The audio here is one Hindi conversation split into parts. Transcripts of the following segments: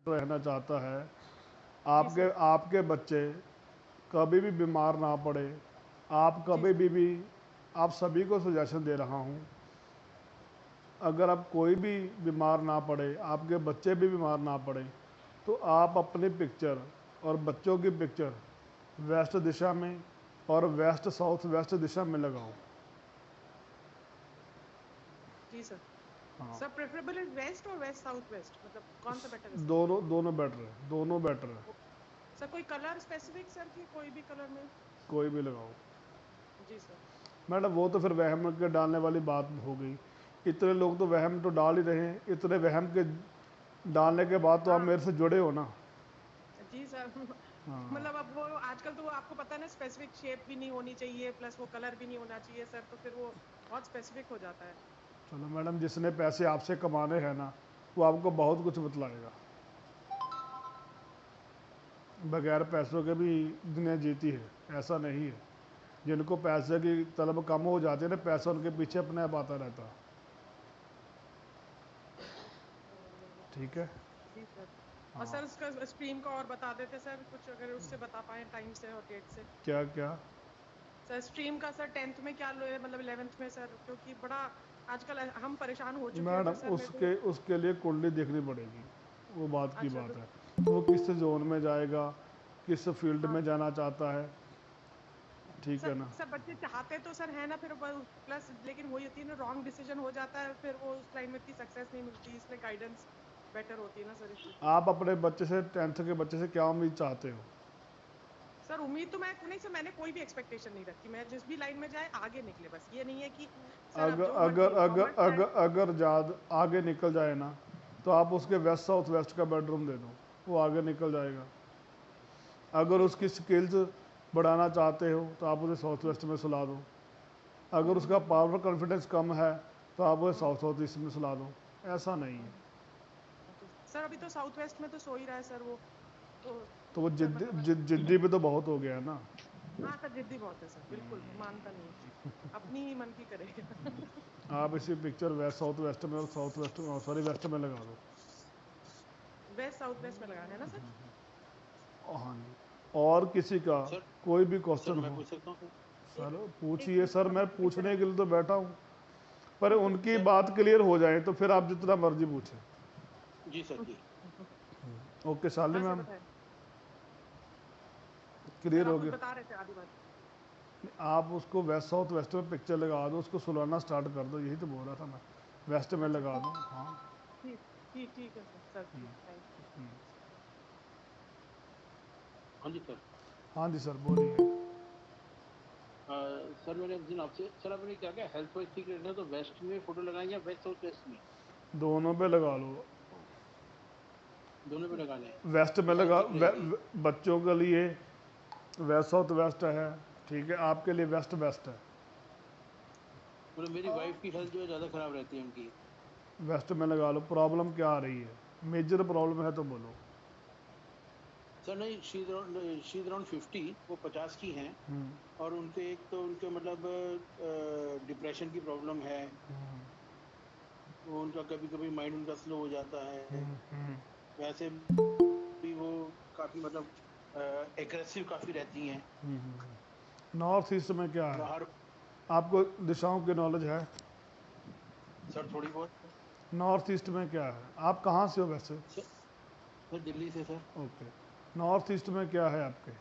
रहना चाहता है, जी आपके सर। आपके बच्चे कभी भी बीमार ना पड़े, आप जी कभी सर। भी आप सभी को सजेशन दे रहा हूँ, अगर आप कोई भी बीमार ना पड़े, आपके बच्चे भी बीमार ना पड़े, तो आप अपनी पिक्चर और बच्चों की पिक्चर वेस्ट दिशा में और वेस्ट साउथ वेस्ट दिशा में लगाओ। जी सर। हाँ, सर प्रेफरेबल इज वेस्ट और वेस्ट साउथ वेस्ट, मतलब कौन सा बेटर है सर? दोनों दोनों बेटर है, दोनों बेटर है। सर कोई कलर स्पेसिफिक सर, कि कोई भी कलर में? कोई भी लगाओ जी सर। मैडम, वो तो फिर वहम के डालने वाली बात हो गई। इतने लोग तो वहम तो डाल ही रहे हैं, इतने वहम के डालने के बाद तो आप हाँ। मेरे से जुड़े हो ना। जी सर। हाँ, मतलब अब वो आजकल तो वो आपको पता है ना, स्पेसिफिक शेप भी नहीं होनी चाहिए, प्लस वो कलर भी नहीं होना चाहिए सर, तो फिर वो बहुत स्पेसिफिक हो जाता है। चलो मैडम, जिसने पैसे आपसे कमाने हैं ना, वो आपको बहुत कुछ बतलाएगा। बगैर पैसों के भी दुनिया जीती है, ऐसा नहीं है। जिनको पैसे की तलब कम हो जाती है ना, पैसा उनके पीछे अपने आप आता रहता है। ठीक है। जी सर। और हाँ, सर उसका स्ट्रीम का और बता देते सर, कुछ अगर उससे बता पाए टाइम से और डेट से। क्या क्या? सर स्ट्रीम का सर 10th में क्या लो है, मतलब 11th में सर, क्योंकि बड़ा आजकल हम परेशान हो चुके हैं, मैडम, फिर सर मेरे को। उसके उसके लिए कुंडली देखनी पड़ेगी, वो बात की अच्छा बात तो। है। वो किस जोन में जाएगा, किस फील्ड हाँ में जाना चाहता है, ठीक है सर। ना। सर बच्चे चाहते तो सर है ना, फिर प्लस लेकिन वही होती है ना, रॉन्ग डिसीजन हो जाता है, फिर वो उस लाइन में इतनी सक्सेस नहीं मिलती, इसलिए गाइडेंस बेटर होती है ना सर, इसलिए। आप अपने बच्चे से, 10th के बच्चे से क्या उम्मीद चाहते हो? सर उम्मीद तो मैं नहीं सर, मैंने कोई भी एक्सपेक्टेशन नहीं रखी, मैं जिस भी लाइन में जाए आगे निकले, बस ये नहीं है कि सर अब अगर जो अगर मर्जी हो, अगर कॉमर्स अगर साइड। अगर ज़्यादा आगे निकल जाए ना, तो आप उसके वेस्ट साउथ वेस्ट का बेडरूम दे दो, वो आगे निकल जाएगा। अगर जी उसकी स्किल्स बढ़ाना चाहते हो तो आप उसे साउथ वेस्ट में सुला दो। अगर उसका हम्म। पावर कॉन्फिडेंस कम है तो आप उसे हम्म। साउथ साउथ ईस्ट में सुला दो। ऐसा नहीं है। हम्म। ओके सर, अभी तो साउथ वेस्ट में तो सो ही रहा है सर वो, तो तो वो सर मतलब जिद्दी भी तो बहुत हो गया है ना। हाँ सर, जिद्दी बहुत है सर, बिल्कुल मानता नहीं है, अपनी ही मन की करेगा। आप इसी पिक्चर वेस्ट साउथ वेस्ट में और साउथ वेस्ट में, सॉरी, वेस्ट में लगा दो। वेस्ट साउथ वेस्ट में लगाना है ना सर? हाँ जी। और किसी का सर कोई भी सर क्वेश्चन मैं हो? पूछ सकता हूँ सर? एक सर एक पूछिए सर, मैं एक पूछने सेकंड। के लिए तो बैठा हूँ। पर उनकी सर बात क्लियर हो जाए तो फिर आप जितना मर्जी पूछें। जी सर जी। ओके शालिनी हाँ सर मैम, बताएं। क्लियर सर हो आप कुछ गया। बता रहे थे आधी बात। आप उसको वेस्ट साउथ वेस्ट में पिक्चर लगा दो, उसको सुलाना स्टार्ट कर दो, यही तो बोल रहा था मैं। वेस्ट में अच्छा लगा ठीक। दो। हाँ। ठीक ठीक ठीक है सर, सर ठीक, थैंक यू। हाँ जी सर। हाँ जी सर, बोलिए। सर मैंने एक दिन आपसे, सर आपने क्या क्या हेल्थ वाइज ठीक रहना है, तो वेस्ट में फोटो लगाएं या वेस्ट साउथ वेस्ट में? दोनों पे लगा लो। दोनों पे लगाने हैं वेस्ट में तो हेल्थ लगा ठीक रहेगी। बच्चों के लिए वेस्ट साउथ वेस्ट है, ठीक है, आपके लिए वेस्ट बेस्ट है। मतलब मेरी वाइफ की हेल्थ जो है ज़्यादा खराब रहती है उनकी। वेस्ट में लगा लो। प्रॉब्लम क्या आ रही है? मेजर प्रॉब्लम है तो बोलो। सर नहीं, शी इज अराउंड 50, वो 50 की हैं। और उनके एक तो उनके मतलब डिप्रेशन की प्रॉब्लम है। वो उनका कभी कभी माइंड उनका स्लो हो जाता है। वैसे भी वो काफ़ी मतलब एग्रेसिव काफ़ी रहती हैं। नॉर्थ ईस्ट में क्या है? मतलब हर। आपको दिशाओं की नॉलेज है? सर थोड़ी बहुत। नॉर्थ ईस्ट में क्या है? आप कहाँ से हो वैसे? सर, सर दिल्ली से सर। ओके। नॉर्थ ईस्ट में क्या है आपके?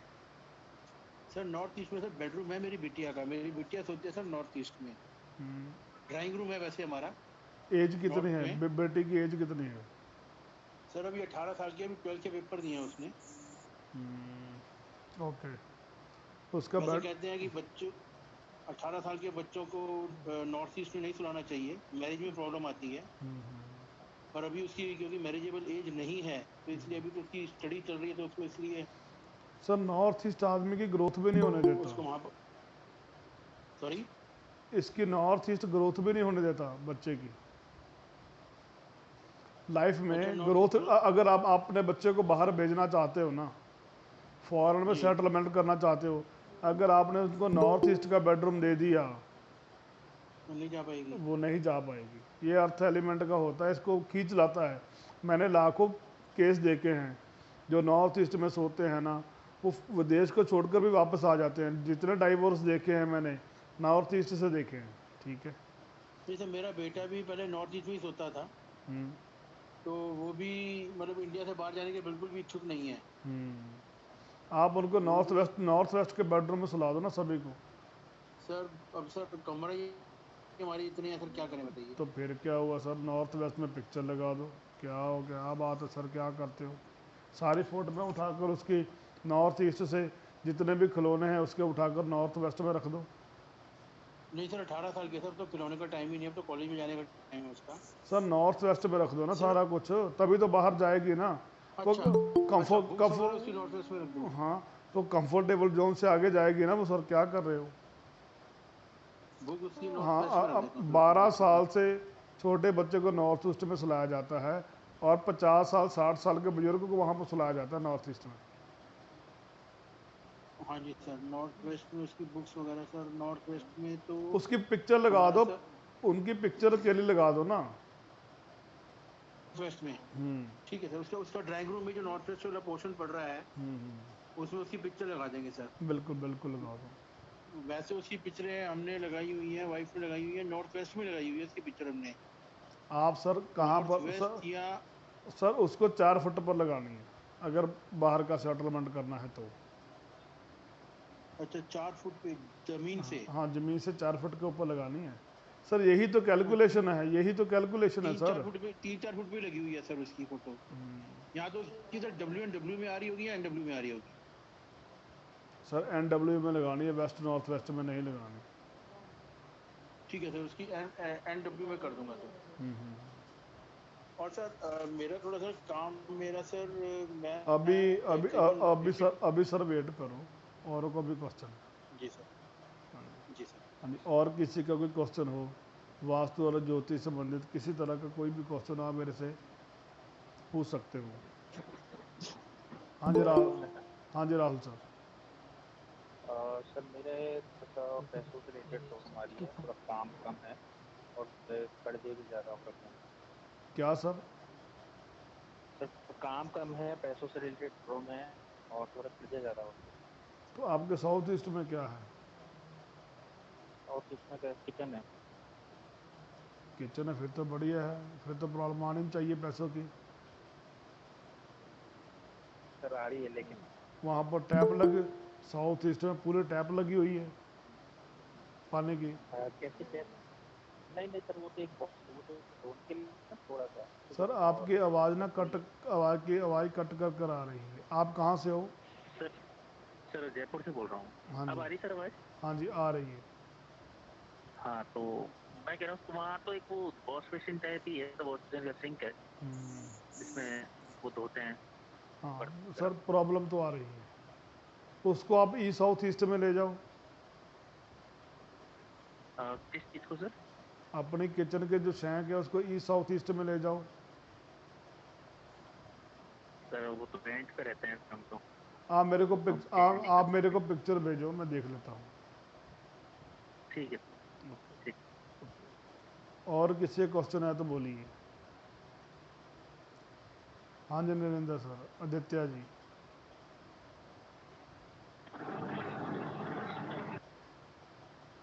सर नॉर्थ ईस्ट में सर बेडरूम है मेरी बिटिया का, मेरी बिटिया सोचती है सर नॉर्थ ईस्ट में। ड्राइंग रूम है वैसे हमारा एज कितनी नॉर्थ है? में। बेटी की एज कितनी है? सर अभी 18 साल की है, अभी 12th के पेपर दिए हैं उसने। ओके। उसका वैसे बेड। कहते हैं कि बच्चों 18 साल के बच्चों को नॉर्थ ईस्ट में नहीं सुलाना चाहिए, मैरिज में प्रॉब्लम आती है। पर अभी उसकी क्योंकि मैरिजेबल एज नहीं है, तो इसलिए अभी तो उसकी स्टडी चल रही है, तो उसको इसलिए सर नॉर्थ ईस्ट आदमी की ग्रोथ भी नहीं होने देता। उसको वहाँ पर। सॉरी। इसकी नॉर्थ ईस्ट ग्रोथ भी नहीं होने देता बच्चे की लाइफ अच्छा में नॉर्थ ग्रोथ। East grow. अगर आप अपने बच्चे को बाहर भेजना चाहते हो ना, फॉरेन में जी। सेटलमेंट करना चाहते हो, अगर आपने उनको नॉर्थ ईस्ट का बेडरूम दे दिया, वो नहीं जा पाएगी। वो नहीं जा पाएगी। ये अर्थ एलिमेंट का होता है, इसको खींच लाता है। मैंने लाखों केस देखे हैं, जो नॉर्थ ईस्ट में सोते हैं ना, वो विदेश को छोड़कर भी वापस आ जाते हैं। जितने डाइवोर्स देखे हैं मैंने नॉर्थ ईस्ट से देखे हैं। ठीक है। जैसे मेरा बेटा भी पहले नॉर्थ ईस्ट में ही सोता था, हम्म, तो वो भी मतलब इंडिया से बाहर जाने के बिल्कुल भी इच्छुक नहीं है। आप उनको नॉर्थ वेस्ट के बेडरूम में सुला दो ना सभी को। सर अब सर कमरा ही हमारी इतनी है सर, क्या करें बताइए। तो फिर क्या हुआ सर, नॉर्थ वेस्ट में पिक्चर लगा दो। क्या हो, क्या बात है सर, क्या करते हो? सारी फोटो में उठाकर उसकी नॉर्थ ईस्ट से जितने भी खिलौने हैं उसके उठाकर नॉर्थ वेस्ट में रख दो। नहीं सर 18 साल के सर, तो खिलौने का टाइम ही नहीं है, अब तो कॉलेज में जाने का टाइम है उसका। सर नॉर्थ वेस्ट में रख दो ना सर सारा कुछ, तभी तो बाहर जाएगी ना। वो अच्छा अच्छा, कंफर्ट बुक्स वगैरह उसकी नॉर्थ वेस्ट में रख दूँ? हाँ, तो कंफर्टेबल जोन से आगे जाएगी ना वो। सर क्या कर रहे हो? बुक उसकी नॉर्थ हाँ, वेस्ट में रख देता हूँ सर, 12 ठीक साल है। से छोटे बच्चे को नॉर्थ ईस्ट में सुलाया जाता है और 50 साल 60 साल के बुजुर्ग को वहाँ पर सुलाया जाता है नॉर्थ ईस्ट में। हाँ जी सर, नॉर्थ वेस्ट में उसकी बुक्स वगैरह सर, नॉर्थ वेस्ट में तो उसकी पिक्चर लगा हमारा दो, सर उनकी पिक्चर के लिए लगा दो ना। वेस्ट में। हम्म ठीक है सर, उसका उसका ड्राइंग रूम में जो नॉर्थ वेस्ट वाला पोर्शन पड़ रहा है, उसमें उसकी पिक्चर लगा देंगे सर। बिल्कुल बिल्कुल लगा दो। वैसे उसकी पिक्चरें हमने लगाई हुई हैं, वाइफ ने लगाई हुई है, नॉर्थ वेस्ट में लगाई हुई है उसकी पिक्चर हमने। आप सर कहाँ नॉर्थ पर सर? वेस्ट या सर उसको 4 फुट पर लगानी है अगर बाहर का सेटलमेंट करना है तो। अच्छा 4 फुट पे जमीन से? हाँ, ज़मीन से 4 फुट के ऊपर लगानी है सर। यही तो कैलकुलेशन है, यही तो कैलकुलेशन है सर। 3-4 फुट पे लगी हुई है सर उसकी फोटो। यहाँ तो उसकी सर डब्ल्यू में आ रही होगी या NW में आ रही होगी? सर NW में लगानी है, वेस्ट नॉर्थ वेस्ट में नहीं लगानी। ठीक है सर, उसकी NW में कर दूंगा सर। और सर मेरा थोड़ा सा काम, मेरा सर मैं अभी अभी करीबन अभी सर वेट करो, औरों को भी क्वेश्चन है। जी सर, जी सर। हाँ जी, और किसी का कोई क्वेश्चन हो वास्तु और ज्योतिष संबंधित किसी तरह का कोई भी क्वेश्चन आप मेरे से पूछ सकते हो। हाँ जी राहुल, हाँ जी राहुल सर। सर मेरे थोड़ा पैसों से रिलेटेड प्रॉब्लम आ रही है, थोड़ा काम कम है और कर्जे भी ज़्यादा कर रहे हैं। क्या सर? सर काम कम है, पैसों से रिलेटेड प्रॉब्लम है और थोड़ा कर्जे ज़्यादा हो रहे हैं। तो आपके साउथ ईस्ट में क्या है? और इसमें क्या किचन है? किचन है, फिर तो बढ़िया है, फिर तो प्रॉब्लम आनी नहीं चाहिए पैसों की। सर आ रही है लेकिन वहाँ पर टैप लग, साउथ ईस्ट में पूरे टैप लगी हुई है पानी की। कैसे टैप? नहीं नहीं सर, वो तो एक वो तो रोड के लिए ना थोड़ा सा। सर और आपकी आवाज़ ना कट, आवाज़ कट कर कर आ रही है। आप कहाँ से हो? सर सर जयपुर से बोल रहा हूँ। हाँ अब जी, आ रही सर आवाज़? हाँ जी आ रही है। हाँ तो मैं कह रहा हूँ वहाँ तो एक वो वॉश बेसिन टाइप ही है, वॉश बेसिन का सिंक है जिसमें वो धोते हैं हाँ बर्तन सर, वगैरह। प्रॉब्लम तो आ रही है, उसको आप ई साउथ ईस्ट में ले जाओ। किस चीज़ को सर? अपनी किचन के जो शैंक है उसको ई साउथ ईस्ट में ले जाओ। सर वो तो रेंट पे रहते हैं हम तो। हम पे नहीं कर आप मेरे सकते। को पिक्चर भेजो, मैं देख लेता हूँ। ठीक है ठीक। और किसी क्वेश्चन है तो बोलिए। हाँ जी नरेंद्र सर, आदित्य जी।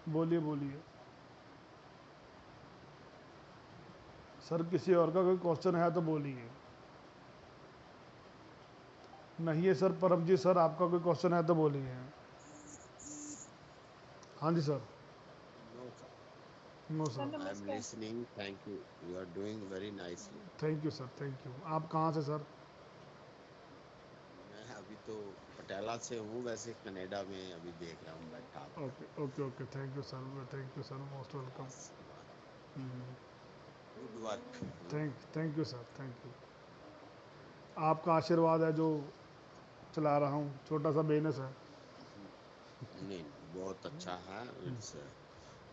बोलिए बोलिए सर, किसी और का कोई क्वेश्चन है तो बोलिए। नहीं है सर, परमजीत सर आपका कोई क्वेश्चन है तो बोलिए। हाँ जी sir. No, sir. No sir sir. I am नमस्कार। listening. Thank you. You are doing very nicely. Thank you sir, thank you. आप कहाँ से सर? मैं अभी तो पटियाला से हूँ, वैसे कनाडा में अभी देख रहा हूँ बैठा आपका। Okay okay okay, thank you sir, thank you sir, most welcome. आशीर्वाद, good work. Thank you sir, thank you. आपका आशीर्वाद है जो चला रहा हूँ, छोटा सा बिजनेस है। नहीं नहीं, बहुत अच्छा है। इट्स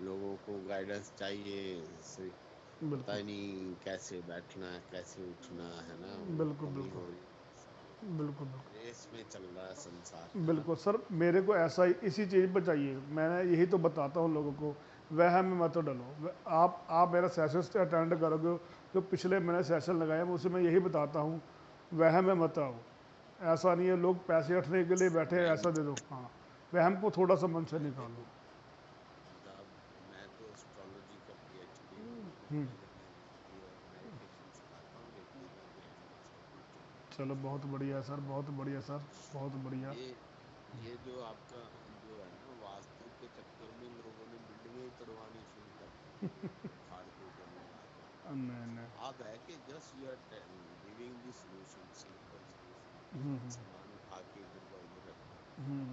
लोगों को गाइडेंस चाहिए। से पता बिल्कुल ही नहीं कैसे बैठना है, कैसे उठना है ना, वो बिल्कुल कमी बिल्कुल हो रही। बिल्कुल रेस में चल रहा है संसार, है ना। बिल्कुल सर, मेरे को ऐसा ही इसी चीज़ पर चाहिए। मैंने यही तो बताता हूँ लोगों को, वह में मत डलो। आप मेरा सेशन अटेंड करोगे, जो पिछले मैंने सेशन लगाए मैं उसमें यही बताता हूँ, वहम में मत आओ। ऐसा नहीं है लोग पैसे हटने के लिए बैठे हैं, मैं ऐसा दे दो। हाँ, वहम को थोड़ा सा मन से निकालो। देखो जब मैं तो एस्ट्रोलॉजी का PhD हूँ, हम्म, मैंने और मेडिटेशन सिखाता हूँ, लेकिन अभी एडवांस कंप्यूटर। चलो बहुत बढ़िया सर, बहुत बढ़िया सर, बहुत बढ़िया। ये जो आपका जो है ना, वास्तु के चक्कर में लोगों ने बिल्डिंगें ही तोड़वानी शुरू कर दी फाड़ फूक के बना के। नहीं नहीं। आप है कि just you are giving the solution, simple solution, hmm, सामान उठा के इधर का उधर रख दो। हम्म,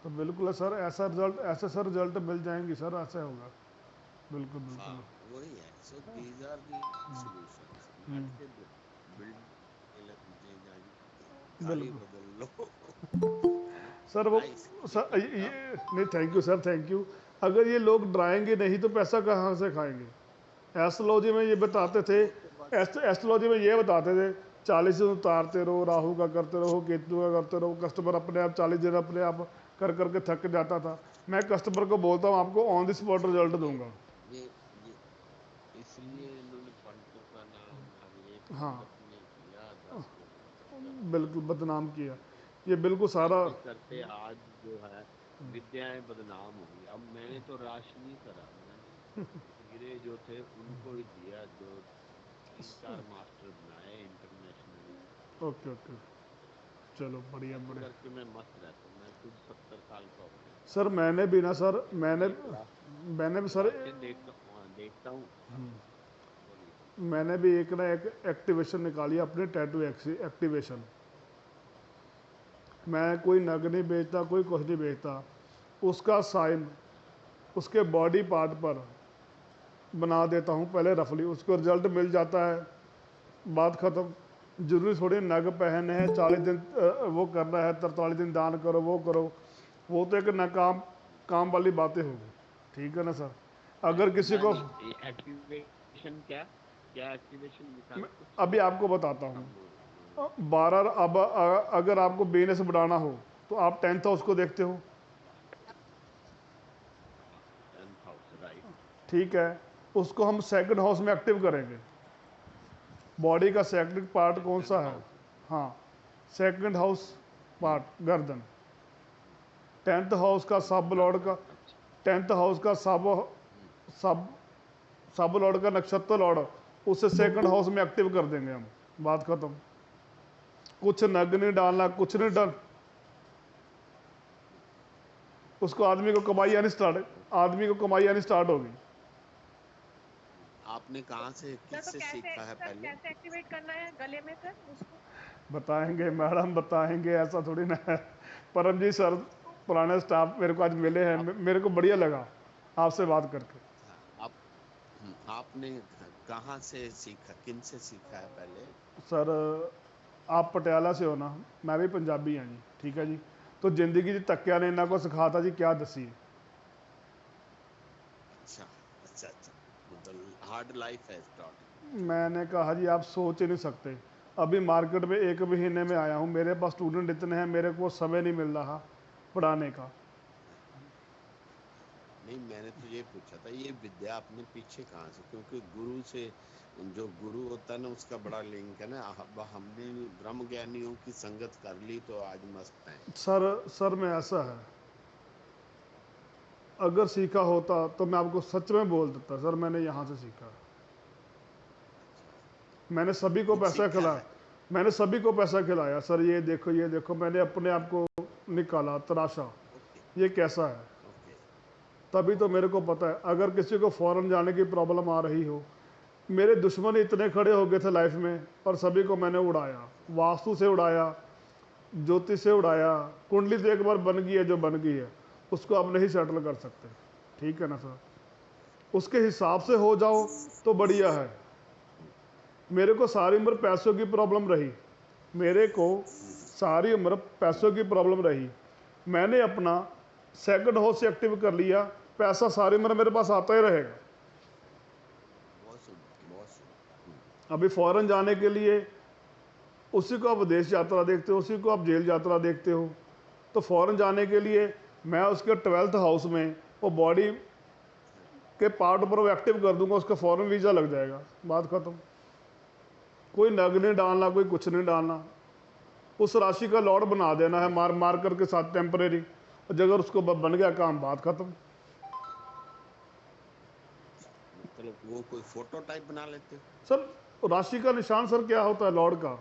तो बिल्कुल सर, ऐसा रिजल्ट, ऐसे सर रिजल्ट मिल जाएंगी सर, ऐसे होगा। बिल्कुल हाँ बिल्कुल। वही है। So these are the solutions, not के बिल्ड खाली बिल्कुल बदल लो है ना। सर। वो नाइस, सर लेकिन ये तब नहीं, thank you sir, thank you. अगर ये लोग डराएंगे नहीं तो पैसा कहाँ से खाएंगे? एस्ट्रोलॉजी में ये हाँ बताते थे, वो तो बस एस्ट्रोलॉजी में ये बताते थे 40 दिन उतारते रहो, राहु का करते रहो, केतु का करते रहो, कस्टमर अपने आप 40 दिन अपने आप कर करके थक जाता था। मैं कस्टमर को बोलता हूँ आपको ऑन द स्पॉट रिजल्ट इसीलिए दूंगा। ये ये इसलिए इन्होंने पंडितों का नाम हर एक हाँ, पंडित ने किया 10 लोगों को बदनाम बिल्कुल किया। बदनाम किया। ये बिल्कुल सारा। करते करते आज जो है विद्याएं बदनाम हो गई। अब मैंने तो राश नहीं करा, मैंने हीरे जो थे उनको ही दिया, जो 3-4 मास्टर बनाए इंटरनेशनली। ओके ओके, चलो बढ़िया ऐसे बढ़िया। करके मैं मस्त रहता हूँ। मैं खुद 70 साल का हो गया, सर मैंने भी ना सर, लेकिन मैंने एक मैंने भी सर, राशि देखता हूँ। बोलिए। मैंने भी एक ना एक एक्टिवेशन निकाली अपने टैटू एक्टिवेशन। मैं कोई नग नहीं बेचता, कोई कुछ नहीं बेचता। उसका साइन उसके बॉडी पार्ट पर बना देता हूँ पहले रफली, उसको रिजल्ट मिल जाता है, बात ख़त्म। जरूरी थोड़ी नग पहने हैं 40 दिन वो करना है, 43 दिन दान करो, वो करो। वो तो एक नाकाम काम वाली बातें होगी। ठीक है ना सर? अगर किसी को, नहीं एक्टिवेशन क्या क्या एक्टिवेशन निकाला कुछ अभी आपको बताता हूँ। हम 12 अब अगर आपको बिजनेस बढ़ाना हो तो आप 10th हाउस को देखते हो। 10th house right. ठीक है, उसको हम सेकंड हाउस में एक्टिव करेंगे। बॉडी का सेकंड पार्ट कौन सा सेकंड है? हाउस हाँ, सेकंड हाउस पार्ट गर्दन। 10th हाउस का सब लॉर्ड का, गर्दन, अच्छा। 10th हाउस का हम्म, सब सब लॉर्ड का नक्षत्र लॉर्ड, उसे सेकंड हाउस में एक्टिव कर देंगे हम, बात खत्म। कुछ नग नहीं डालना, कुछ नहीं डाल, उसको आदमी को कमाई आनी स्टार्ट, आदमी को कमाई आनी स्टार्ट होगी। आपने कहाँ से सर तो किससे कैसे सीखा है सर पहले? कैसे एक्टिवेट करना है गले में सर उसको? बताएंगे मैडम, बताएंगे, ऐसा थोड़ी ना है। परम जी सर, पुराने स्टाफ मेरे को आज मिले हैं, आप मेरे को बढ़िया लगा आपसे बात करके। हाँ, आपने कहाँ से सीखा, किन से सीखा है पहले? सर आप पटियाला से हो ना, मैं भी पंजाबी हाँ जी, ठीक है जी। तो जिंदगी जी तक्या ने इन्हों को सिखाता जी, क्या दसीए। अच्छा अच्छा अच्छा, मतलब हार्ड लाइफ है टॉट। मैंने कहा जी आप सोच ही नहीं सकते, अभी मार्केट में 1 महीने में आया हूँ, मेरे पास स्टूडेंट इतने हैं, मेरे को समय नहीं मिल रहा पढ़ाने का। नहीं मैंने तो ये पूछा था, ये विद्या आपने पीछे कहाँ से, क्योंकि गुरु से, जो गुरु होता है ना उसका बड़ा लिंक है ना। अब हमने ब्रह्म ज्ञानियों की संगत कर ली तो आज मस्त है। सर में ऐसा है, अगर सीखा होता तो मैं आपको सच में बोल देता सर, मैंने यहाँ से सीखा। अच्छा, मैंने सभी को कुछ पैसा सीखा खिलाया, है? मैंने सभी को पैसा खिलाया सर, ये देखो ये देखो, मैंने अपने आप को निकाला, तराशा, ओके ये कैसा है। ओके तभी तो मेरे को पता है, अगर किसी को फॉरेन जाने की प्रॉब्लम आ रही हो, मेरे दुश्मन इतने खड़े हो गए थे लाइफ में, पर सभी को मैंने उड़ाया, वास्तु से उड़ाया, ज्योतिष से उड़ाया। कुंडली तो एक बार बन गई है, जो बन गई है उसको आप नहीं सेटल कर सकते। ठीक है ना सर? उसके हिसाब से हो जाओ तो बढ़िया है। मेरे को सारी उम्र पैसों की प्रॉब्लम रही, मेरे को सारी उम्र पैसों की प्रॉब्लम रही। मैंने अपना सेकंड हाउस एक्टिव कर लिया, पैसा सारी उम्र मेरे पास आता ही रहेगा। बहुत सुंदर बहुत सुंदर। अभी फॉरेन जाने के लिए उसी को आप विदेश यात्रा देखते हो, उसी को आप जेल यात्रा देखते हो। तो फॉरेन जाने के लिए मैं उसके 12th हाउस में वो बॉडी के पार्ट पर वो एक्टिव कर दूंगा, उसका फॉरेन वीज़ा लग जाएगा, बात खत्म। कोई नग नहीं डालना, कोई कुछ नहीं डालना, उस राशि का लॉर्ड बना देना है मार मार करके साथ टेम्परेरी। और अगर उसको बन गया काम, बात खत्म। मतलब वो कोई फोटो टाइप बना लेते हो? सर राशि का निशान सर क्या होता है लॉर्ड का?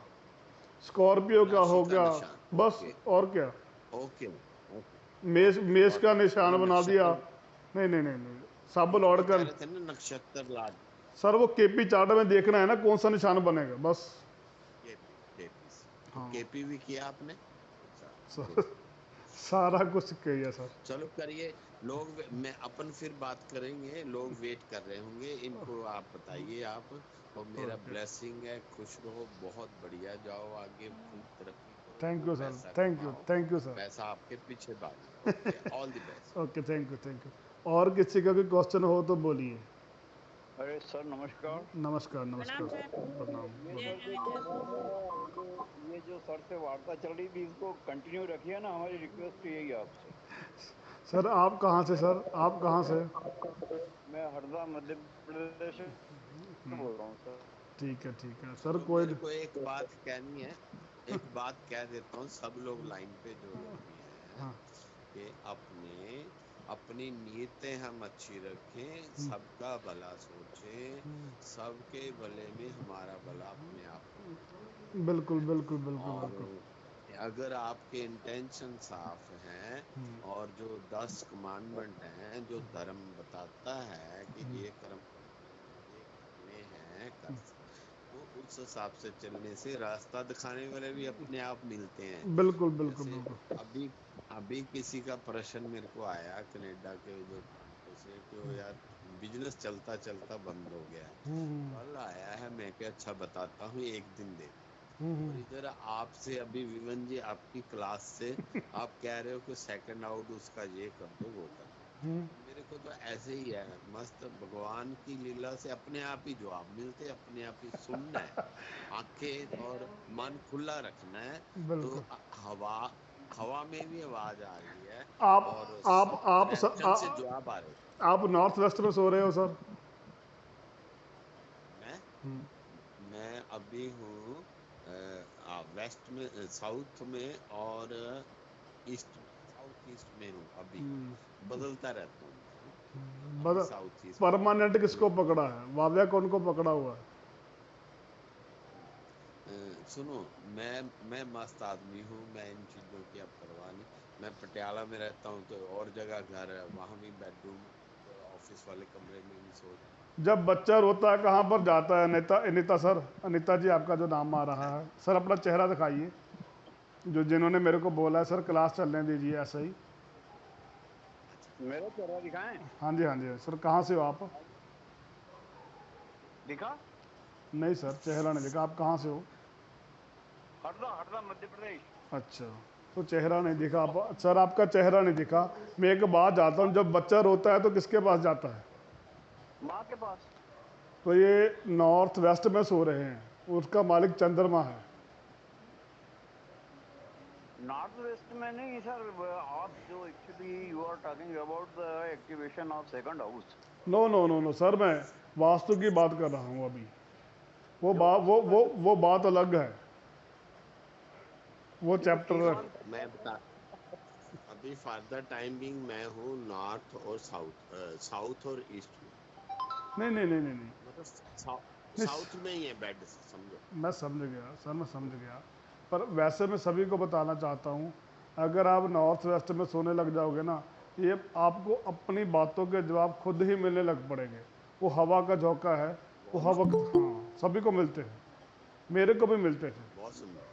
स्कॉर्पियो का राशि हो का गया, निशान, बस ओके और क्या। ओके मेष, ओके। मेष का और निशान वो बना दिया। नक्षत्र, नहीं नहीं नहीं नहीं, सब वो लॉर्ड का। कह रहे थे ना नक्षत्र लाड, सर वो केपी चार्ट में देखना है ना कौन सा निशान बनेगा, बस। केपी केपी तो हाँ केपी भी किया आपने? अच्छा, सर, गुड। सारा कुछ किया सर। चलो करिए, मैं अपन फिर बात करेंगे, लोग वेट कर रहे होंगे, इनको आप बताइए आप। और मेरा ओके, ब्लेसिंग है, खुश रहो, बहुत बढ़िया जाओ आगे, खूब तरक्की करो, थैंक खूब यू सर, पैसा थैंक यू, कमाओ, थैंक यू सर। पैसा आपके पीछे भागे। Okay, all the best. Okay, thank you, thank you. और किसी का भी क्वेश्चन हो तो बोलिए। अरे सर नमस्कार। नमस्कार, नमस्कार प्रणाम सर, सर। प्रणाम, ये जय सर प्रणाम। जो जय। ये जो सर से वार्ता चल रही थी इसको कंटिन्यू रखिए ना, हमारी रिक्वेस्ट यही है आपसे। सर आप कहाँ से, सर आप कहाँ से? मैं हरदा मध्य प्रदेश से बोल रहा हूँ सर। ठीक है सर, चलो कोई मेरे को एक बात कहनी है, एक बात कह देता हूँ, सब लोग लाइन पे जो लोग भी हैं, हाँ, कि अपनी नीयतें हम अच्छी रखें, सबका भला सोचें, सबके भले में हमारा भला अपने आप होता बिल्कुल है। बिल्कुल बिल्कुल और बिल्कुल। अगर आपके इंटेंशन साफ हैं, और जो 10 कमांडमेंट हैं, जो धर्म बताता है कि ये कर्म करने, ये करने हैं, तो उस हिसाब से चलने से रास्ता दिखाने वाले भी अपने आप मिलते हैं। बिल्कुल बिल्कुल जैसे बिल्कुल। अभी अभी किसी का प्रश्न मेरे को आया कनाडा के जो टोरंटो से, कि वो यार बिजनेस चलता चलता बंद हो गया है। कल आया है, मैं क्या अच्छा बताता हूँ, एक दिन दे। और इधर आपसे अभी विवन जी आपकी क्लास से आप कह रहे हो कि सेकंड आउट उसका ये कर दो, वो कर दो। मेरे को तो ऐसे ही है, मस्त भगवान की लीला से अपने आप ही जवाब मिलते, अपने आप ही सुनना है, आंखें और मन खुला रखना है। तो बिल्कुल। हवा हवा में भी आवाज आ रही है, और आप सर, डायरेक्शन से जवाब आ रहे हैं। आप नॉर्थ वेस्ट में सो रहे हो सर? मैं मैं अभी हूँ वेस्ट में, साउथ में, और ईस्ट में, साउथ ईस्ट में हूँ अभी। बदलता रहता हूँ मैं, अभी बस साउथ ईस्ट में हूँ। परमानेंट किसको पकड़ा है? वाव्या कौन को पकड़ा हुआ है? सुनो, मैं मस्त आदमी हूँ, मैं इन चीजों की अब परवाह नहीं। मैं पटियाला में रहता हूँ, तो और जगह घर है, वहां भी बेडरूम, ऑफिस वाले कमरे में भी सो जाता जब बच्चा रोता है कहाँ पर जाता है? अनिता, अनिता सर, अनिता जी आपका जो नाम आ रहा है। है सर, अपना चेहरा दिखाइए, जो जिन्होंने मेरे को बोला है सर क्लास चलने दीजिए ऐसे ही। मेरा चेहरा दिखाएं? हाँ जी, हाँ जी सर, कहाँ से हो आप? दिखा? नहीं सर, चेहरा नहीं दिखा, आप कहाँ से हो? हरदा, हरदा मध्य प्रदेश। अच्छा, तो चेहरा नहीं दिखा आप सर, आपका चेहरा नहीं दिखा। मैं एक बात जाता हूँ, जब बच्चा रोता है तो किसके पास जाता है? माँ के पास। तो ये नॉर्थ वेस्ट में सो रहे हैं, उसका मालिक चंद्रमा है। नॉर्थ वेस्ट में नहीं सर, आप जो actually you are talking about the activation of second house. No no no no sir, मैं वास्तु की बात कर रहा हूँ अभी। वो जो बात वास्तु का वो बात अलग है, वो ये तो चैप्टर। कीर्वान मैं बता, अभी फर्दर टाइम बिंग मैं हूँ नॉर्थ और साउथ, साउथ और ईस्ट में। नहीं नहीं नहीं नहीं नहीं, मतलब नहीं, साउथ में ही है बेड, समझो। मैं समझ गया सर, मैं समझ गया। पर वैसे मैं सभी को बताना चाहता हूँ, अगर आप नॉर्थ वेस्ट में सोने लग जाओगे ना, ये आपको अपनी बातों के जवाब खुद ही मिलने लग पड़ेंगे। वो हवा का झोंका है, वो बहुत हवा, हाँ सभी को मिलते हैं, मेरे को भी मिलते थे। बहुत सुंदर।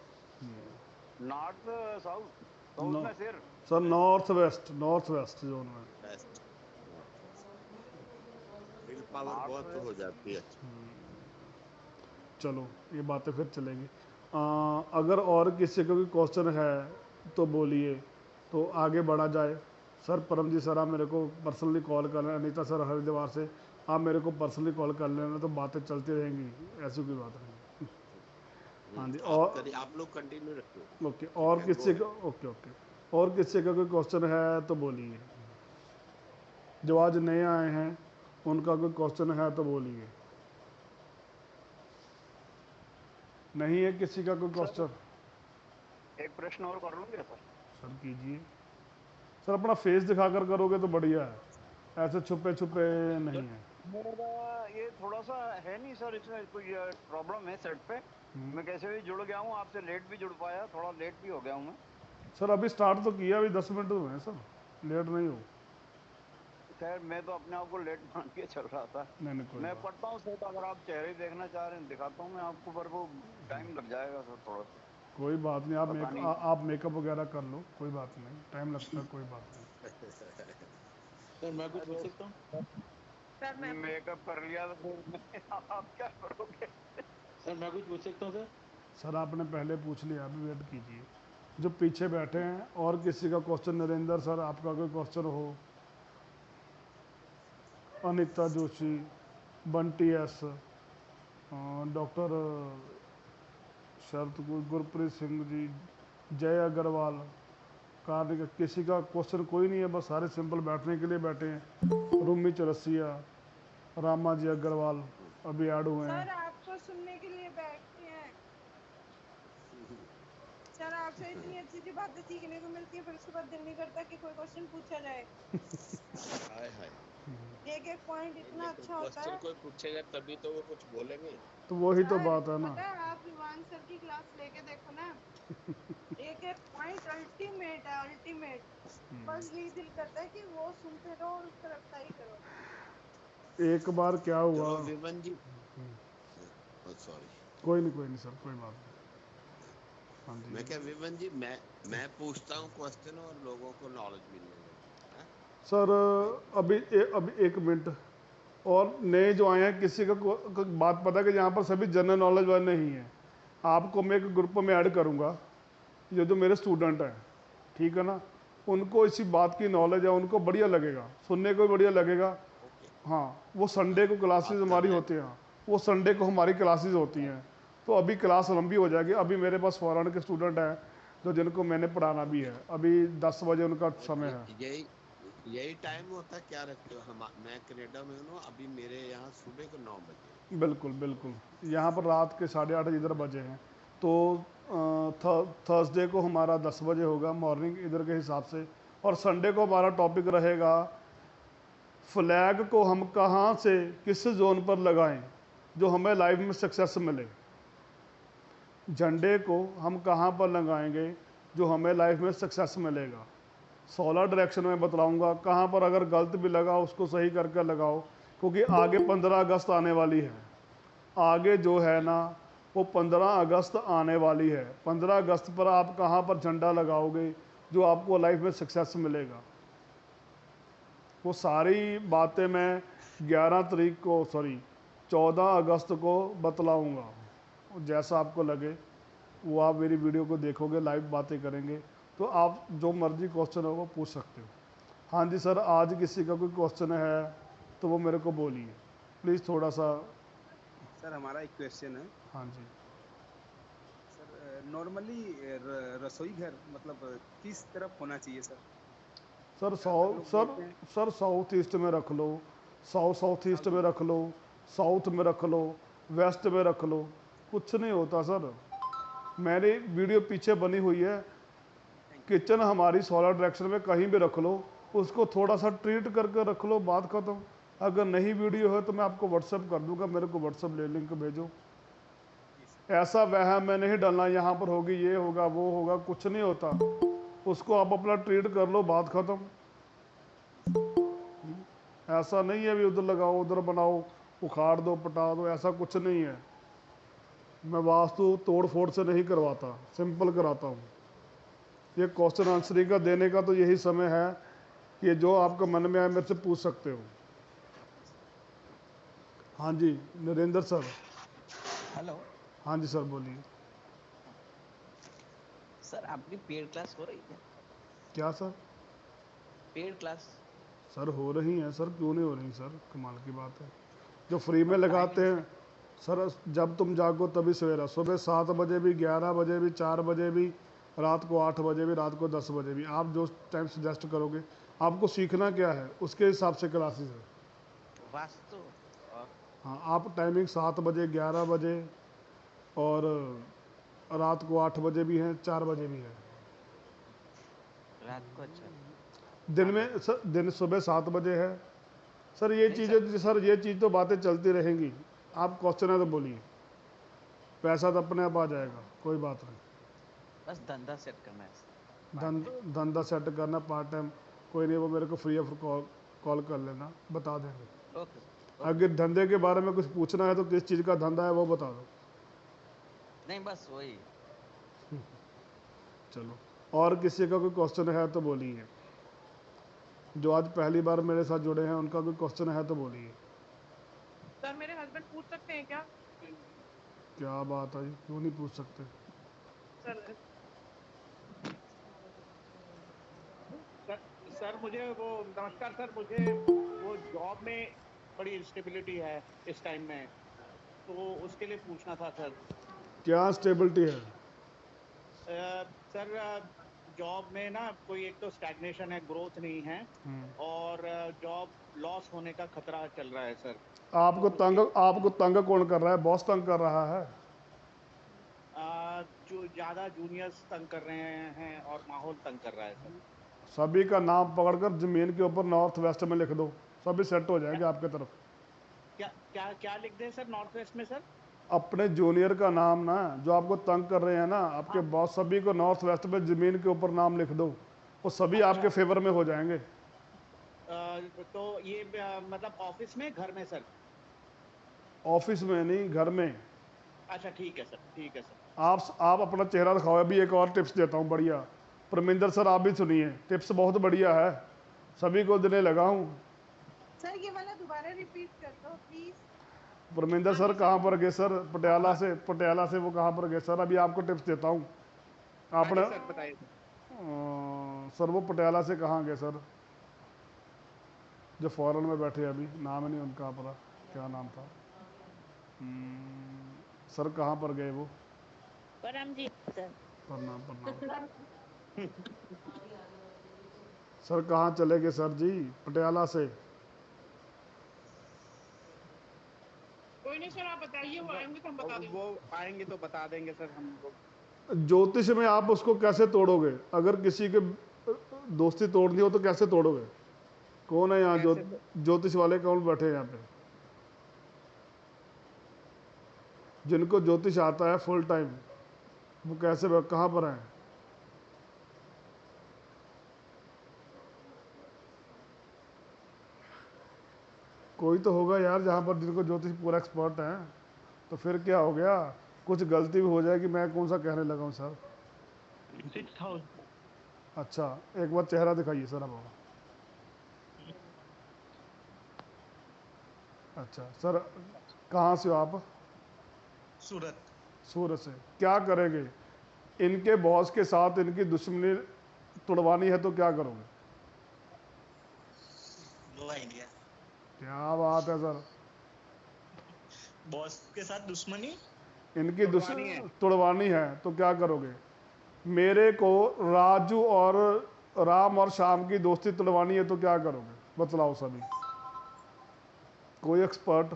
नॉर्थ साउथ, साउथ नो में सिर। सर, नॉर्थ वेस्ट जोन में। Best, north west. Will power north बहुत हो वेस्ट। जाती है। चलो ये बातें फिर चलेंगी। अगर और किसी को भी क्वेश्चन है तो बोलिए, तो आगे बढ़ा जाए। सर परमजीत सर, आप मेरे को पर्सनली कॉल कर लेना, अनीता सर हरिद्वार से आप मेरे को पर्सनली कॉल कर लेना, तो बातें चलती रहेंगी, ऐसी कोई बात नहीं। हाँ जी, आप और करिए, आप लोग कंटिन्यू रखिए। ओके, यू और कैन गो किसी है। को, ओके ओके, और किसी का कोई क्वेश्चन है तो बोलिए। जो आज नए आए हैं उनका कोई क्वेश्चन है तो बोलिए। नहीं है किसी का कोई क्वेश्चन? एक प्रश्न और कर लूँगे सर? सर कीजिए सर, अपना फेस दिखाकर करोगे तो बढ़िया है, ऐसे छुपे छुपे नहीं है। मेरा ये थोड़ा सा है नहीं सर, इसमें कोई प्रॉब्लम है सेट पे। मैं कैसे भी जुड़ गया हूँ आपसे, लेट भी जुड़ पाया, थोड़ा लेट भी हो गया हूँ मैं। सर अभी स्टार्ट तो किया, अभी 10 मिनट हुए हैं सर, लेट नहीं हो। खैर मैं तो अपने आप को लेट मान के चल रहा था। नहीं कोई मैं बात। पढ़ता हूँ सेट, अगर आप चेहरे देखना चाह रहे हैं दिखाता हूँ मैं आपको, पर वो टाइम लग जाएगा सर थोड़ा सा। कोई बात नहीं, पता नहीं। आप मेकअप वगैरह कर लो, कोई बात नहीं, टाइम लगता है, कोई बात नहीं। सर मैं कुछ पूछ सकता हूँ? सर मैं मेकअप कर लिया तो फिर आप क्या करोगे? सर मैं कुछ पूछ सकता हूँ सर? सर आपने पहले पूछ लिया, अभी वेट कीजिए। जो पीछे बैठे हैं और किसी का क्वेश्चन, नरेंद्र सर आपका कोई क्वेश्चन हो, अनिता जोशी, बंटी एस, डॉक्टर शरद गुरप्रीत सिंह जी, जय अग्रवाल, कार्य किसी का क्वेश्चन कोई नहीं है, बस सारे सिंपल बैठने के लिए बैठे हैं। रूमी चरसिया, रामा जी अग्रवाल अभी ऐड हुए हैं। सर आपको सुनने के लिए बैठते हैं सर, आपसे इतनी अच्छी अच्छी बातें सीखने को मिलती है, फिर उसके बाद दिल नहीं करता कि कोई क्वेश्चन पूछा जाए। हाय हाय, एक एक पॉइंट इतना लेकिन अच्छा होता क्वेश्चन है। कोई पूछेगा तभी तो वो कुछ बोलेंगे। तो वही तो सर बात है ना। पता है, आप विवान सर की क्लास लेके देखो ना, एक एक पॉइंट अल्टीमेट है, अल्टीमेट। बस यही दिल करता है कि वो सुनते रहो और उस पर अप्लाई करो। एक बार क्या हुआ, चलो विमन जी, सॉरी, कोई नहीं सर, कोई बात नहीं। हाँ जी। मैं क्या विमन जी, मैं पूछता हूँ क्वेश्चन और लोगों को नॉलेज मिलने लगती है। सर अभी 1 मिनट, और नए जो आए हैं किसी का बात पता है कि यहाँ पर सभी जनरल नॉलेज वाले नहीं है। आपको मैं एक ग्रुप में ऐड करूँगा, ये जो मेरे स्टूडेंट हैं, ठीक है ना, उनको इसी बात की नॉलेज है, उनको बढ़िया लगेगा, सुनने को भी बढ़िया लगेगा। ओके, हाँ, वो संडे को क्लासेस बात हमारी करना है। होती हैं, वो संडे को हमारी क्लासेस होती हैं। तो अभी क्लास लंबी हो जाएगी। अभी मेरे पास फॉरेन के स्टूडेंट हैं जो जिनको मैंने पढ़ाना भी है, अभी 10 बजे उनका और समय है। यही टाइम होता है, क्या रखते हो? मैं कनाडा में हूँ, अभी मेरे यहाँ सुबह को 9 बजे। बिल्कुल बिल्कुल, यहाँ पर रात के 8:30 इधर बजे हैं। तो थर्सडे को हमारा 10 बजे होगा मॉर्निंग इधर के हिसाब से, और संडे को हमारा टॉपिक रहेगा फ्लैग को हम कहाँ से किस जोन पर लगाएं जो हमें लाइफ में सक्सेस मिले। झंडे को हम कहाँ पर लगाएंगे जो हमें लाइफ में सक्सेस मिलेगा। 16 डायरेक्शन में बतलाऊंगा, कहाँ पर अगर गलत भी लगा उसको सही करके लगाओ, क्योंकि आगे 15 अगस्त आने वाली है। आगे जो है ना वो 15 अगस्त आने वाली है। 15 अगस्त पर आप कहाँ पर झंडा लगाओगे जो आपको लाइफ में सक्सेस मिलेगा, वो सारी बातें मैं 14 अगस्त को बतलाऊंगा। जैसा आपको लगे वो आप मेरी वीडियो को देखोगे, लाइव बातें करेंगे, तो आप जो मर्जी क्वेश्चन हो वो पूछ सकते हो। हाँ जी सर, आज किसी का कोई क्वेश्चन है तो वो मेरे को बोलिए प्लीज़, थोड़ा सा। सर हमारा एक क्वेश्चन है। हाँ जी सर नॉर्मली रसोई घर मतलब किस तरफ होना चाहिए सर? सर, ज़्यादातर लोग बोलते हैं सर साउथ ईस्ट में रख लो, साउथ ईस्ट में रख लो, साउथ में रख लो, वेस्ट में रख लो, कुछ नहीं होता सर। मेरी वीडियो पीछे बनी हुई है, किचन हमारी 16 डायरेक्शन में कहीं भी रख लो, उसको थोड़ा सा ट्रीट करके रख लो, बात खत्म। अगर नहीं वीडियो है तो मैं आपको व्हाट्सएप कर दूंगा, मेरे को व्हाट्सएप ले लिंक भेजो। ऐसा वह मैं नहीं डालना यहाँ पर होगी, ये होगा, वो होगा, कुछ नहीं होता। उसको आप अपना ट्रीट कर लो, बात खत्म। ऐसा नहीं है भी उधर लगाओ उधर बनाओ, उखाड़ दो पटा दो, ऐसा कुछ नहीं है। मैं वास्तु तोड़ फोड़ से नहीं करवाता, सिंपल कराता हूँ। ये क्वेश्चन आंसरिंग का देने का तो यही समय है कि जो आपका मन में आए मेरे से पूछ सकते हो। हाँ जी नरेंद्र सर। हेलो हाँ जी सर बोलिए। सर, आपकी पेड क्लास हो रही है? क्या सर? पेड क्लास सर हो रही हैं सर, क्यों नहीं हो रही सर, कमाल की बात है। जो फ्री में और लगाते टाइमिंग हैं सर, जब तुम जागो तभी सवेरा, सुबह 7 बजे भी, 11 बजे भी, 4 बजे भी, रात को 8 बजे भी, रात को 10 बजे भी, आप जो टाइम सजेस्ट करोगे। आपको सीखना क्या है उसके हिसाब से क्लासेस है। वास्तु और हाँ, आप टाइमिंग 7 बजे, 11 बजे, और रात को 8 बजे भी हैं, 4 बजे भी हैं। रात को अच्छा दिन में सर, दिन सुबह 7 बजे है सर। ये नहीं चीज़ें सर, ये चीज़ तो बातें चलती रहेंगी। आप क्वेश्चन है तो बोलिए, पैसा तो अपने आप आ जाएगा, कोई बात नहीं। बस धंधा सेट करना है धंधा सेट करना पार्ट टाइम, कोई नहीं, वो मेरे को फ्री ऑफ कॉल कर लेना, बता देंगे। ओके अगर धंधे के बारे में कुछ पूछना है तो किस चीज़ का धंधा है वो बता दो। नहीं बस वही चलो, और किसी का कोई क्वेश्चन है तो बोलिए। जो आज पहली बार मेरे साथ जुड़े हैं उनका कोई क्वेश्चन है तो बोलिए। सर मेरे हस्बैंड पूछ सकते हैं क्या? क्या बात है, क्यों नहीं पूछ सकते? सर सर सर मुझे वो नमस्कार सर, मुझे वो जॉब में बड़ी इंस्टेबिलिटी है इस टाइम में, तो उसके लिए पूछना था सर। क्या स्टेबिलिटी है? सर जॉब में ना कोई एक तो स्टैग्नेशन है, ग्रोथ नहीं है, और जॉब लॉस होने का खतरा चल रहा है सर। आपको तंग कौन कर रहा है? बॉस तंग कर रहा है? जो ज़्यादा जूनियर्स तंग कर रहे हैं और माहौल तंग कर रहा है सर। सभी का नाम पकड़कर जमीन के ऊपर नॉर्थ वेस्ट में लिख दो, सभी सेट हो जाएंगे आपके तरफ। क्या क्या क्या लिख दें सर नॉर्थ वेस्ट में सर? अपने जूनियर का नाम ना, जो आपको तंग कर रहे हैं ना, आपके बॉस, सभी को नॉर्थ वेस्ट में जमीन के ऊपर नाम लिख दो, वो सभी आपके फेवर में हो जाएंगे। तो ये मतलब ऑफिस में, घर में सर? ऑफिस में नहीं, घर में। अच्छा ठीक है सर, ठीक है सर। आप अपना चेहरा दिखाओ। अभी एक और टिप्स देता हूँ बढ़िया, परमिंदर सर आप भी सुनिए, टिप्स बहुत बढ़िया है, सभी को देने लगा हूँ। सर ये वाला दोबारा रिपीट कर दो प्लीज। परमिंदर सर कहाँ पर गए सर? पटियाला से वो कहाँ पर गए सर? अभी आपको टिप्स देता हूँ। आपने सर बताइए सर वो पटियाला से कहाँ गए सर? जो फॉरेन में बैठे अभी, नाम नहीं उनका पता, क्या नाम था? सर कहाँ पर गए वो? परमजीत सर। प्रणाम। सर कहाँ चले गए सर जी? पटियाला से। कोई नहीं सर, आप बताइए, वो आएंगे तो हम बता देंगे। वो आएंगे तो बता देंगे सर हम लोग। ज्योतिष में आप उसको कैसे तोड़ोगे? अगर किसी के दोस्ती तोड़नी हो तो कैसे तोड़ोगे? कौन है यहाँ ज्योतिष वाले? कौन बैठे हैं यहाँ पे जिनको ज्योतिष आता है फुल टाइम? वो कैसे, कहाँ पर हैं? कोई तो होगा यार जहाँ पर जिनको ज्योतिष पूरा एक्सपर्ट है। तो फिर क्या हो गया, कुछ गलती भी हो जाएगी, मैं कौन सा कहने लगा हूँ सर। 6000। अच्छा, एक बार चेहरा दिखाइए सर अब। अच्छा सर, कहाँ से हो आप? सूरत। सूरत से। क्या करेंगे? इनके बॉस के साथ इनकी दुश्मनी तुड़वानी है तो क्या करोगे? No idea. क्या बात है सर, बॉस के साथ दुश्मनी इनकी दुश्मनी तुड़वानी है तो क्या करोगे? मेरे को राजू और राम और श्याम की दोस्ती तुड़वानी है तो क्या करोगे? बतलाओ सभी, कोई एक्सपर्ट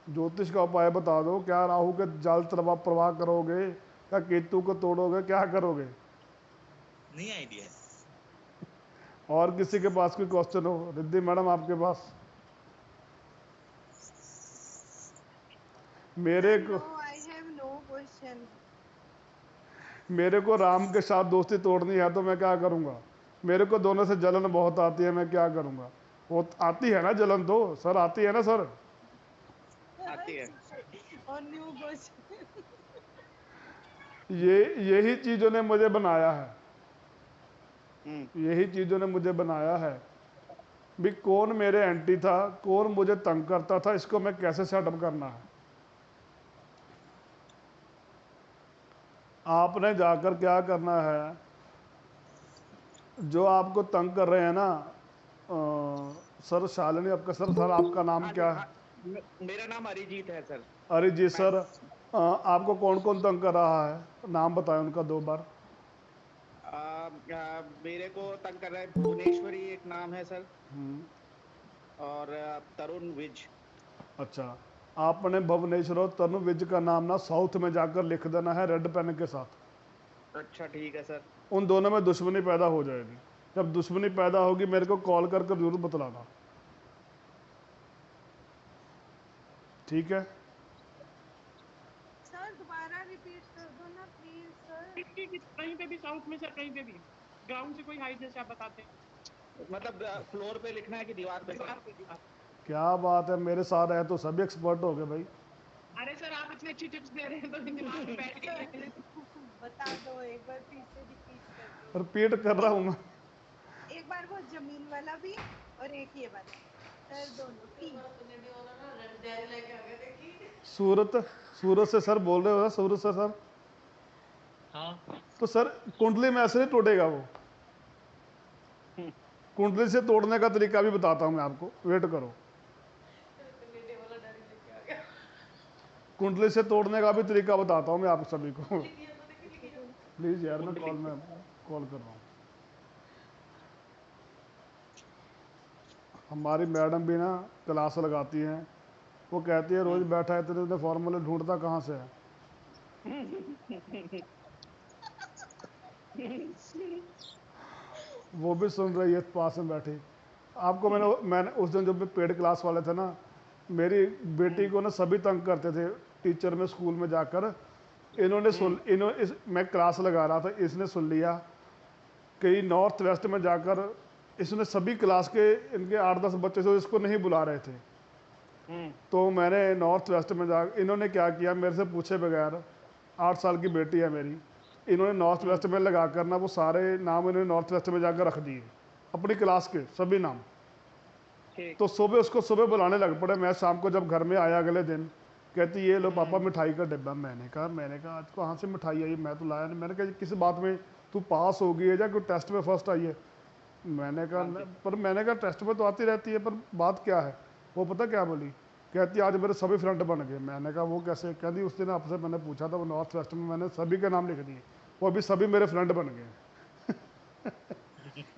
ज्योतिष का उपाय बता दो। क्या राहु के जाल प्रवाह करोगे या केतु को तोड़ोगे, क्या करोगे? नहीं आइडिया। और किसी के पास कोई क्वेश्चन हो? रिद्धि मैडम आपके पास? मेरे को आई हैव नो क्वेश्चन। मेरे को राम के साथ दोस्ती तोड़नी है तो मैं क्या करूंगा? मेरे को दोनों से जलन बहुत आती है, मैं क्या करूंगा? वो आती है ना जलन, तो सर आती है ना सर? आती है। और न्यू क्वेश्चन। यही चीजों ने मुझे बनाया है, यही चीजों ने मुझे बनाया है भी कौन मेरे एंटी था, कौन मुझे तंग करता था, इसको मैं कैसे सेटअप करना है। आपने जाकर क्या करना है, जो आपको तंग कर रहे हैं ना, सर शालिनी आपका, सर आपका नाम क्या है? मेरा नाम अरिजीत है सर। अरिजीत सर, आपको कौन कौन तंग कर रहा है? नाम बताएं उनका 2 बार। मेरे को तंग कर रहा है भुवनेश्वरी, एक नाम है सर, और तरुण विज। अच्छा, आपने भुवनेश्वर और तनु विज का नाम ना साउथ में जाकर लिख देना है रेड पेन के साथ। अच्छा ठीक है सर। उन दोनों में दुश्मनी पैदा हो जाएगी। जब दुश्मनी पैदा होगी मेरे को कॉल कर कर जरूर बतलाना, ठीक है? सर दोबारा रिपीट कर दो ना प्लीज सर। कहीं पे भी साउथ में सर, कहीं पे भी ग्राउंड से कोई हाइट जैसे आप बताते हैं, मतलब फ्लोर पे लिखना है कि दीवार पे? क्या बात है, मेरे साथ है तो सभी एक्सपर्ट हो गए भाई। अरे सर आप इतनी अच्छी टिप्स दे रहे हैं तो दिमाग में बैठ गए। बता दो एक बार फिर से रिपीट कर दो। रिपीट कर रहा हूँ मैं। एक बार वो जमीन वाला भी और एक ये वाला सर, दोनों तीन। सूरत से सर बोल रहे हो? सूरत से सर? हाँ। तो सर कुंडली में ऐसे नहीं टूटेगा वो। कुंडली से तोड़ने का तरीका भी बताता हूँ मैं आपको, वेट करो। कुंडली से तोड़ने का भी तरीका बताता हूँ मैं आप सभी को। प्लीज यार, मैं कॉल कर रहा हूँ। हमारी मैडम भी ना क्लास लगाती हैं, वो कहती है रोज बैठा है तेरे फॉर्मूले ढूंढता कहाँ से है। वो भी सुन रही है पास में बैठी। आपको मैंने उस दिन जब पेड क्लास वाले थे ना, मेरी बेटी को ना सभी तंग करते थे टीचर में स्कूल में जाकर। मैं क्लास लगा रहा था, इसने सुन लिया कि नॉर्थ वेस्ट में जाकर इसने सभी क्लास के इनके 8-10 बच्चे जो इसको नहीं बुला रहे थे, तो मैंने नॉर्थ वेस्ट में जा इन्होंने क्या किया, मेरे से पूछे बगैर, 8 साल की बेटी है मेरी, इन्होंने नॉर्थ वेस्ट में लगा कर ना वो सारे नाम इन्होंने नॉर्थ वेस्ट में जाकर रख दिए, अपनी क्लास के सभी नाम। तो सुबह बुलाने लग पड़े। मैं शाम को जब घर में आया अगले दिन, कहती ये लो पापा मिठाई का डिब्बा। मैंने कहा आज कहाँ से मिठाई आई, मैं तो लाया नहीं। मैंने कहा किस बात में, तू पास हो गई है या कोई टेस्ट में फर्स्ट आई है? मैंने कहा टेस्ट में तो आती रहती है, पर बात क्या है? वो पता क्या बोली, कहती आज मेरे सभी फ्रेंड बन गए। मैंने कहा वो कैसे? कहती उस दिन आपसे मैंने पूछा था, वो नॉर्थ वेस्ट में मैंने सभी के नाम लिख दिए, वो अभी सभी मेरे फ्रेंड बन गए।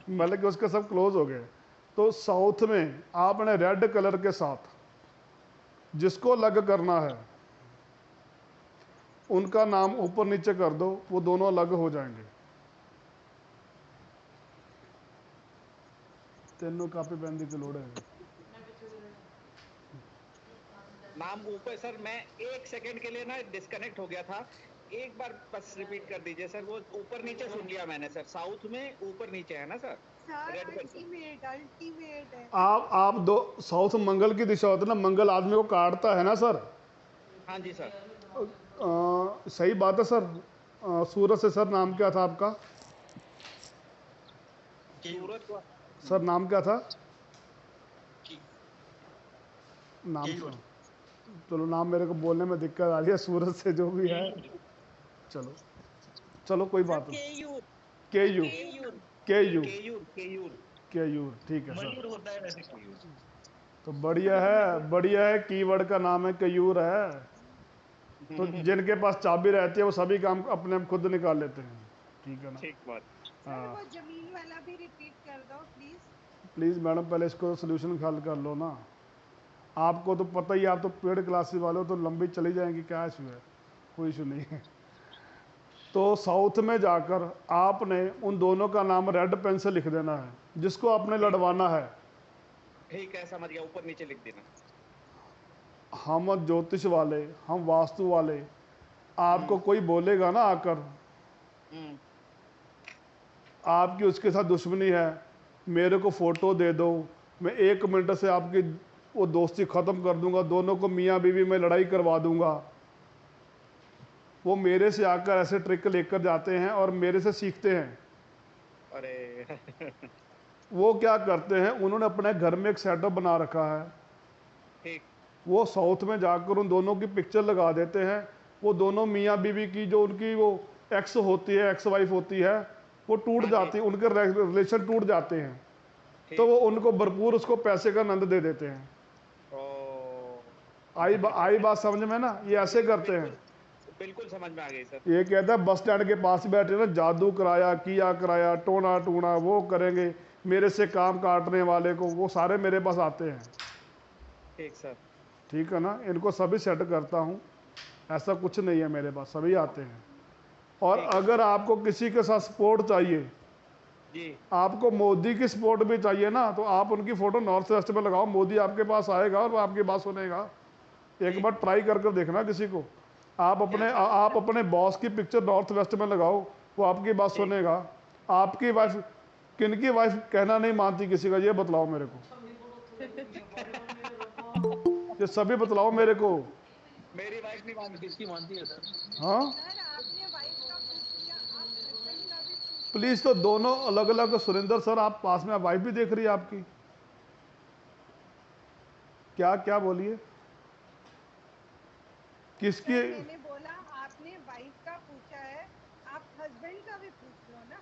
मतलब कि उसके सब क्लोज हो गए। तो साउथ में आपने रेड कलर के साथ जिसको अलग करना है उनका नाम ऊपर नीचे कर दो, वो दोनों अलग हो जाएंगे। तीनों कापी पेन की लोड़ है। नाम ऊपर सर, मैं 1 सेकंड के लिए ना डिस्कनेक्ट हो गया था, एक बार बस रिपीट कर दीजिए सर। वो ऊपर नीचे सुन लिया मैंने सर, साउथ में ऊपर नीचे है ना सर? अल्टीमेट है। आप दो साउथ मंगल की दिशा होती है ना, मंगल आदमी को काटता है ना सर। हाँ जी सर। सही बात है सर। सूरत से सर नाम क्या था आपका? सूरत सर नाम क्या था? नाम चलो नाम मेरे को बोलने में दिक्कत आ रही है। सूरत से जो भी है, चलो कोई बात नहीं। केयूर ठीक है सर। तो बढ़िया है, कीवर्ड का नाम है केयूर है। तो जिनके पास चाबी रहती है वो सभी काम अपने आप खुद निकाल लेते हैं, ठीक है ना? ठीक बात। सर वो जमीन वाला भी रिपीट कर दो प्लीज मैडम, पहले इसको सोल्यूशन हल कर लो ना। आपको तो पता ही, आप तो पेड क्लासेस वाले हो, तो लंबी चली जाएंगी, क्या इशू है? कोई इशू नहीं है। तो साउथ में जाकर आपने उन दोनों का नाम रेड पेन से लिख देना है, जिसको आपने लड़वाना है। ठीक है, समझ गया, ऊपर नीचे लिख देना। हम ज्योतिष वाले, हम वास्तु वाले, आपको कोई बोलेगा ना आकर आपकी उसके साथ दुश्मनी है, मेरे को फोटो दे दो, मैं 1 मिनट से आपकी वो दोस्ती खत्म कर दूंगा, दोनों को मियाँ बीवी में लड़ाई करवा दूंगा। वो मेरे से आकर ऐसे ट्रिक लेकर जाते हैं और मेरे से सीखते हैं। अरे वो क्या करते हैं, उन्होंने अपने घर में एक सेटअप बना रखा है। ठीक। वो साउथ में जाकर उन दोनों की पिक्चर लगा देते हैं। वो दोनों मियाँ बीवी की जो उनकी वो एक्स होती है, एक्स वाइफ होती है, वो टूट जाती है, उनके रिलेशन टूट जाते हैं। तो वो उनको भरपूर उसको पैसे का आनंद दे देते हैं। आई बात समझ में ना? ये ऐसे करते हैं। बिल्कुल समझ में आ गई सर। ये कहता है बस स्टैंड के पास बैठे ना, जादू किया टोना टूना वो करेंगे, मेरे से काम काटने वाले को, वो सारे मेरे पास आते हैं। ठीक सर। ठीक है ना, इनको सभी सेट करता हूँ, ऐसा कुछ नहीं है मेरे पास, सभी आते हैं। और अगर आपको किसी के साथ सपोर्ट चाहिए जी आपको मोदी की सपोर्ट भी चाहिए ना, तो आप उनकी फोटो नॉर्थ वेस्ट में लगाओ, मोदी आपके पास आएगा और वो आपकी बात सुनेगा। एक बार ट्राई कर देखना किसी को, आप अपने बॉस की पिक्चर नॉर्थ वेस्ट में लगाओ, वो आपकी बात सुनेगा। आपकी वाइफ, किनकी वाइफ कहना नहीं मानती किसी का, ये बतलाओ मेरे को, ये सभी बतलाओ मेरे को। मेरी वाइफ नहीं मानती, किसकी मानती है सर? हाँ सर आपने वाइफ का पूछ लिया, आप हस्बैंड का भी पूछ प्लीज, तो दोनों अलग अलग। सुरेंद्र सर आप पास में, वाइफ भी देख रही है आपकी, क्या क्या बोलिए किसकी? सर मैंने बोला आपने वाइफ का पूछा है, आप हस्बैंड का भी पूछ लो ना।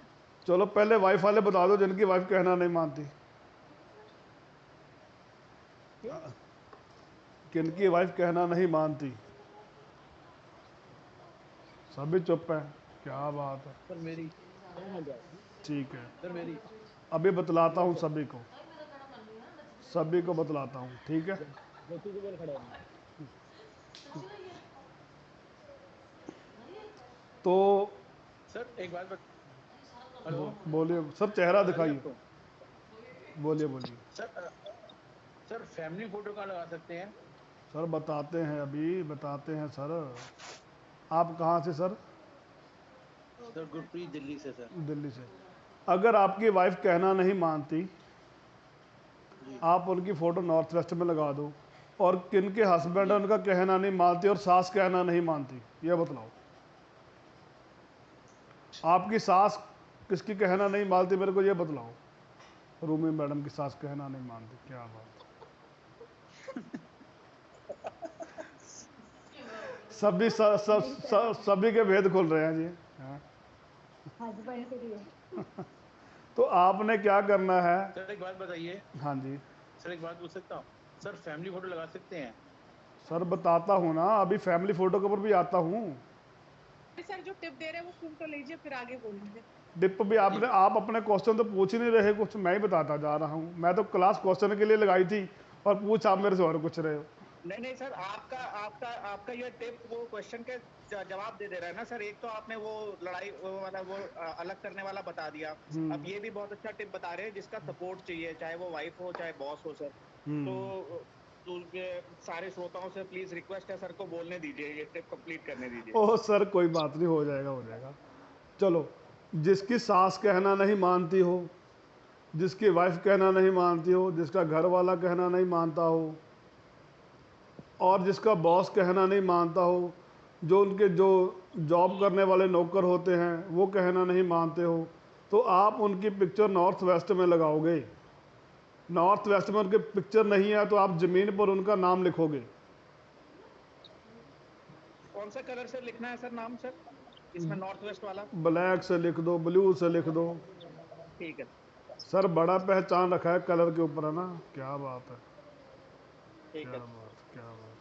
चलो पहले वाइफ वाले बता दो जिनकी वाइफ कहना नहीं मानती, किनकी वाइफ कहना नहीं मानती। सभी चुप हैं, क्या बात है। सर मेरी ठीक है, सर मेरी अभी बतलाता हूँ सभी को, सभी को बतलाता हूँ, ठीक है। तो सर एक बात हेलो बोलिए सर, चेहरा दिखाइए, बोलिए बोलिए। सर फैमिली फोटो कहाँ लगा सकते हैं? सर बताते हैं, अभी बताते हैं सर। आप कहाँ से सर? सर गुरप्रीत दिल्ली से सर। दिल्ली से। अगर आपकी वाइफ कहना नहीं मानती, आप उनकी फ़ोटो नॉर्थ वेस्ट में लगा दो, और किनके हस्बैंड उनका कहना नहीं मानती और सास कहना नहीं मानती, ये बतलाओ। आपकी सास किसकी कहना नहीं मानती, मेरे को ये बतलाओ। रूमी मैडम की सास कहना नहीं मानती, क्या बात। सभी के भेद खुल रहे हैं जी। हस्बैंड के लिए तो आपने क्या करना है? सर एक बात बताइए। हाँ जी सर एक बात पूछ सकता हूँ? सर फैमिली फोटो लगा सकते हैं? सर बताता हूँ ना, अभी फैमिली फोटो के ऊपर भी आता हूँ। सर जो टिप दे रहे हैं वो सुन तो लीजिए, फिर आगे बोल लीजिए। डिप भी आप अपने क्वेश्चन तो पूछ ही नहीं रहे, कुछ मैं ही बताता जा रहा हूँ। मैं तो क्लास क्वेश्चन के लिए लगाई थी और पूछ आप मेरे से और कुछ रहे हो। नहीं सर, आपका ये टिप वो क्वेश्चन के जवाब दे रहा है ना सर। एक तो आपने वो लड़ाई वो अलग करने वाला बता दिया, अब ये भी बहुत अच्छा टिप बता रहे हैं जिसका सपोर्ट चाहिए, चाहे वो वाइफ हो चाहे बॉस हो सर। तो सारे श्रोताओं से प्लीज रिक्वेस्ट है, सर को बोलने दीजिए, ये टिप कंप्लीट करने दीजिए। ओह सर कोई बात नहीं, हो जाएगा हो जाएगा। चलो, जिसकी सास कहना नहीं मानती हो, जिसकी वाइफ कहना नहीं मानती हो, जिसका घर वाला कहना नहीं मानता हो, और जिसका बॉस कहना नहीं मानता हो, जो उनके जो जॉब करने वाले नौकर होते हैं वो कहना नहीं मानते हो, तो आप उनकी पिक्चर नॉर्थ वेस्ट में लगाओगे। नॉर्थ वेस्ट में उनकी पिक्चर नहीं है तो आप ज़मीन पर उनका नाम लिखोगे। कौन सा कलर से लिखना है सर नाम सर इसमें, नॉर्थ वेस्ट वाला? ब्लैक से लिख दो, ब्लू से लिख दो। ठीक है सर, बड़ा पहचान रखा है कलर के ऊपर, है ना। क्या बात है, ठीक है। क्या बात।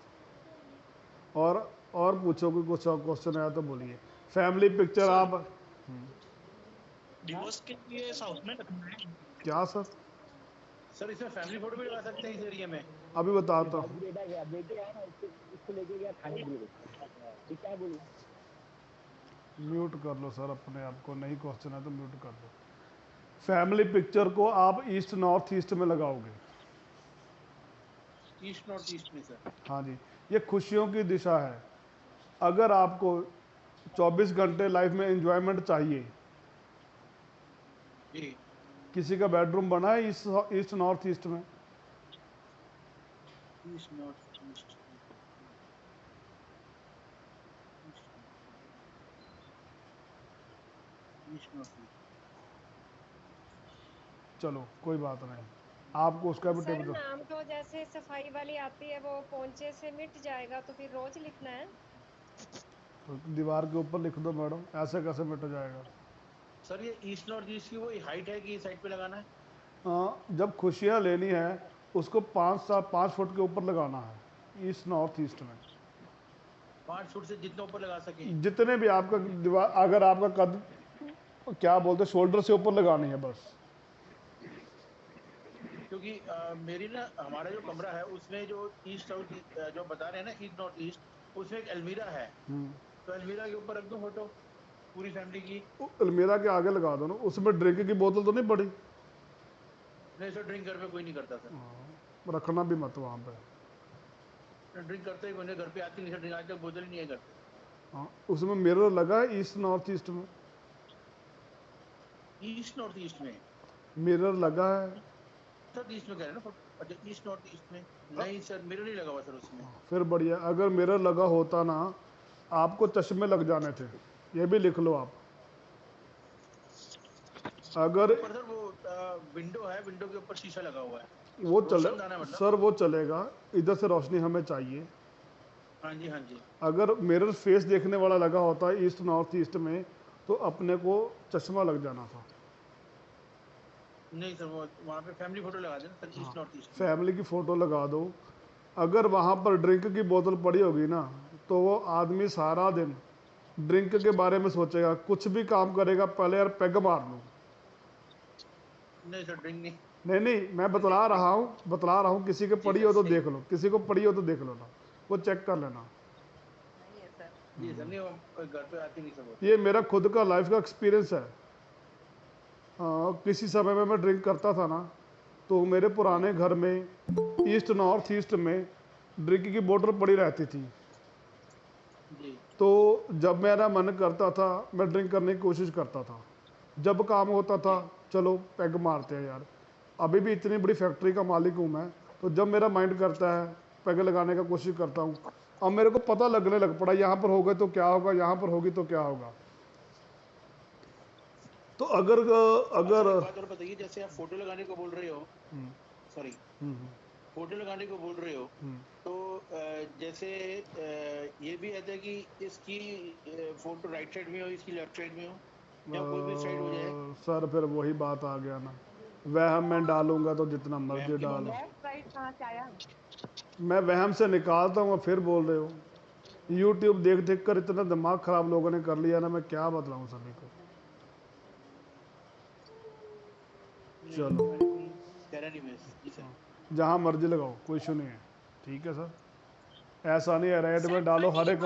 और पूछो, कोई कुछ क्वेश्चन आया तो बोलिए। फैमिली पिक्चर आप डिवोर्स के लिए साउथ में रखना है क्या सर? सर इसमें फैमिली फोटो भी लगा सकते हैं इस एरिया में? अभी बताता हूँ। म्यूट कर लो सर अपने आप को, नहीं क्वेश्चन है तो म्यूट कर लो। फैमिली पिक्चर को आप ईस्ट नॉर्थ ईस्ट में लगाओगे। ईस्ट नॉर्थ ईस्ट में सर? हाँ जी, ये खुशियों की दिशा है। अगर आपको 24 घंटे लाइफ में एंजॉयमेंट चाहिए, जी किसी का बेडरूम बना है ईस्ट नॉर्थ ईस्ट में? East north east east north east. चलो कोई बात नहीं, आपको उसका भी टिप सर दो। नाम तो जैसे सफाई वाली आती है वो पोंचे से मिट जाएगा, तो फिर रोज लिखना है? तो दीवार के ऊपर लिख दो मैडम, ऐसे कैसे मिट जाएगा? सर ये ईस्ट नॉर्थ ईस्ट की वो हाइट है कि साइड पे लगाना है? जब खुशियाँ लेनी है उसको 5 फुट के ऊपर लगाना है ईस्ट नॉर्थ ईस्ट में। 5 फुट से जितना ऊपर लगा सके, जितने भी आपका दीवार, अगर आपका कद क्या बोलते शोल्डर से ऊपर लगानी है बस। क्योंकि मेरी ना हमारा जो कमरा है उसमें जो ईस्ट साउथ जो बता रहे हैं ना ईस्ट नॉर्थ ईस्ट, उसमें एक अलमीरा है, तो अलमीरा के ऊपर रख दो फोटो पूरी फैमिली की। अलमीरा के आगे लगा दो ना, उसमें ड्रिंक की बोतल तो नहीं पड़ी? नहीं सर, ड्रिंक घर पे कोई नहीं करता सर। रखना भी मत वहाँ पे। ड्रिंक करते ही कोई नहीं, घर पे आती नहीं सर ड्रिंक, आज तक बोतल ही नहीं है घर पे। हाँ, उसमें मिरर लगा है ईस्ट नॉर्थ ईस्ट में? ईस्ट नॉर्थ ईस्ट में मिरर लगा है? सर ईस्ट में कह रहे हैं ना, अच्छा ईस्ट नॉर्थ ईस्ट में नहीं सर, मिरर नहीं लगा हुआ सर उसमें। फिर बढ़िया, अगर मिरर लगा होता ना आपको चश्मे लग जाने थे, ये भी लिख लो आप। अगर पर सर वो विंडो है, विंडो के ऊपर शीशा लगा हुआ है, वो चले रोशनदान है मतलब। सर वो चलेगा, इधर से रोशनी हमें चाहिए। हाँ जी हाँ जी। अगर मिरर फेस देखने वाला लगा होता है ईस्ट नॉर्थ ईस्ट में तो अपने को चश्मा लग जाना था। नहीं सर, वो वहाँ पे फैमिली फोटो लगा देना sir, east north east. Family की फ़ोटो लगा दो। अगर वहाँ पर ड्रिंक की बोतल पड़ी होगी ना तो वो आदमी सारा दिन ड्रिंक के बारे में सोचेगा, कुछ भी काम करेगा पहले यार पैग मार लूँ। नहीं सर, ड्रिंक नहीं। नहीं, मैं बतला रहा हूँ, किसी के पड़ी हो तो देख लो, किसी को पड़ी हो तो देख लो ना, वो चेक कर लेना। जी सर, नहीं वो घर पे आती नहीं सब। ये मेरा खुद का लाइफ का एक्सपीरियंस है। किसी समय में मैं ड्रिंक करता था ना, तो मेरे पुराने घर में ईस्ट नॉर्थ ईस्ट में ड्रिंक की बोतल पड़ी रहती थी। जी। तो जब मेरा मन करता था मैं ड्रिंक करने की कोशिश करता था, जब काम होता था चलो पैग मारते हैं यार। अभी भी इतनी बड़ी फैक्ट्री का मालिक हूँ मैं, तो जब मेरा माइंड करता है पैग लगाने का कोशिश करता हूँ। अब मेरे को पता लगने लग पड़ा, यहाँ पर होगा तो क्या होगा, यहाँ पर होगी तो क्या होगा। तो अगर बात और बताइए, जैसे आप फोटो लगाने को बोल रहे हो, सॉरी फोटो लगाने को बोल रहे हो, तो जैसे ये भी है कि इसकी फोटो राइट साइड में हो, इसकी लेफ्ट साइड में हो, या कोई भी साइड हो जाए। सर फिर वही बात आ गया ना, वहम मैं डालूंगा तो जितना मर्जी डालो। लेफ्ट राइट कहाँ से आया? मैं वहम से निकालता हूँ, फिर बोल रहे हो। यूट्यूब देख देख कर इतना दिमाग खराब लोगों ने कर लिया ना, मैं क्या बतलाऊँ सभी को। चलो जहाँ मर्जी लगाओ, कोई इशू नहीं है, ठीक है सर। ऐसा नहीं है रेड में डालो हर एक।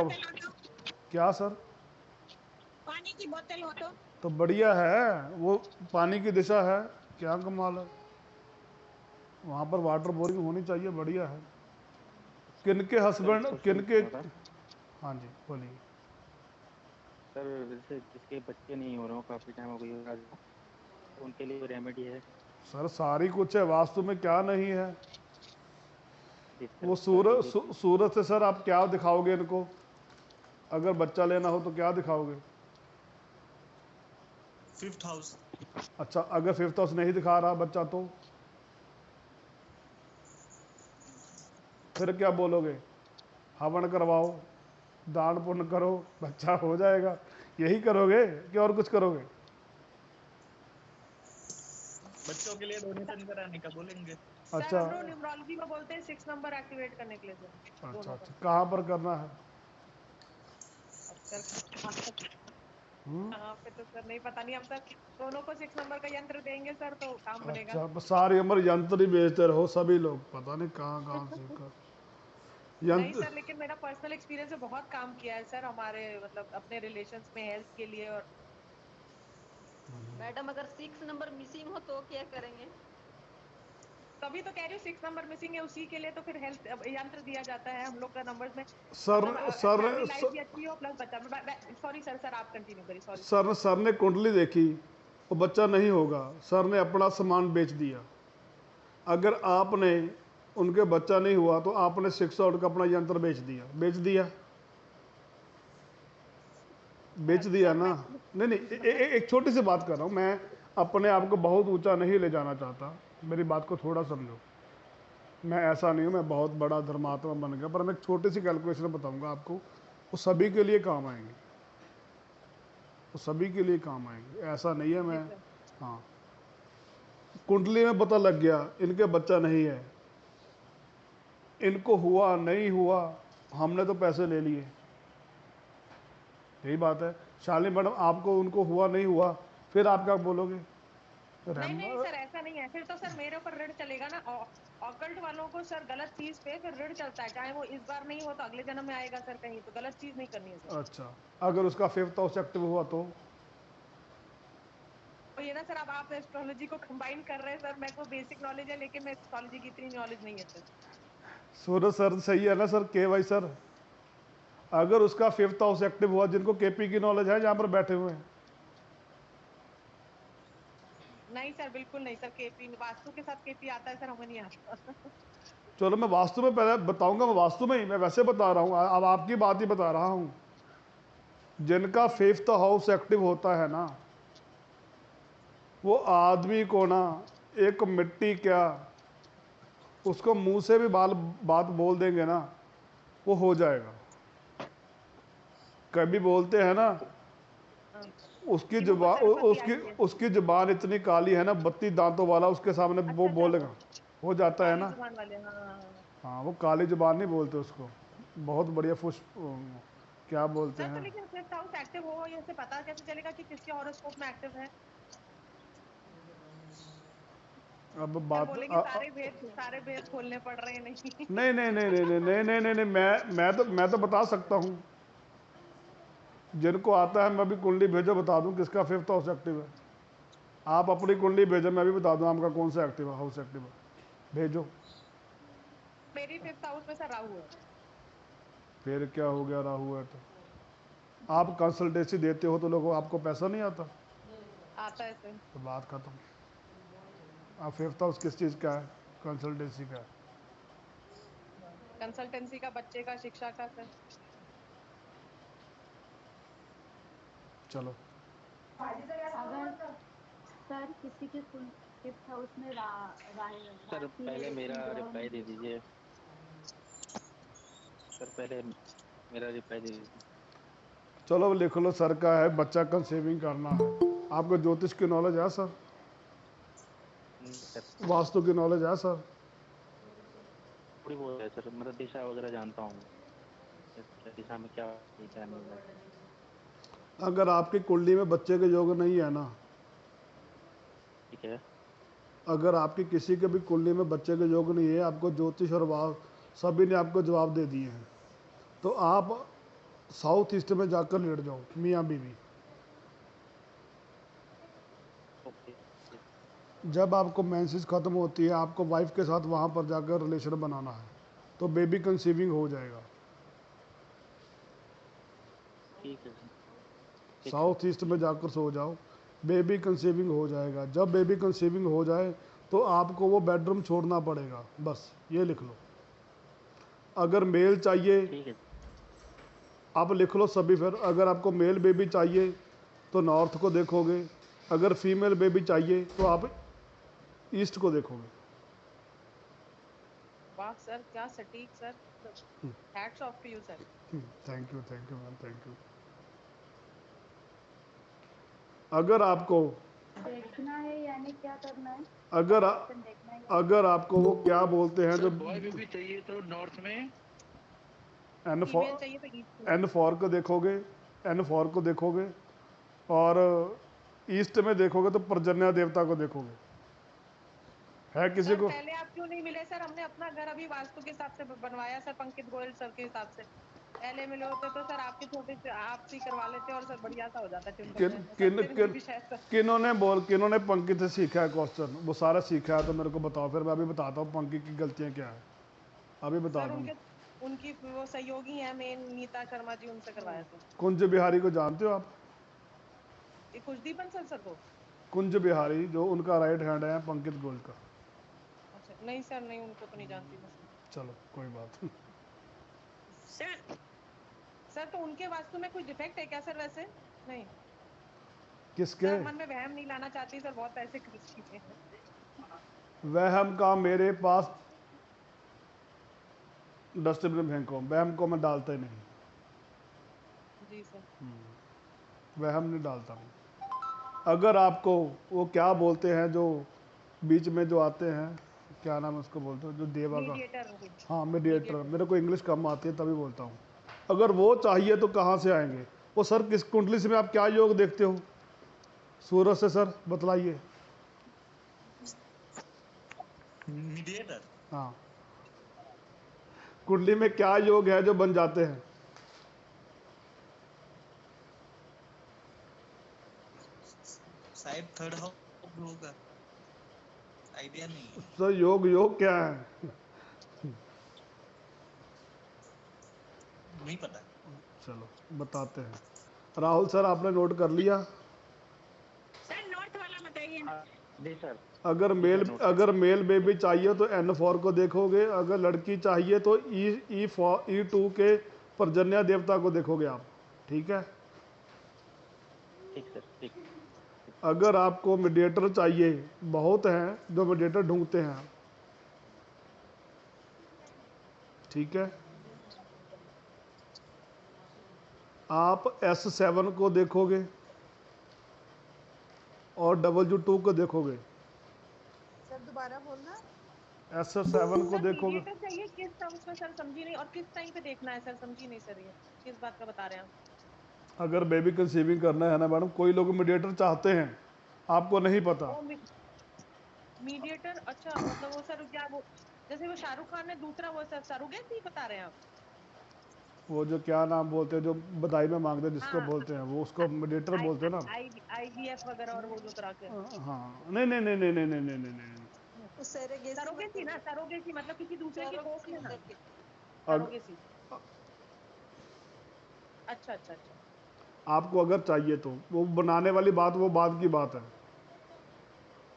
क्या सर? पानी की बोतल हो तो बढ़िया है, वो पानी की दिशा है, क्या कमाल है। वहाँ पर वाटर बोरिंग होनी चाहिए, बढ़िया है। किनके हस्बैंड किनके? हाँ जी बोलिए सर। जैसे जिसके बच्चे नहीं हो रहे हो, काफ़ी टाइम हो गई, तो उनके लिए रेमेडी है? सर सारी कुछ है, वास्तु में क्या नहीं है। वो सूरत से सर आप क्या दिखाओगे इनको? अगर बच्चा लेना हो तो क्या दिखाओगे? 5th house. अच्छा, अगर 5th हाउस नहीं दिखा रहा बच्चा तो फिर क्या बोलोगे? हवन करवाओ, दान पुण्य करो, बच्चा हो जाएगा, यही करोगे कि और कुछ करोगे? बच्चों के लिए डोनेशन कराने का बोलेंगे। अच्छा, न्यूमरोलॉजी में बोलते हैं 6 नंबर एक्टिवेट करने के लिए सर। अच्छा, कहाँ पर करना है? कहाँ पे तो सर नहीं, पता नहीं, हम सर दोनों को 6 नंबर का यंत्र देंगे सर तो काम बनेगा। अच्छा, सारी उम्र यंत्र ही बेचते रहो सभी लोग, पता नहीं कहाँ से कर नहीं सर, लेकिन मेरा पर्सनल एक्सपीरियंस है, बहुत काम किया है सर हमारे मतलब अपने रिलेशंस में हेल्थ के लिए। और मैडम अगर 6 नंबर मिसिंग हो तो क्या करेंगे? तभी तो कह रही हूँ 6 नंबर मिसिंग है, उसी के लिए तो फिर हेल्थ यंत्र दिया जाता है हम लोग का नंबर्स में। सर ने कुंडली देखी, वो बच्चा नहीं होगा, सर ने अपना सामान बेच दिया। अगर आपने उनके बच्चा नहीं हुआ तो आपने 6 आउट का अपना यंत्र बेच दिया ना। नहीं, एक छोटी सी बात कर रहा हूँ मैं, अपने आप को बहुत ऊंचा नहीं ले जाना चाहता, मेरी बात को थोड़ा समझो। मैं ऐसा नहीं हूँ मैं बहुत बड़ा धर्मात्मा बन गया, पर मैं एक छोटी सी कैलकुलेशन बताऊंगा आपको, वो सभी के लिए काम आएंगे, वो सभी के लिए काम आएंगे, ऐसा नहीं है मैं। हाँ, कुंडली में पता लग गया इनके बच्चा नहीं है, इनको हुआ नहीं हुआ, हमने तो पैसे ले लिए, यही बात है। शालिनी मैडम आपको उनको हुआ नहीं हुआ, फिर आप क्या बोलोगे? नहीं नहीं सर, ऐसा नहीं है। फिर तो सर मेरे ऊपर ऋण चलेगा ना। ऑकल्ट वालों को सर गलत चीज पे फिर ऋण चलता है, चाहे वो इस बार नहीं हो तो अगले जन्म में आएगा सर कहीं। तो गलत चीज नहीं करनी है सर। अच्छा, अगर उसका 5th हाउस एक्टिव हुआ तो ये ना सर, अब आप एस्ट्रोलॉजी को कंबाइन कर रहे हैं सर। मेरे को बेसिक नॉलेज है, लेकिन मैं एस्ट्रोलॉजी की इतनी नॉलेज नहीं है सर। सूरज सर सही है ना सर? के वाई सर, अगर उसका 5th हाउस एक्टिव हुआ, जिनको केपी की नॉलेज है जहाँ पर बैठे हुए हैं? नहीं सर, बिल्कुल नहीं सर। केपी वास्तु के साथ केपी आता है सर, हमें नहीं आता। चलो मैं वास्तु में पहले बताऊंगा, मैं वास्तु में ही, मैं वैसे बता रहा हूँ, अब आपकी बात ही बता रहा हूँ। जिनका 5th हाउस एक्टिव होता है ना, वो आदमी को ना एक मिट्टी क्या, उसको मुंह से भी बात बोल देंगे ना, वो हो जाएगा। कभी बोलते हैं ना, उसकी जुबान उसकी जुबान इतनी काली है ना, 32 दांतों वाला, उसके सामने वो बोलेगा, हो जाता है ना। हाँ, वो काली जुबान नहीं बोलते उसको, बहुत बढ़िया फुश क्या बोलते हैं। तो लेकिन 5th हाउस एक्टिव हो, ये पता कैसे चलेगा कि किसके हॉरोस्कोप में एक्टिव है? अब बात सारे भेद खोलने पड़ रहे हैं। नहीं नहीं नहीं नहीं नहीं नहीं नहीं नहीं नहीं, मैं तो बता सकता हूँ, जिनको आता है। मैं भी कुंडली भेजो, बता दूं किसका 5th हाउस एक्टिव है। आप अपनी कुंडली भेजो, मैं भी बता दूं आपका कौन सा एक्टिव है, हाउस एक्टिव है, भेजो। मेरी 5th हाउस में सर राहु है। फिर क्या हो गया, राहु है तो? आप कंसल्टेंसी देते हो तो लोगों, आपको पैसा नहीं आता? आता है सर। तो बात खत्म। आप 5th हाउस किस चीज़ का है? कंसल्टेंसी का है। कंसल्टेंसी का, बच्चे का, शिक्षा का सर। चलो, अगर सर किसी के 5th हाउस में सर पहले मेरा रिप्लाई दे दीजिए। सर पहले मेरा रिप्लाई दे दीजिए। चलो लिख लो, सर का है बच्चा कंसीविंग करना है। आपको ज्योतिष की नॉलेज है सर? वास्तु की नॉलेज है सर? थोड़ी बहुत है सर, मतलब दिशा वगैरह जानता हूँ, दिशा में क्या नहीं है। अगर आपकी कुंडली में बच्चे के योग नहीं है ना, ठीक है, अगर आपकी किसी के भी कुंडली में बच्चे के योग नहीं है, आपको ज्योतिष और वास्तु सभी ने आपको जवाब दे दिए हैं, तो आप साउथ ईस्ट में जाकर लेट जाओ, मियाँ बीवी। जब आपको मेंसेस खत्म होती है, आपको वाइफ के साथ वहाँ पर जाकर रिलेशन बनाना है, तो बेबी कंसीविंग हो जाएगा। ठीक है, साउथ ईस्ट में जाकर सो जाओ, बेबी कंसीविंग हो जाएगा। जब बेबी कंसीविंग हो जाए तो आपको वो बेडरूम छोड़ना पड़ेगा, बस ये लिख लो। अगर मेल चाहिए, आप लिख लो सभी। फिर अगर आपको मेल बेबी चाहिए तो नॉर्थ को देखोगे, अगर फीमेल बेबी चाहिए तो आप ईस्ट को देखोगे। वाह सर, क्या सटीक sir, hats off to you sir. Thank you ma'am, thank you. अगर आपको देखना है यानी क्या करना है? अगर आपको वो क्या बोलते हैं जो बॉय बेबी चाहिए तो नॉर्थ में N4 को देखोगे, N4 को देखोगे, और ईस्ट में देखोगे तो पर्जन्य देवता को देखोगे। है किसी को? पहले आप क्यों नहीं मिले सर? हमने अपना घर अभी वास्तु के हिसाब से बनवाया सर, पंकज गोयल सर के हिसाब से। पहले मिले होते तो सर आपके छोटे से आप ही करवा लेते और सर बढ़िया सा हो जाता। किन्होंने पंकज से सीखा है क्वेश्चन? वो सारा सीखा है तो मेरे को बताओ, फिर मैं अभी बताता हूँ पंकज की गलतियाँ क्या है, अभी बता दूँ। उनकी वो सहयोगी है मेन, नीता शर्मा जी, उनसे करवाया था। कुंज बिहारी को जानते हो आप? ये कुलदीपन सर को? कुंज बिहारी जो उनका राइट हैंड है पंकज गोयल का। अच्छा नहीं सर, नहीं, उनको तो नहीं जानती मैं। चलो कोई बात नहीं। सर तो उनके वास्तु में कोई डिफेक्ट है क्या सर? वैसे नहीं, किसके? सर मन में वहम नहीं लाना चाहती सर, बहुत पैसे खर्च किए हैं। वहम का मेरे पास डस्टबिन में फेंको, वहम को मैं डालता ही नहीं। जी सर। वहम नहीं डालता हूँ। अगर आपको वो क्या बोलते हैं जो बीच में जो आते हैं, क्या नाम है उसको बोलते हैं, जो देवा का, हाँ मीडिएटर, मेरे को इंग्लिश कम आती है तभी बोलता हूँ। अगर वो चाहिए तो कहाँ से आएंगे वो? सर किस कुंडली से में आप क्या योग देखते हो सूरज से? सर बतलाइए। मीडिएटर। हाँ, कुंडली में क्या योग है जो बन जाते हैं? शायद थर्ड हाउस होगा, आइडिया नहीं है। तो योग योग क्या है? नहीं पता। चलो बताते हैं। राहुल सर आपने नोट कर लिया? सर नॉर्थ वाला बताइए ना। जी सर। अगर मेल बेबी चाहिए तो N4 को देखोगे, अगर लड़की चाहिए तो E2 के पर्जन्य देवता को देखोगे आप, ठीक है? ठीक सर, ठीक। अगर आपको मीडिएटर चाहिए, बहुत हैं जो मीडिएटर ढूंढते हैं, ठीक है, आप S7 को देखोगे और W2 को देखोगे। सर दोबारा बोलना। S7 को सर देखोगे। मीडिएटर चाहिए किस हाउस में सर, समझी नहीं, और किस टाइम पे देखना है सर, समझी नहीं सर, ये किस बात का बता रहे हैं आप? अगर बेबी कंसीविंग करना है ना मैडम, कोई लोग मीडिएटर चाहते हैं, आपको नहीं पता। मीडिएटर, अच्छा मतलब वो सर क्या वो, जैसे वो शाहरुख खान ने दूसरा वो सर सरोगेसी बता रहे हैं आप? वो जो क्या नाम बोलते हैं, जो बधाई में मांगते हैं जिसको हाँ, बोलते हैं, वो उसको मीडिएटर बोलते हैं ना। IVF वगैरह और वो जो करा के। हाँ, नहीं नहीं नहीं नहीं नहीं नहीं नहीं नहीं नहीं। सरोगेसी ना, सरोगेसी मतलब किसी दूसरे की कोख में ना, अग- सरोगेसी। अच्छा अच्छा अच्छा। आपको अगर चाहिए तो वो बनाने वाली बात, वो बात की बात है,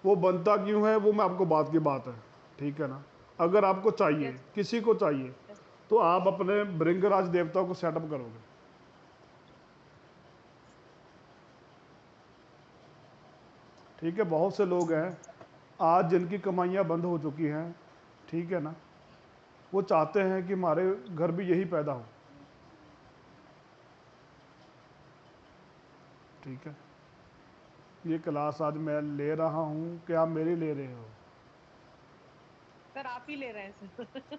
वो बनता क्यों है वो मैं आपको बात की बात है, ठीक है ना? अगर आपको चाहिए, किसी को चाहिए, तो आप अपने भृंगराज देवता को सेटअप करोगे, ठीक है? बहुत से लोग हैं आज जिनकी कमाइयाँ बंद हो चुकी हैं, ठीक है ना, वो चाहते हैं कि हमारे घर भी यही पैदा हो, ठीक है? ये क्लास आज मैं ले रहा हूँ कि आप मेरी ले रहे हो? सर आप ही ले रहे हैं सर।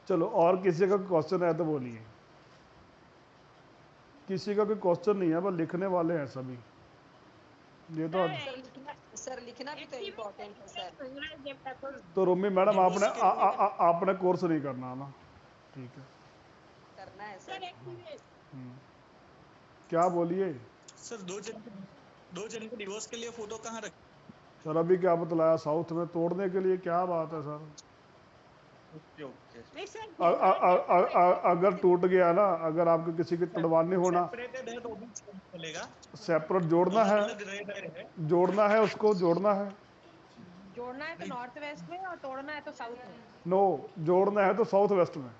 चलो, और किसी का क्वेश्चन है तो बोलिए। किसी का कोई क्वेश्चन नहीं है, बस लिखने वाले हैं सभी। ये तो सर लिखना भी तो इम्पोर्टेंट है सर। तो रोमी मैडम आपने कोर्स नहीं करना ना, ठीक है? करना है सर। क्या बोलिए सर दो जन के डिवोर्स के लिए फोटो कहाँ रख? सर? अभी क्या बतलाया, साउथ में तोड़ने के लिए, क्या बात है सर? अगर टूट गया ना, अगर आपको किसी की तड़वानी होना, सेपरेटेड है तो भी चलेगा। सेपरेट जोड़ना है, जोड़ना है, उसको जोड़ना है, जोड़ना है तो नॉर्थ वेस्ट में और तोड़ना है तो साउथ में। नो, जोड़ना है तो साउथ वेस्ट में।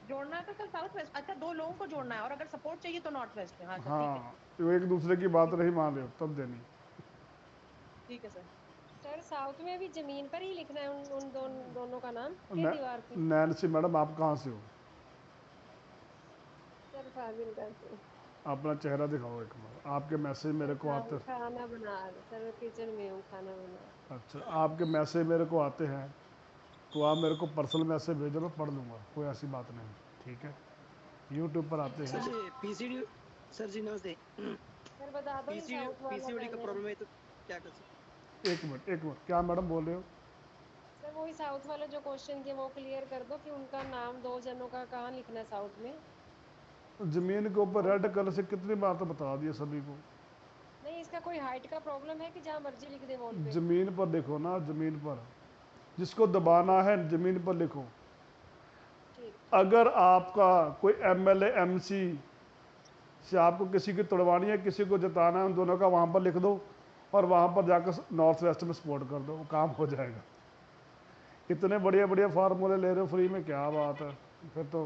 जोड़ना है तो सर साउथ वेस्ट, अच्छा 2 लोगों को जोड़ना है, और अगर सपोर्ट चाहिए तो नॉर्थ वेस्ट में। हाँ सर, ठीक है हाँ, तो एक दूसरे की बात नहीं मान रहे हो तब देनी। ठीक है सर। सर साउथ में भी जमीन पर ही लिखना है उन दोनों का नाम के दीवार पे? नैन्सी मैडम आप कहाँ से हो? सर फाजिलका से। अपना चेहरा दिखाओ एक बार। आपके मैसेज मेरे को आते, खाना बना सर, किचन में हूँ, खाना बना। अच्छा, आपके मैसेज मेरे को आते हैं तो आप मेरे को पर्सनल मैसेज भेजो, मैं पढ़ लूँगा, कोई ऐसी बात नहीं, ठीक है? यूट्यूब पर आते हैं। पीसीडी सर जी नमस्ते। सर बता दो पीसीओडी का प्रॉब्लम है तो क्या कर सकते? एक मिनट, क्या मैडम बोल रहे हो? सर वही साउथ वाला जो क्वेश्चन किया वो क्लियर कर दो कि उनका नाम 2 जनों का कहाँ लिखना है साउथ में। जमीन के ऊपर रेड कलर से कितनी बार तो बता दिया सभी को। नहीं, इसका कोई हाइट का प्रॉब्लम है कि जहाँ मर्जी लिख दे वॉल पे? जमीन पर देखो ना, जमीन पर जिसको दबाना है जमीन पर लिखो। अगर आपका कोई MLA MC से आपको किसी की तोड़वानी है, किसी को जिताना है, उन दोनों का वहाँ पर लिख दो और वहाँ पर जाकर नॉर्थ वेस्ट में सपोर्ट कर दो, वो काम हो जाएगा। इतने बढ़िया बढ़िया फार्मूले ले रहे हो फ्री में, क्या बात है? फिर तो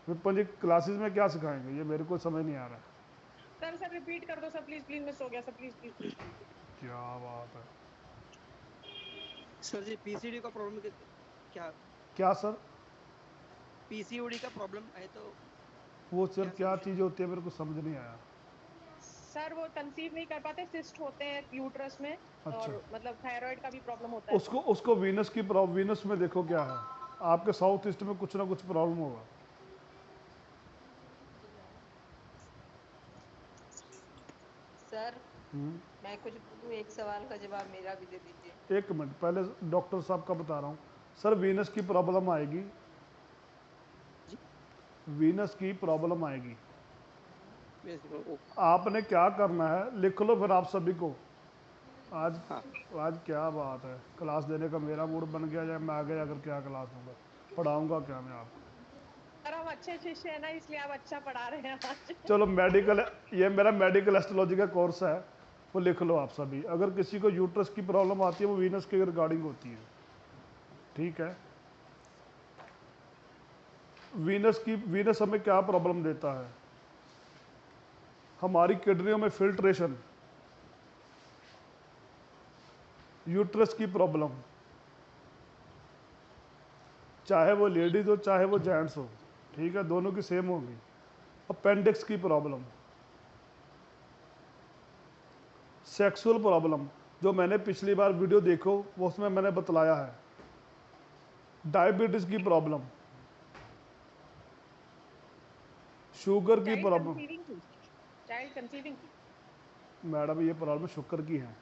विपिन जी क्लासेस में क्या सिखाएंगे, ये मेरे को समझ नहीं आ रहा है। सर रिपीट कर दो सर, प्लीज प्लीज, मिस हो गया सर, प्लीज प्लीज। क्या बात है सर जी, पीसीडी का प्रॉब्लम क्या सर? पीसीओडी का प्रॉब्लम है तो वो सर क्या चीज़ होती है, मेरे को समझ नहीं आया। सर वो कंसीव नहीं कर पाते, सिस्ट होते हैं यूट्रस में। अच्छा। और मतलब थायराइड का भी प्रॉब्लम होता है। उसको वीनस की प्रॉब्लम, वीनस में देखो क्या है, आपके साउथ ईस्ट में कुछ ना कुछ प्रॉब्लम होगा। सर मैं कुछ बोलूं, एक सवाल का जवाब मेरा भी दे दीजिए। एक मिनट, पहले डॉक्टर साहब का बता रहा हूँ सर। वीनस की प्रॉब्लम आएगी, वीनस की प्रॉब्लम आएगी। आपने क्या करना है, लिख लो फिर आप सभी को। आज आज क्या बात है, क्लास देने का मेरा मूड बन गया, या मैं आगे जाकर क्या क्लास दूंगा, पढ़ाऊंगा क्या मैं आपको। सर हम अच्छे शिष्य हैं ना, इसलिए आप अच्छा पढ़ा रहे हैं आज। चलो मेडिकल, ये मेरा मेडिकल एस्ट्रोलॉजी का कोर्स है, वो लिख लो आप सभी। अगर किसी को यूट्रस की प्रॉब्लम आती है वो वीनस के रिगार्डिंग होती है, ठीक है। वीनस हमें क्या प्रॉब्लम देता है, हमारी किडनियों में फिल्ट्रेशन, यूट्रस की प्रॉब्लम, चाहे वो लेडीज हो चाहे वो जेंट्स हो, ठीक है, दोनों की सेम होगी। अपेंडिक्स की प्रॉब्लम, सेक्सुअल प्रॉब्लम, जो मैंने पिछली बार वीडियो देखो वो उसमें मैंने बतलाया है। डायबिटीज की प्रॉब्लम, शुगर की प्रॉब्लम। चाइल्ड कंसीविंग, मैडम ये प्रॉब्लम शुगर की है,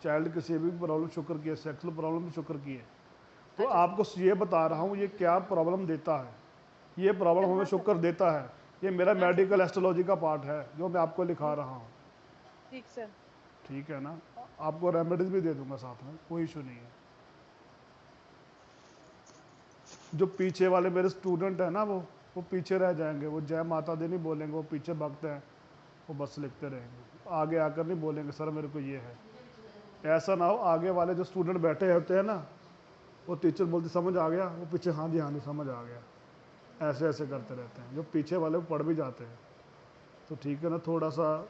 चाइल्ड कंसीविंग प्रॉब्लम शुगर की है, सेक्सुअल प्रॉब्लम भी शुगर की है। तो आपको ये बता रहा हूँ ये क्या प्रॉब्लम देता है, ये प्रॉब्लम हमें शुगर देता है। ये मेरा मेडिकल एस्ट्रोलॉजी का पार्ट है जो मैं आपको लिखा रहा हूँ। ठीक सर, ठीक है ना, आपको रेमेडीज भी दे दूंगा साथ में, कोई इशू नहीं है। जो पीछे वाले मेरे स्टूडेंट है ना वो पीछे रह जाएंगे, वो जय माता दी नहीं बोलेंगे, वो पीछे भक्त हैं, वो बस लिखते रहेंगे, आगे आकर नहीं बोलेंगे सर मेरे को ये है। ऐसा ना हो आगे वाले जो स्टूडेंट बैठे होते हैं ना, वो टीचर बोलते समझ आ गया, वो पीछे हाँ जी समझ आ गया, ऐसे ऐसे करते रहते हैं। जो पीछे वाले वो पढ़ भी जाते हैं, तो ठीक है ना, थोड़ा सा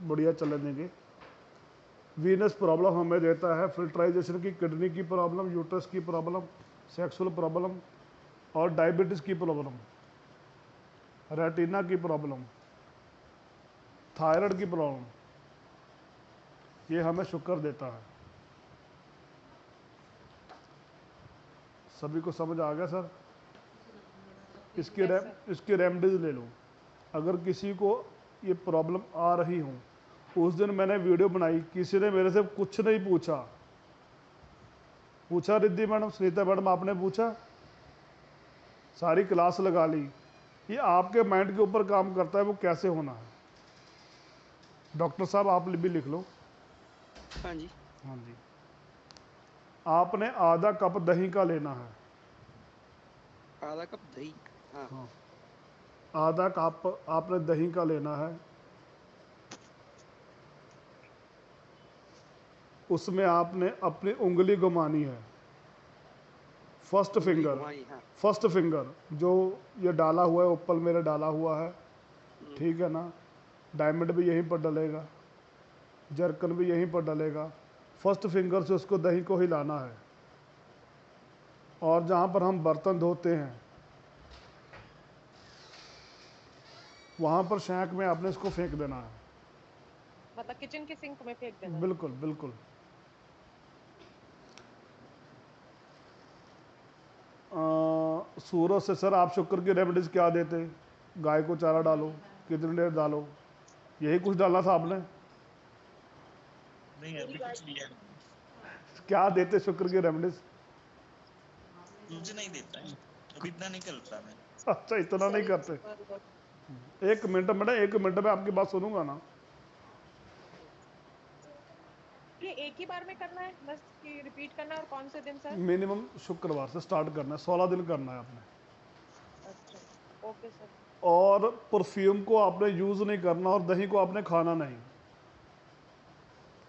बढ़िया चलने देंगे। वीनस प्रॉब्लम हमें देता है फिल्ट्राइजेशन की, किडनी की प्रॉब्लम, यूट्रस की प्रॉब्लम, सेक्सुअल प्रॉब्लम और डायबिटीज़ की प्रॉब्लम, रेटिना की प्रॉब्लम, थायराइड की प्रॉब्लम, ये हमें शुगर देता है। सभी को समझ आ गया सर? इसकी रेमेडीज ले लो। अगर किसी को ये प्रॉब्लम आ रही हो, उस दिन मैंने वीडियो बनाई, किसी ने मेरे से कुछ नहीं पूछा रिद्धि मैडम, सुनीता मैडम आपने पूछा, सारी क्लास लगा ली। ये आपके माइंड के ऊपर काम करता है वो कैसे होना है। डॉक्टर साहब आप भी लिख लो। हाँ जी, हाँ जी, आपने आधा कप दही का लेना है। आधा कप दही, हाँ, आधा कप आपने दही का लेना है। उसमें आपने अपनी उंगली घुमानी है, फर्स्ट फिंगर जो ये डाला हुआ है, ऊपर मेरे डाला हुआ है, ठीक है ना। डायमंड भी यहीं पर डलेगा, जर्कन भी यहीं पर डलेगा। फर्स्ट फिंगर से उसको दही को हिलाना है, और जहाँ पर हम बर्तन धोते हैं वहाँ पर शैंक में आपने इसको फेंक देना है, मतलब किचन के सिंक में फेंक देना। बिल्कुल बिल्कुल। सूरज से सर आप शुक्र की रेमेडीज क्या देते? गाय को चारा डालो, कितनी देर डालो, यही कुछ डालना था आपने? नहीं अभी कुछ लिया क्या देते शुक्र की रेमेडीज? मुझे नहीं देता है अभी, इतना नहीं करता मैं। अच्छा, इतना नहीं करते। एक मिनट में आपकी बात सुनूंगा ना। ये एक ही बार में करना है बस कि रिपीट करना है, और कौन से दिन सर? मिनिमम शुक्रवार से स्टार्ट करना है, 16 दिन करना है आपने। अच्छा, ओके सर। और परफ्यूम को आपने यूज नहीं करना, और दही को आपने खाना नहीं।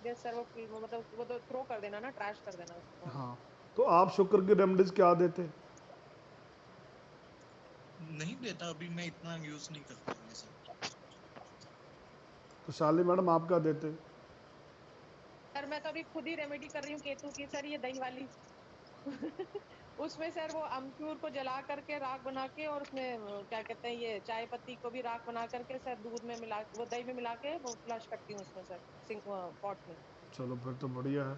यस सर, वो मतलब वो तो थ्रो कर देना ना, ट्रैश कर देना उसको। हाँ, तो आप शुक्र की रेमेडीज क्या देते? नहीं देता अभी, मैं इतना यूज नहीं करता हूँ सर। तो शाली मैडम आप क्या देते? सर मैं तो अभी खुद ही रेमेडी कर रही हूँ केतु की सर, ये दही वाली। उसमें सर वो अमचूर को जला करके राख बना के, और उसमें क्या कहते हैं ये चाय पत्ती को भी राख बना करके सर दूध में मिला, वो दही में मिला के वो फ्लश करती हूँ उसमें सर, सिंक पॉट में। चलो फिर तो बढ़िया है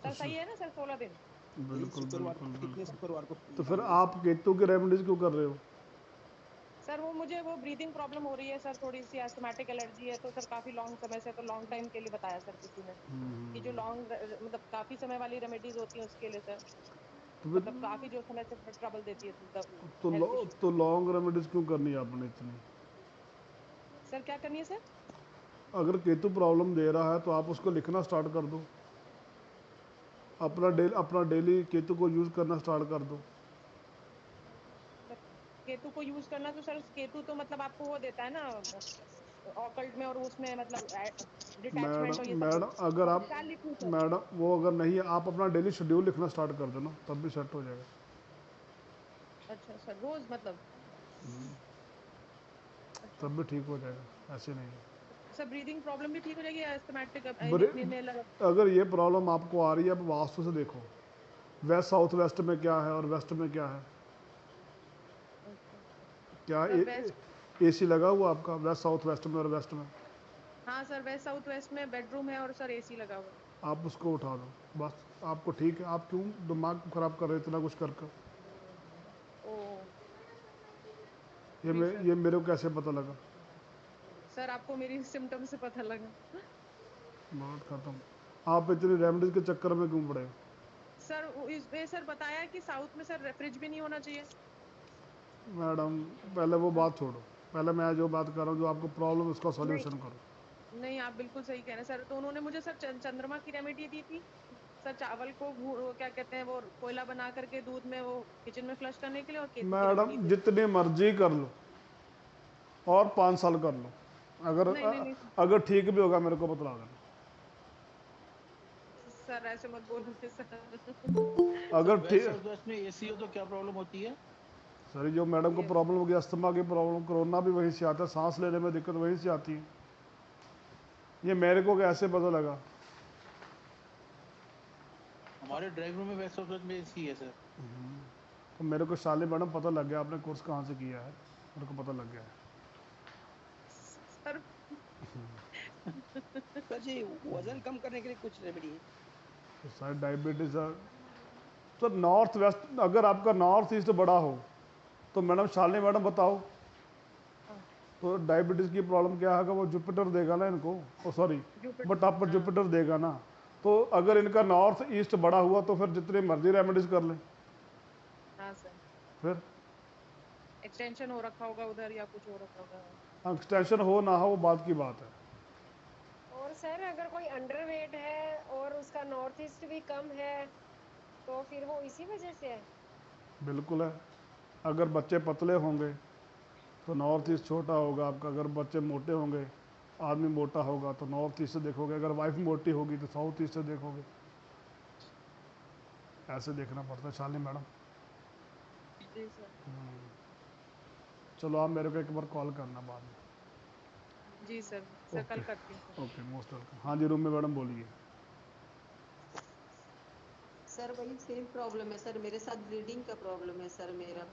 सर सही है ना सर? 16 दिन। बिल्कुल बिल्कुल शुक्रवार को। तो फिर आप केतु की रेमेडीज क्यों कर रहे हो? सर वो मुझे वो ब्रीदिंग प्रॉब्लम हो रही है सर, थोड़ी सी एस्थमेटिक एलर्जी है, तो सर काफी लॉन्ग समय से, तो लॉन्ग टाइम के लिए बताया सर किसी ने कि जो लॉन्ग मतलब काफी समय वाली रेमेडीज होती हैं उसके लिए सर, तो मतलब काफी जो समय से ट्रबल देती है तो तो लॉन्ग रेमेडीज क्यों करनी है आपने इतनी? सर क्या करनी है सर? अगर केतु प्रॉब्लम दे रहा है तो आप उसको लिखना स्टार्ट कर दो, अपना डेली केतु को यूज करना स्टार्ट कर दो। केतु को यूज करना, तो सर केतु तो मतलब आपको वो देता है ना ऑकल्ट में, और उसमें मतलब डिटैचमेंट और ये सब। मैडम अगर आप मैडम वो अगर नहीं है, आप अपना डेली शेड्यूल लिखना स्टार्ट कर देना, तब भी सेट हो जाएगा। अच्छा सर, रोज मतलब तब भी ठीक हो जाएगा, ऐसे नहीं है। सर ब्रीदिंग प्रॉब्लम भी ठीक हो जाएगी, एस्थमेटिक अगर ये प्रॉब्लम आपको आ रही है, आप वास्तु से देखो वेस्ट साउथ वेस्ट में क्या है और वेस्ट में क्या है। क्या एसी लगा हुआ आपका वेस्ट साउथ वेस्ट में और वेस्ट में? हाँ सर, वेस्ट साउथ वेस्ट में बेडरूम है और सर एसी लगा हुआ है। आप उसको उठा दो बस, आपको ठीक है। आप क्यों दिमाग को खराब कर रहे हो इतना कुछ करके? ये मेरे को कैसे पता लगा? सर आपको मेरी सिम्टम से पता लगा। बात खत्म। आप इतनी रेमेडीज के चक्कर में क्यों पड़े? सर इसमें सर बताया कि साउथ में सर फ्रिज भी नहीं होना चाहिए। मैडम पहले वो बात छोड़ो, पहले मैं जो बात कर रहा हूँ, जो आपको प्रॉब्लम उसका सॉल्यूशन करो। नहीं आप बिल्कुल सही कह रहे हैं सर। तो उन्होंने मुझे सर चंद्रमा की रेमेडी दी थी सर, चावल को वो क्या कहते हैं, वो कोयला बना करके दूध में वो किचन में फ्लश करने के लिए, और केतु की मैडम जितनी मर्जी कर लो और 5 साल कर लो, अगर ठीक भी होगा मेरे को बतला देना। सर ऐसे मत बोलिए सर। अगर ठीक में एसी हो तो क्या प्रॉब्लम होती है? सर जो मैडम को प्रॉब्लम होगी, अस्थमा की प्रॉब्लम, कोरोना भी वहीं से आता है, सांस लेने में दिक्कत वहीं से आती है। ये मेरे को कैसे पता लगा? हमारे ड्राइंग रूम में वेस्ट साउथ वेस्ट में एसी है सर। तो मेरे को शाली मैडम पता लग गया आपने कोर्स कहाँ से किया है, मेरे को पता लग गया है सर। सर जी वजन कम करने के लिए कुछ रेमेडी है? तो शायद डायबिटीज है तो नॉर्थ वेस्ट, अगर आपका नॉर्थ ईस्ट बड़ा हो तो मैडम शालिनी मैडम बताओ, तो डायबिटीज़ की प्रॉब्लम क्या है? वो जुपिटर देगा ना इनको, ओ सॉरी बट आप पर जुपिटर देगा ना, तो अगर इनका नॉर्थ ईस्ट बड़ा हुआ तो फिर जितनी मर्जी रेमेडीज कर ले। हाँ सर। फिर एक्सटेंशन हो रखा होगा उधर या कुछ हो रखा होगा। एक्सटेंशन हो ना हो वो बात की बात है। और सर अगर कोई अंडरवेट है और उसका नॉर्थ ईस्ट भी कम है तो फिर वो इसी वजह से है? बिल्कुल है। अगर बच्चे पतले होंगे तो नॉर्थ ईस्ट छोटा होगा आपका, अगर बच्चे मोटे होंगे, आदमी मोटा होगा तो नॉर्थ ईस्ट से देखोगे, अगर वाइफ मोटी होगी तो साउथ ईस्ट से देखोगे। ऐसे देखना पड़ता है शालिनी मैडम। जी सर। चलो आप मेरे को एक बार कॉल करना बाद में। जी सर, सर कल करती हूँ। Okay most welcome. हाँ जी रूम में मैडम बोलिए। सर वही सेम प्रॉब्लम है सर, मेरे साथ ब्लीडिंग का प्रॉब्लम है सर मेरा।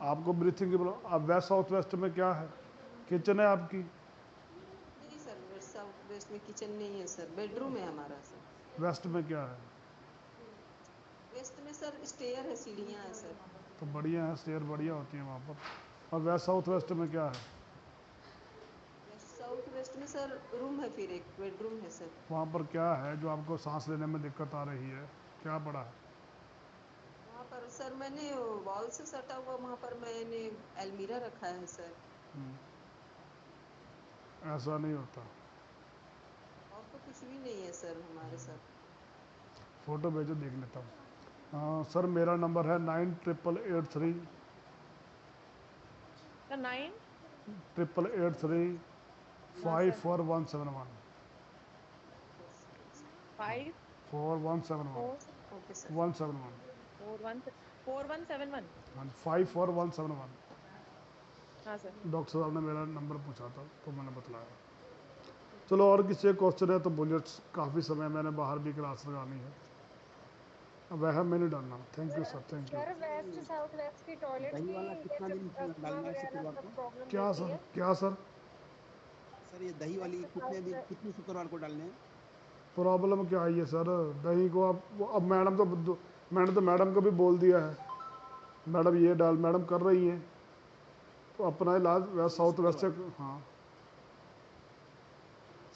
आपको ब्रीथिंग की प्रॉब्लम? आप वेस्ट साउथ वेस्ट में क्या है, किचन है आपकी? नहीं सर, वेस्ट साउथ वेस्ट में किचन नहीं है सर, बेडरूम है हमारा सर। वेस्ट में क्या है? वेस्ट में सर स्टेयर है, सीढ़ियाँ हैं सर। तो बढ़िया है, स्टेयर बढ़िया होती है वहाँ पर। और वेस्ट साउथ वेस्ट में क्या है? वेस्ट साउथ वेस्ट में सर रूम है, फिर एक बेडरूम है सर। वहाँ पर क्या है जो आपको सांस लेने में दिक्कत आ रही है, क्या पड़ा है? वहाँ पर सर मैंने वॉल से सटा हुआ, वहाँ पर मैंने अलमीरा रखा है सर। ऐसा नहीं होता। और तो कुछ भी नहीं है सर हमारे साथ। फ़ोटो भेजो देख लेता हूँ। सर मेरा नंबर है 9883 5417154171। 5417154171। हाँ सर। डॉक्टर साहब ने मेरा नंबर पूछा था तो मैंने बतलाया। चलो और किसी क्वेश्चन है तो बोलिए, काफ़ी समय मैंने बाहर भी क्लास लगानी है, वह मैंने डालना। Thank you sir, thank you. Sir west south west की टॉयलेट्स भी ये कितना दिन डालना है शुक्रवार को? क्या सर, क्या सर? सर ये दही वाली कितने शुक्रवार को डालने हैं? प्रॉब्लम क्या आई है सर? दही को आप अब मैंने तो मैडम को भी बोल दिया है, मैडम ये डाल, मैडम कर रही हैं। तो अपना इलाज वैसा साउथ वेस्ट से। हाँ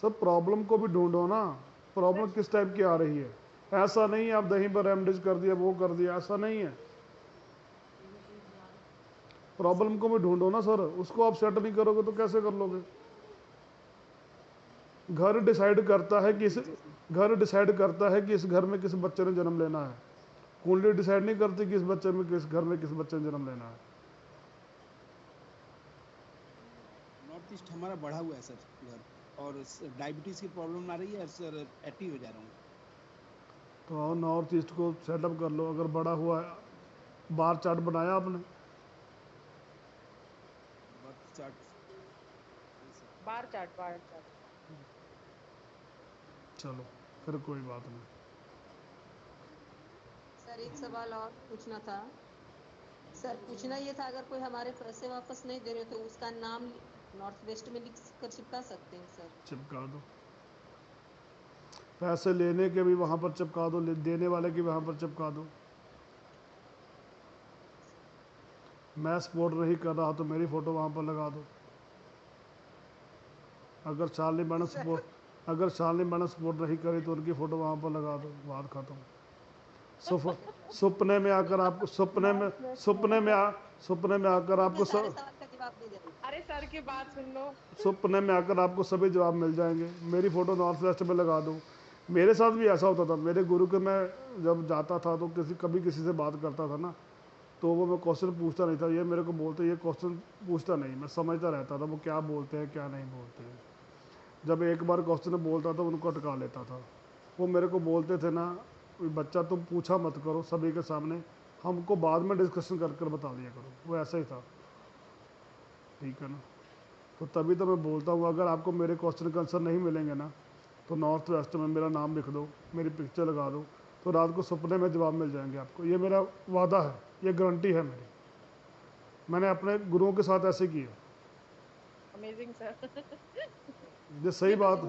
सर, प्रॉब्लम को भी ढूंढो ना, प्रॉब्लम किस टाइप की आ रही है। ऐसा नहीं है आप दही पर रेमडीज कर दिया वो कर दिया, ऐसा नहीं है। प्रॉब्लम को भी ढूंढो ना सर, उसको आप सेट नहीं करोगे तो कैसे कर लोगे। घर डिसाइड करता है कि इस घर में किस बच्चे ने जन्म लेना है। कुंडली डिसाइड नहीं करती कि इस बच्चे में किस घर में किस बच्चे ने जन्म लेना है। नॉर्थ ईस्ट हमारा बढ़ा हुआ है सर घर, और डायबिटीज की प्रॉब्लम आ रही है सर, 80 हो जा रहा हूँ। तो नॉर्थ ईस्ट को सेटअप कर लो। अगर बड़ा हुआ है, बार चार्ट बनाया आपने? बार चार्ट चलो फिर कोई बात नहीं। सर एक सवाल और पूछना था। सर पूछना ये था, अगर कोई हमारे पैसे वापस नहीं दे रहे तो उसका नाम नॉर्थ वेस्ट में लिख कर चिपका सकते हैं सर? चिपका दो। पैसे लेने के भी वहाँ पर चिपका दो, देने वाले की वहाँ पर चिपका दो। मैं सपोर्ट नहीं कर रहा तो मेरी फ़ोटो वहाँ पर लगा दो। अगर शालिनी मैडम सपोर्ट नहीं करी तो उनकी फ़ोटो वहाँ पर लगा दो। बात खत्म। सपने में आकर आपको अरे सर की बात सुन लो। सपने में आकर आपको सभी जवाब मिल जाएंगे। मेरी फ़ोटो नॉर्थ वेस्ट में लगा दो। मेरे साथ भी ऐसा होता था। मेरे गुरु के मैं जब जाता था तो कभी किसी से बात करता था ना, तो वो मैं क्वेश्चन पूछता नहीं था। ये मेरे को बोलते, ये क्वेश्चन पूछता नहीं, मैं समझता रहता था वो क्या बोलते हैं क्या नहीं बोलते हैं। जब एक बार क्वेश्चन बोलता था उनको अटका लेता था। वो मेरे को बोलते थे ना, बच्चा तुम पूछा मत करो सभी के सामने, हमको बाद में डिस्कशन कर कर बता दिया करो। वो ऐसा ही था, ठीक है ना। तो तभी तो मैं बोलता हूँ, अगर आपको मेरे क्वेश्चन का आंसर नहीं मिलेंगे ना तो नॉर्थ वेस्ट में मेरा नाम लिख दो, मेरी पिक्चर लगा दो, तो रात को सपने में जवाब मिल जाएंगे आपको। ये मेरा वादा है, ये गारंटी है मेरी। मैंने अपने गुरुओं के साथ ऐसे किया। Amazing sir. ये सही बात है।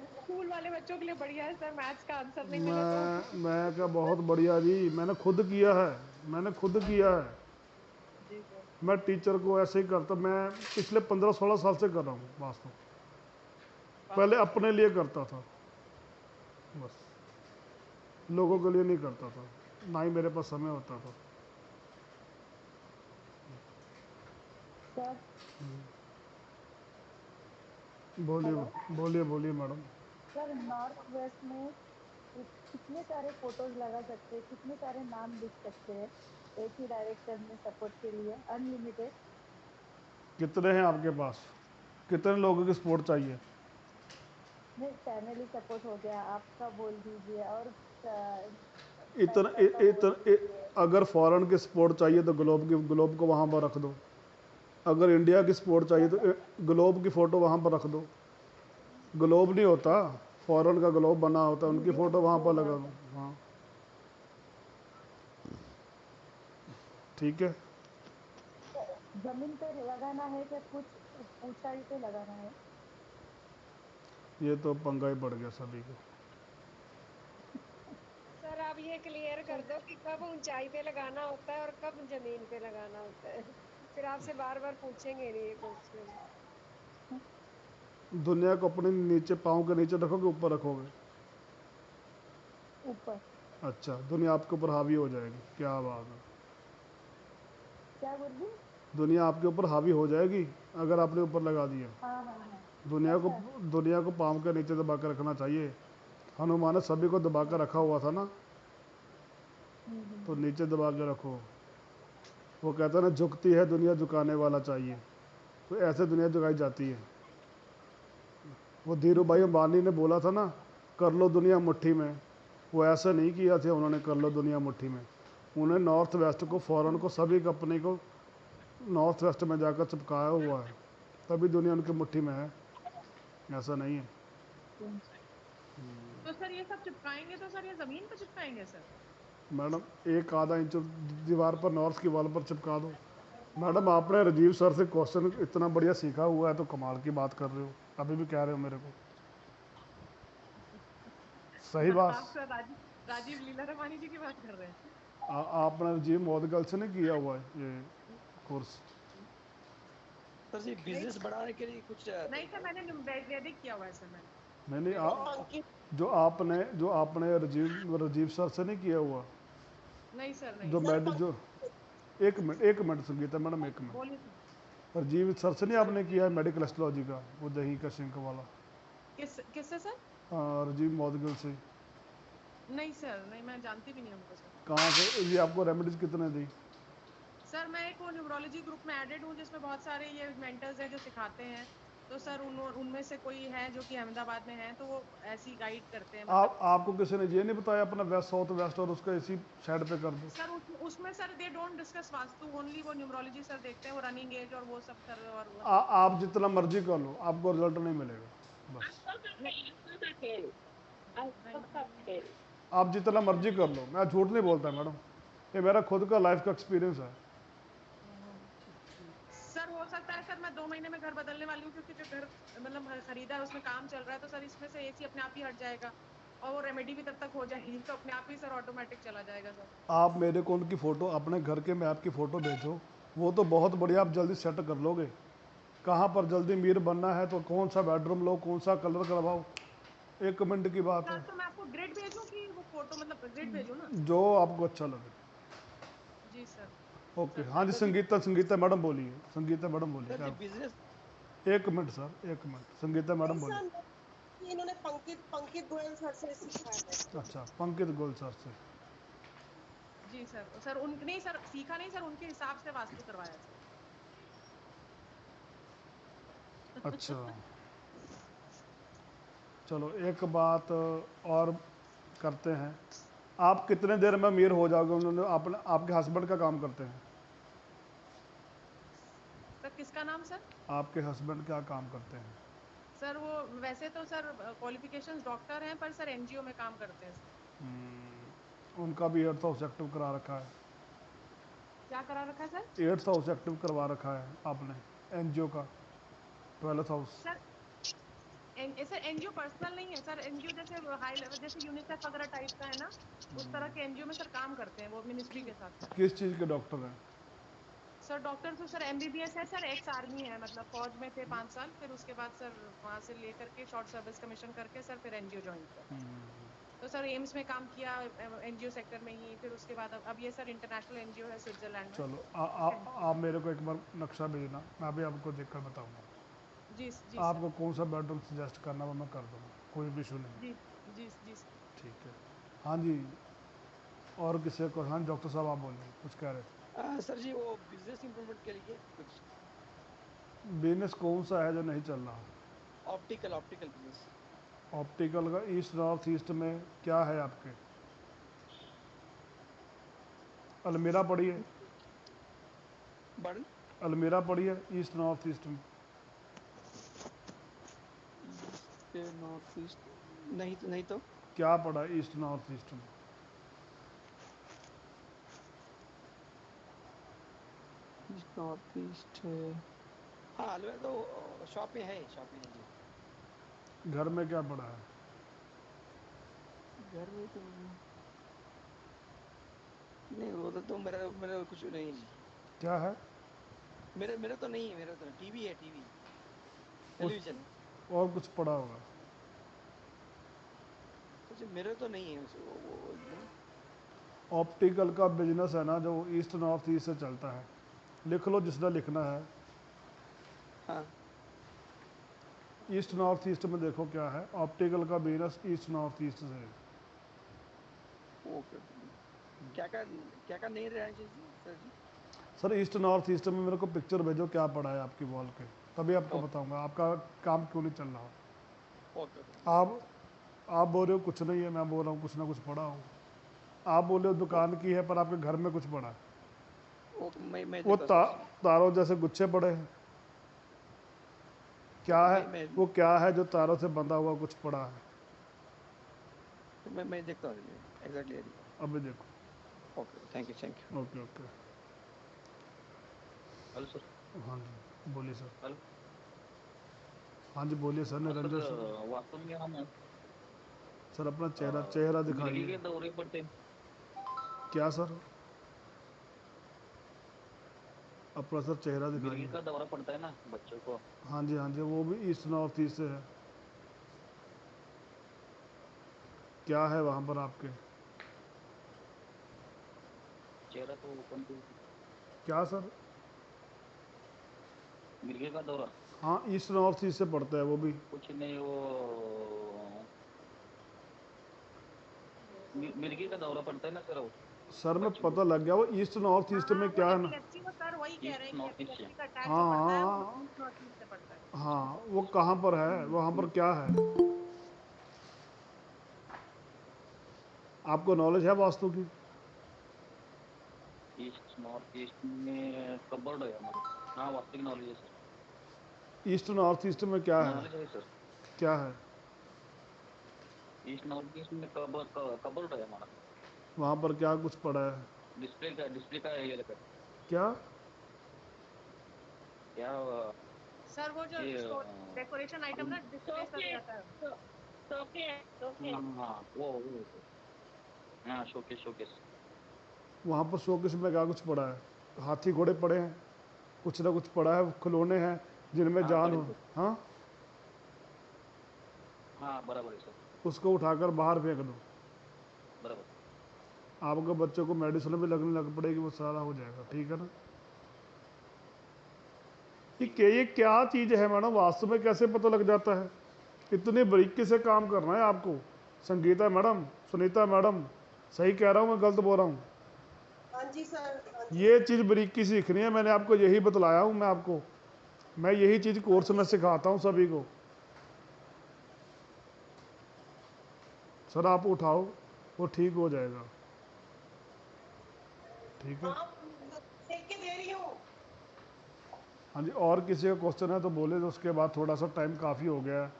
स्कूल वाले बच्चों के लिए बढ़िया है सर, मैथ्स का आंसर नहीं मिला तो। मैं क्या, बहुत बढ़िया जी। मैंने खुद किया है। जी सर। मैं टीचर को ऐसे ही करता। मैं पिछले 15-16 साल से कर रहा हूँ वास्तव। पहले अपने लिए करता था बस, लोगों के लिए नहीं करता था, ना ही मेरे पास समय होता था। सर बोलिए मैडम। सर नॉर्थ वेस्ट में कितने सारे फोटोज लगा सकते हैं, कितने सारे नाम लिख सकते हैं एक ही डायरेक्टर में सपोर्ट के लिए? अनलिमिटेड? कितने हैं आपके पास? कितने लोगों की सपोर्ट चाहिए? नहीं, फैमिली सपोर्ट हो गया, आपका बोल दीजिए, और अगर फॉरेन की सपोर्ट चाहिए तो ग्लोब को वहाँ पर रख दो। अगर इंडिया की सपोर्ट चाहिए तो ग्लोब की फ़ोटो वहाँ पर रख दो। ग्लोब नहीं होता, फॉरेन का ग्लोब बना होता है, उनकी फ़ोटो वहाँ पर लगा दो। हाँ ठीक है। जमीन पे लगाना है कि कुछ ऊंचाई पे लगाना है? ये तो पंगा ही पड़ गया सभी को। सर आप ये क्लियर कर दो कि कब ऊंचाई पे लगाना होता है और कब जमीन पे लगाना होता है, फिर आपसे बार बार पूछेंगे नहीं ये क्वेश्चन। दुनिया को अपने नीचे, पाँव के नीचे रखोगे ऊपर रखोगे? ऊपर। अच्छा, दुनिया आपके ऊपर हावी हो जाएगी। क्या बात है। क्या बोल रही? दुनिया आपके ऊपर हावी हो जाएगी अगर आपने ऊपर लगा दिया। हाँ। दुनिया को पाँव के नीचे दबा कर रखना चाहिए। हनुमान ने सभी को दबा कर रखा हुआ था ना, तो नीचे दबा के रखो। वो कहता है ना, झुकती है दुनिया झुकाने वाला चाहिए, तो ऐसे दुनिया झुकाई जाती है। वो धीरू भाई अंबानी ने बोला था ना, कर लो दुनिया मुट्ठी में। वो ऐसा नहीं किया था उन्होंने, कर लो दुनिया मुट्ठी में। उन्हें नॉर्थ वेस्ट को, फॉरेन को, सभी कंपनी को नॉर्थ वेस्ट में जाकर चिपकाया हुआ है, तभी दुनिया उनकी मुट्ठी में है। ऐसा नहीं है। तो सर ये सब चिपकाएंगे तो सर ये जमीन पर चिपकाएंगे सर? मैडम 1-आधा इंच दीवार पर, नॉर्थ की वॉल पर चिपका दो। मैडम आपने राजीव सर से क्वेश्चन इतना बढ़िया सीखा हुआ है तो कमाल की बात कर रहे हो, अभी भी कह रहे हो मेरे को। सही बात। आप सर राजीव लीला रमानी जी की बात कर रहे हैं? आपने राजीव मोदगल से नहीं किया हुआ है ये कोर्स? सर जी बिजनेस बढ़ाने के लिए कुछ नहीं सर, मैंने वैदिक किया हुआ है सर मैंने। नहीं नहीं, जो आपने राजीव सर से नहीं किया हुआ? नहीं सर नहीं। जो जो एक मिनट संगीता मैडम, एक मिनट। बोलिए सर। राजीव सर से नहीं आपने किया है मेडिकल एस्ट्रोलॉजी का, वो दही का शिंक वाला? किससे सर? राजीव मौदगिल से। नहीं सर नहीं, मैं जानती भी नहीं उनको सर। कहाँ से ये आपको रेमेडीज कितने दी? सर मैं एक न्यूमरोलॉजी ग्रुप में एडेड हूँ जिसमें बहुत सारे ये मेंटर्स हैं जो सिखाते हैं, तो सर उनमें से कोई है जो कि अहमदाबाद में है, तो वो ऐसी गाइड करते हैं मतलब। आपको किसी ने ये नहीं बताया अपना वेस्ट साउथ वेस्ट और उसका इसी साइड पे कर दो? सर उसमें sir they don't discuss vastu, only वो न्यूमरोलॉजी सर देखते हैं, वो रनिंग एज और वो सब सर। और आप जितना मर्जी कर लो, आपको रिजल्ट नहीं मिलेगा बस। आप जितना मर्जी कर लो, मैं झूठ नहीं बोलता मैडम, ये मेरा खुद का लाइफ का एक्सपीरियंस है। सर हो सकता है सर मैं 2 महीने में घर बदलने वाली हूँ, क्योंकि जो घर मतलब खरीदा है उसमें काम चल रहा है, तो सर इसमें से एसी अपने आप ही हट जाएगा और वो रेमेडी भी तब तक हो जाएगी, तो अपने आप ही सर ऑटोमेटिक चला जाएगा सर। आप मेरे को उनकी फ़ोटो, अपने घर के मैप की फ़ोटो भेजो, वो तो बहुत बढ़िया, आप जल्दी सेट कर लोगे। कहाँ पर जल्दी मीर बनना है तो कौन सा बेडरूम लो, कौन सा कलर करवाओ, 1 मिनट की बात है। तो मैं आपको ग्रिड भेजूं कि वो फोटो मतलब ग्रिड भेजूं ना? जो आपको अच्छा लगे। जी सर। ओके, हाँ जी संगीता मैडम बोलिए, संगीता मैडम बोलिए। Business 1 minute sir, 1 minute, Sangeeta madam बोलिए। इन्होंने पंकित गोयल सर से सीखा है। अच्छा, पंकित गोयल सर से। जी सर। सर उनके नहीं सर सीखा नहीं सर, उनके हिसाब से वास्तु करवाया सर। अच्छा चलो एक बात और करते हैं, आप कितने देर में अमीर हो जाओगे? उन्होंने आपके हस्बैंड का काम करते हैं? सर किसका नाम सर? आपके हस्बैंड क्या काम करते हैं? सर वो वैसे तो सर क्वालिफिकेशंस डॉक्टर हैं, पर सर एनजीओ में काम करते हैं सर। उनका भी 8th हाउस एक्टिव करा रखा है। क्या करा रखा है सर? 8th हाउस एक्टिव करवा रखा है आपने एनजीओ का, 12th house. Sir NGO personal नहीं है सर, एनजीओ जैसे हाई लेवल जैसे यूनिसेफ वगैरह टाइप का है ना, उस तरह के एनजीओ में सर काम करते हैं वो मिनिस्ट्री के साथ सर। किस चीज़ के डॉक्टर हैं? सर डॉक्टर तो सर एमबीबीएस है सर, एक्स आर्मी है, मतलब फौज में थे 5 साल, फिर उसके बाद सर वहाँ से लेकर के शॉर्ट सर्विस कमीशन करके सर फिर एनजीओ ज्वाइन किया। तो सर एम्स में काम किया एनजीओ सेक्टर में ही, फिर उसके बाद अब ये सर इंटरनेशनल एनजीओ है स्विट्जरलैंड में। चलो आप मेरे को एक बार नक्शा भेजना, मैं भी आपको देखकर बताऊंगा। जी जी आपको कौन सा बेडरूम सजेस्ट करना वो मैं कर दूंगा, कोई भी इशू नहीं। जी जी जी ठीक है। हाँ जी, और किसी को? हाँ डॉक्टर साहब आप बोलिए, कुछ कह रहे थे। सर जी वो बिजनेस इंप्रूवमेंट के लिए कुछ बिजनेस कौन सा है जो नहीं चल रहा? Optical business. ऑप्टिकल का ईस्ट नॉर्थ ईस्ट में क्या है आपके? अलमीरा पड़ी है? अलमीरा पड़ी है ईस्ट नॉर्थ ईस्ट में? नॉर्थ ईस्ट नहीं तो क्या पड़ा ईस्ट नॉर्थ ईस्ट में? ईस्ट नॉर्थ ईस्ट, हाँ अलमीरा तो शॉप में है जी। घर में क्या पड़ा है? घर में तो नहीं, वो तो मेरा कुछ नहीं जी। क्या है? मेरा तो नहीं है, मेरा तो टीवी है, टेलीविजन। और कुछ पड़ा होगा? मेरे तो नहीं है वो ऑप्टिकल का बिजनेस है ना जो ईस्ट नॉर्थ ईस्ट से चलता है, लिख लो जिसने लिखना है। हाँ ईस्ट नॉर्थ ईस्ट में देखो क्या है, ऑप्टिकल का बिजनेस ईस्ट नॉर्थ ईस्ट से है। ओके, क्या नहीं रहना चाहिए सर जी? सर ईस्ट नॉर्थ ईस्ट में मेरे को पिक्चर भेजो क्या पड़ा है आपकी वॉल के, तभी आपको बताऊंगा आपका काम क्यों नहीं चल रहा। ओके। आप बोल रहे हो कुछ नहीं है, मैं बोल रहा हूँ कुछ ना कुछ पड़ा हो। आप बोल रहे हो दुकान की है पर आपके घर में कुछ पड़ा है। वो तारों जैसे गुच्छे पड़े हैं, क्या है वो? क्या है जो तारों से बंधा हुआ कुछ पड़ा है? मैं देखता हूँ एग्जैक्टली। अभी देखो। Okay, thank you. Okay. Hello sir. हाँ जी बोलिए सर। हेलो। हाँ जी बोलिए सर। निरंजन सर वास्तव में हम सर अपना चेहरा दिखाइए। के दौरे पर थे। क्या सर? अपना सर चेहरा मिर्गी दिखाइए। का दौरा पड़ता है ना बच्चों को। हाँ जी हाँ जी, वो भी ईस्ट नॉर्थ ईस्ट से है। क्या है वहाँ पर आपके? चेहरा तो कंफ्यूज। क्या सर? मिर्गी का दौरा हाँ, ईस्ट नॉर्थ ईस्ट से पड़ता है वो भी। कुछ नहीं, वो मिर्गी का दौरा पड़ता है ना सर वो। सर में पता लग गया, वो ईस्ट नॉर्थ ईस्ट में क्या है ना। एपिलेप्सी वो सर वही कह रहे हैं कि एपिलेप्सी का अटैक हाँ जो पड़ता है हाँ वो ईस्ट नॉर्थ ईस्ट से पड़ता है। हाँ, वो कहाँ पर है, वहाँ पर क्या है? आपको नॉलेज है वास्तु की? ईस्ट नॉर्थ ईस्ट में कबर्ड है हमारा। हाँ वास्तविक नॉलेज है सर। ईस्ट नॉर्थ ईस्ट में क्या है? नॉलेज है सर। क्या है ईस्ट नॉर्थ ईस्ट में कबर्ड है हमारा। वहाँ पर? क्या कुछ पड़ा है? डिस्प्ले का एरिया लगा। क्या क्या सर वो जो डेकोरेशन आइटम ना डिस्प्ले सब रहता है। हाँ वो हाँ शोकेस। वहाँ पर शोकेस में क्या कुछ पड़ा है? हाथी घोड़े पड़े हैं, कुछ ना कुछ पड़ा है, खिलौने हैं जिनमें जान हो। हाँ हाँ बराबर है सर। उसको उठाकर बाहर फेंक दो। बराबर। आपके बच्चों को मेडिसिन भी लगने लग पड़ेगी, वो सारा हो जाएगा। ठीक है ना? ये क्या चीज़ है मैडम, वास्तव में कैसे पता लग जाता है? इतनी बारीकी से काम करना है आपको। संगीता मैडम, सुनीता मैडम, सही कह रहा हूँ मैं, गलत बोल रहा हूँ? हाँ जी सर। ये चीज़ बारीकी सीखनी है, मैंने आपको यही बतलाया हूँ। मैं यही चीज़ कोर्स में सिखाता हूँ सभी को। सर आप उठाओ, वो ठीक हो जाएगा। ठीक है? हाँ जी, और किसी का क्वेश्चन है तो बोले, तो उसके बाद थोड़ा सा टाइम काफ़ी हो गया है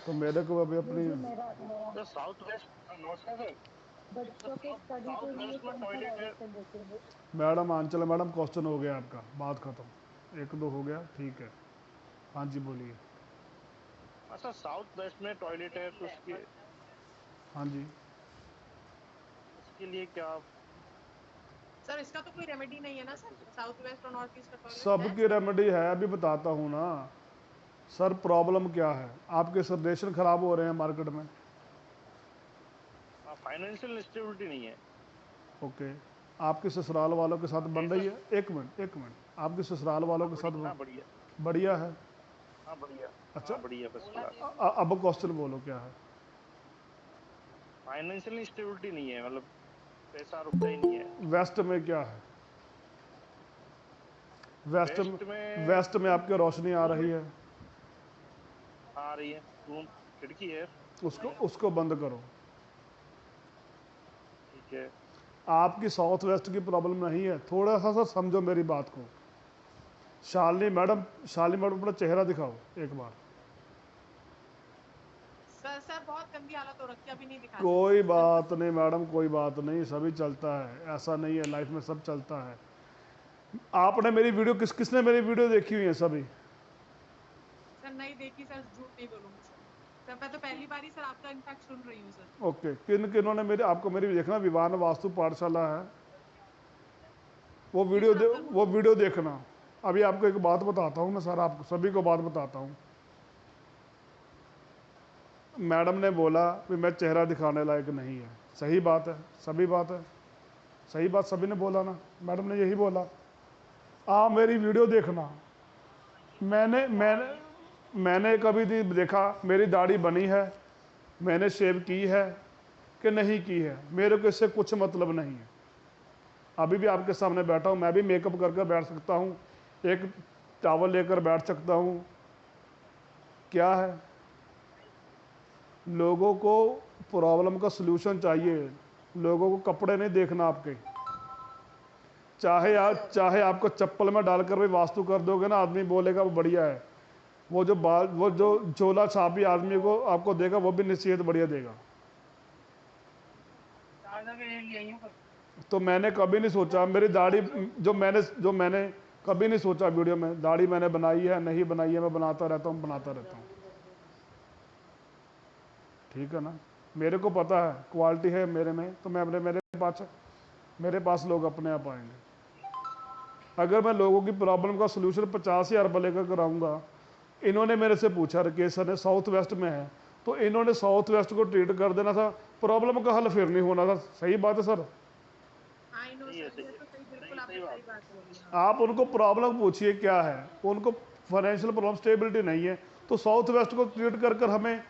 तो मेरे को अभी अपनी मेरा साउथ वेस्ट नमस्कार सर। बच्चों के स्टडी के लिए कौन सा डायरेक्शन देखेंगे? मैडम आंचल मैडम, क्वेश्चन हो गया आपका, बात खत्म। 1-2 हो गया, ठीक है। हाँ जी बोलिए। सर साउथ वेस्ट में टॉयलेट है तो उसके हाँ जी, उसके लिए क्या? सर इसका तो कोई रेमेडी नहीं है ना सर, साउथ वेस्ट और नॉर्थ ईस्ट का टॉयलेट सबकी रेमेडी है, अभी बताता हूँ ना सर। प्रॉब्लम क्या है? आपके सब रेशन खराब हो रहे हैं मार्केट में। फाइनेंशियल स्टेबिलिटी नहीं है। ओके, आपके ससुराल वालों के साथ बन रही है? एक मिनट, आपके ससुराल वालों के साथ बढ़िया बढ़िया है? हाँ बढ़िया। अच्छा बढ़िया बस। अब क्वेश्चन बोलो क्या है? फाइनेंशियल स्टेबिलिटी नहीं है, मतलब पैसा रुकता ही नहीं है। वेस्ट में क्या है? वेस्ट में आपके रोशनी आ रही है? आ रही है, रूम खिड़की है। उसको बंद करो। ठीक है। आपकी साउथ वेस्ट की प्रॉब्लम नहीं है, थोड़ा सा समझो मेरी बात को। शालिनी मैडम अपना चेहरा दिखाओ एक बार। सर बहुत गंदी हालत हो रखी है, अभी नहीं दिखा। कोई बात नहीं मैडम, कोई बात नहीं, सभी चलता है, ऐसा नहीं है, लाइफ में सब चलता है। आपने मेरी वीडियो किसने मेरी वीडियो देखी हुई है? सभी सर नहीं देखी सर, झूठ नहीं बोलूंगी सर, मैं तो पहली बार ही सर आपका इनफैक्ट सुन रही हूँ सर। ओके, किन्होंने मेरी देखना, विवान वास्तु पाठशाला है, वो वीडियो देखना। अभी आपको एक बात बताता हूँ मैं सर, आपको सभी को बात बताता हूँ। मैडम ने बोला कि मैं चेहरा दिखाने लायक नहीं है, सही बात है, सभी बात है, सही बात सभी ने बोला ना। मैडम ने यही बोला, आप मेरी वीडियो देखना। मैंने कभी नहीं देखा मेरी दाढ़ी बनी है, मैंने शेव की है कि नहीं की है, मेरे को इससे कुछ मतलब नहीं है। अभी भी आपके सामने बैठा हूँ, मैं भी मेकअप करके बैठ सकता हूँ, एक टॉवल लेकर बैठ सकता हूँ। क्या है, लोगों को प्रॉब्लम का सलूशन चाहिए, लोगों को कपड़े नहीं देखना आपके। चाहे आपको चप्पल में डालकर भी वास्तु कर दोगे ना, आदमी बोलेगा वो बढ़िया है। वो जो झोला छापी आदमी को आपको देगा, वो भी नसीहत बढ़िया देगा। तो मैंने कभी नहीं सोचा मेरी दाढ़ी, जो मैंने कभी नहीं सोचा वीडियो में दाढ़ी मैंने बनाई है नहीं बनाई है, मैं बनाता रहता हूँ। ठीक है ना? मेरे को पता है क्वालिटी है मेरे में, तो मैं मेरे पास लोग अपने आप आएंगे। अगर मैं लोगों की प्रॉब्लम का सोल्यूशन 50,000 रुपये लेकर कराऊंगा, इन्होंने मेरे से पूछा राकेश सर ने साउथ वेस्ट में है, तो इन्होंने साउथ वेस्ट को ट्रीट कर देना था, प्रॉब्लम का हल फिर नहीं होना था। सही बात है सर? आप उनको प्रॉब्लम पूछिए क्या है, उनको फाइनेंशियल प्रॉब्लम स्टेबिलिटी नहीं है, तो साउथ वेस्ट को ट्रीट कर कर हमें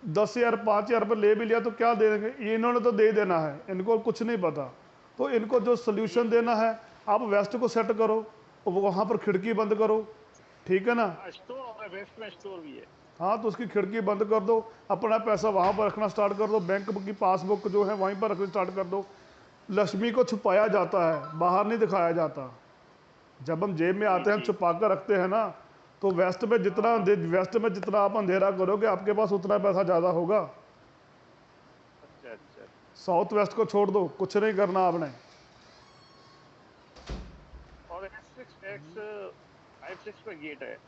10,000 5,000 रुपये ले भी लिया तो क्या दे देंगे, इन्होंने तो दे देना है, इनको कुछ नहीं पता। तो इनको जो सोल्यूशन देना है, आप वेस्ट को सेट करो, वहाँ पर खिड़की बंद करो, ठीक है ना? स्टोर वेस्ट में स्टोर भी है। हाँ, तो उसकी खिड़की बंद कर दो, अपना पैसा वहाँ पर रखना स्टार्ट कर दो, बैंक की पासबुक जो है वहीं पर रखना स्टार्ट कर दो। लक्ष्मी को छुपाया जाता है, बाहर नहीं दिखाया जाता। जब हम जेब में आते हैं, हम छुपा कर रखते हैं ना, तो वेस्ट में जितना आप अंधेरा करोगे, आपके पास उतना पैसा ज़्यादा होगा। अच्छा। साउथ वेस्ट को छोड़ दो, कुछ नहीं करना आपने। और X56 पे गेट है,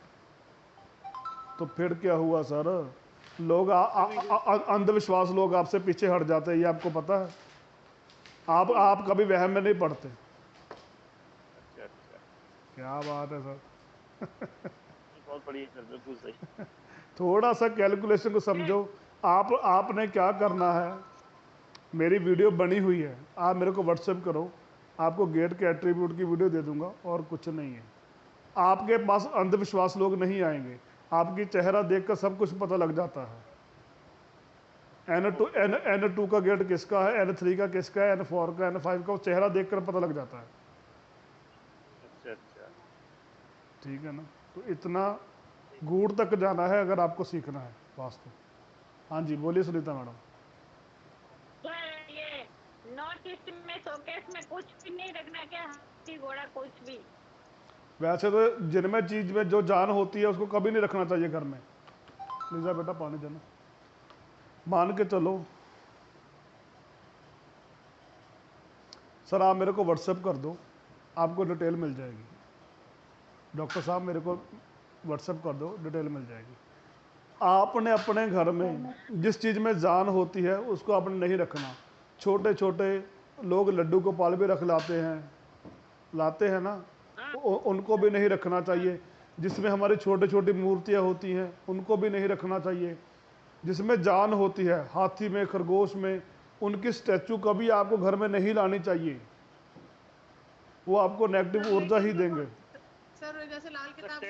तो फिर क्या हुआ सर? लोग अंधविश्वास लोग आपसे पीछे हट जाते हैं, ये आपको पता है? आप कभी वहम में नहीं पड़ते। अच्छा। क्या बात है सर। बहुत बढ़िया सर, बिल्कुल सही। थोड़ा सा कैलकुलेशन को समझो। आपने क्या करना है, मेरी वीडियो बनी हुई है, आप मेरे को व्हाट्सएप करो, आपको गेट के एट्रीब्यूट की वीडियो दे दूंगा, और कुछ नहीं है। आपके पास अंधविश्वास लोग नहीं आएंगे, आपकी चेहरा देखकर सब कुछ पता लग जाता है। N2 का गेट किसका है, N3 का किसका है, N4 का, N5 का, वो चेहरा देखकर पता लग जाता है। अच्छा। ठीक है ना? तो इतना गूढ़ तक जाना है अगर आपको सीखना है वास्तु। हाँ जी, बोलिए सुनीता मैडम। सर ये नॉर्थ ईस्ट में शोकेस में कुछ भी नहीं रखना क्या, हाथी घोड़ा कुछ भी? वैसे तो जिनमें चीज में जो जान होती है उसको कभी नहीं रखना चाहिए घर में। लीजा बेटा पानी देना। मान के चलो सर, आप मेरे को व्हाट्सएप कर दो, आपको डिटेल मिल जाएगी। डॉक्टर साहब मेरे को व्हाट्सएप कर दो, डिटेल मिल जाएगी। आपने अपने घर में जिस चीज़ में जान होती है उसको आपने नहीं रखना। छोटे छोटे लोग लड्डू गोपाल भी लाते हैं ना, उनको भी नहीं रखना चाहिए। जिसमें हमारी छोटी छोटी मूर्तियाँ होती हैं उनको भी नहीं रखना चाहिए। जिसमें जान होती है, हाथी में, खरगोश में, उनकी स्टैचू कभी आपको घर में नहीं लानी चाहिए, वो आपको नेगेटिव ऊर्जा ही देंगे। सर जैसे लाल किताब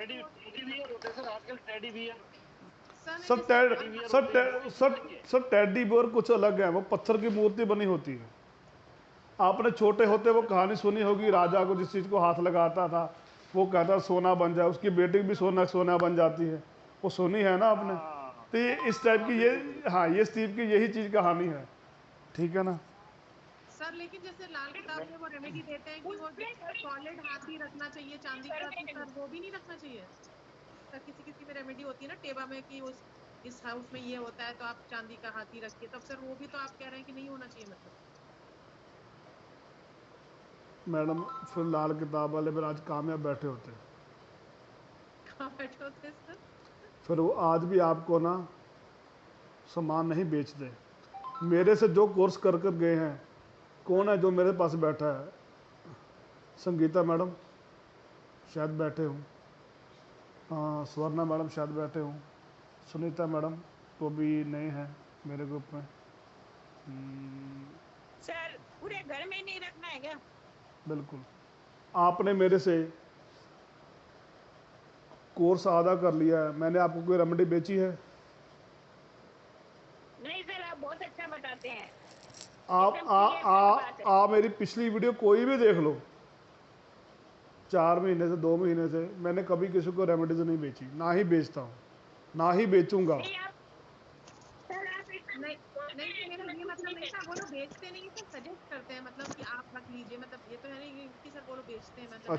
सर टेडी बियर कुछ अलग है, वो पत्थर की मूर्ति बनी होती है। आपने छोटे होते वो कहानी सुनी होगी, राजा को जिस चीज को हाथ लगाता था वो कहता सोना बन जाए, उसकी बेटी भी सोना बन जाती है, वो सुनी है ना आपने? तो ये इस टाइप की ये स्टीव की यही चीज कहानी है, ठीक है ना? सर लेकिन जैसे लाल किताब में वो रेमेडी देते हैं कि वो सॉलिड हाथी रखना चाहिए चांदी का, तो सर वो भी नहीं रखना चाहिए? सर किसी में रेमेडी होती है ना टेबा में कि इस हाउस में ये होता है तो आप चांदी का हाथी रखिए, तब सर वो भी तो आप कह रहे हैं कि नहीं होना चाहिए? मतलब मैडम फिर लाल किताब वाले फिर आज कामयाब बैठे होते हैं। कहाँ बैठे होते सर? फिर वो आज भी आपको ना सामान नहीं बेचते। मेरे से जो कोर्स कर गए हैं, कौन है जो मेरे पास बैठा है? संगीता मैडम शायद बैठे हूँ, हाँ स्वर्णा मैडम शायद बैठे हूँ, सुनीता मैडम तो भी नहीं है मेरे ग्रुप में। सर पूरे घर में नहीं रखना है क्या? बिल्कुल। आपने मेरे से कोर्स आधा कर लिया है, मैंने आपको कोई रेमेडी बेची है? नहीं सर, आप बहुत अच्छा बताते हैं। आप मेरी पिछली वीडियो कोई भी देख लो, 4 महीने से 2 महीने से मैंने कभी किसी को रेमेडीज नहीं बेची, ना ही बेचता हूँ, ना ही बेचूंगा। नहीं मेरा ये मतलब नहीं था, वो लोग बेचते नहीं, सर सजेस्ट करते हैं, मतलब कि आप रख लीजिए, मतलब ये तो है नहीं कि सर वो लोग बेचते हैं। मतलब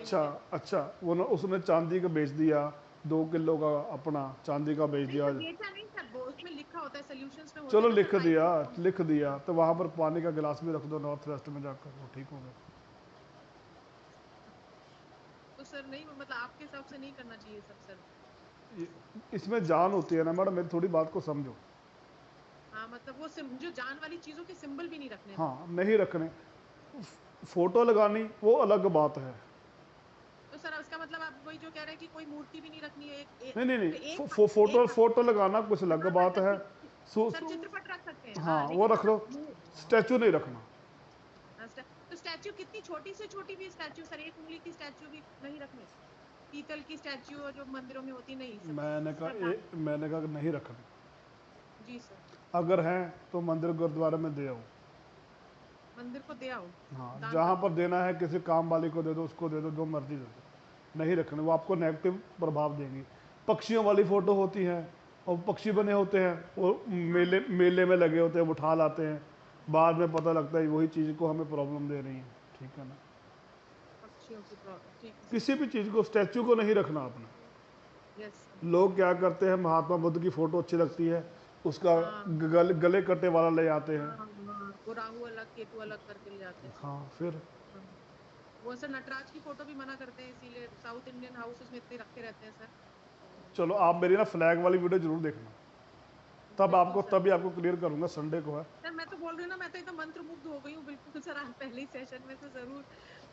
अच्छा वो ना उसने चांदी का बेच दिया, 2 किलो का अपना चांदी का बेच दिया। बेचा नहीं सर, वो उसमें लिखा होता है सॉल्यूशंस में, चलो लिख दिया तो वहाँ पर पानी का गिलास भी रख दो नॉर्थ वेस्ट में जाकर, वो ठीक होगा। तो सर नहीं, मतलब आपके हिसाब से नहीं करना चाहिए सब सर? इसमें जान होती है ना मैडम, मेरी थोड़ी बात को समझो। हाँ मतलब वो जो जान वाली चीजों के सिंबल भी नहीं रखने। हाँ नहीं रखने। फोटो लगानी वो अलग बात है, कोई जो कह रहा है कि कोई मूर्ति भी नहीं रखनी है, नहीं, फोटो लगाना कुछ अलग बात है। सर चित्रपट रख सकते हैं। हाँ, वो रख लो, स्टैचू नहीं रखना। तो स्टैचू कितनी छोटी से छोटी भी स्टैचू सर, 1 उंगली की स्टैचू भी नहीं रखनी, पीतल की स्टैचू जो मंदिरों में होती नहीं सर। मैंने कहा नहीं रखना जी सर। अगर हैं तो मंदिर गुरुद्वारे में दे आओ, मंदिर को दे आओ। हाँ, जहाँ पर देना है किसी काम वाले को दे दो, उसको दे दो, जो मर्जी दे दो, नहीं रखने, वो आपको नेगेटिव प्रभाव देंगी। पक्षियों वाली फोटो होती हैं और पक्षी बने होते हैं, वो मेले में लगे होते हैं, उठा लाते हैं, बाद में पता लगता है वही चीज़ को हमें प्रॉब्लम दे रही है। ठीक है ना, पक्षियों की प्रॉब्लम, किसी भी चीज़ को, स्टैचू को नहीं रखना आपने। लोग क्या करते हैं, महात्मा बुद्ध की फोटो अच्छी लगती है, उसका गले कटे वाला ले आते हैं। वो राहु अलग केतु अलग करके ले जाते हैं। हाँ, फिर वो सर नटराज की फोटो भी मना करते हैं, इसीलिए साउथ इंडियन हाउसेस में इतने रखे रहते हैं सर। चलो आप मेरी ना फ्लैग वाली वीडियो जरूर देखना, तभी आपको क्लियर करूंगा, संडे को है सर। मैं तो बोल रही हूँ ना, मैं तो एकदम मंत्रमुग्ध हो गई हूँ बिल्कुल सर। आज पहले सेशन में तो जरूर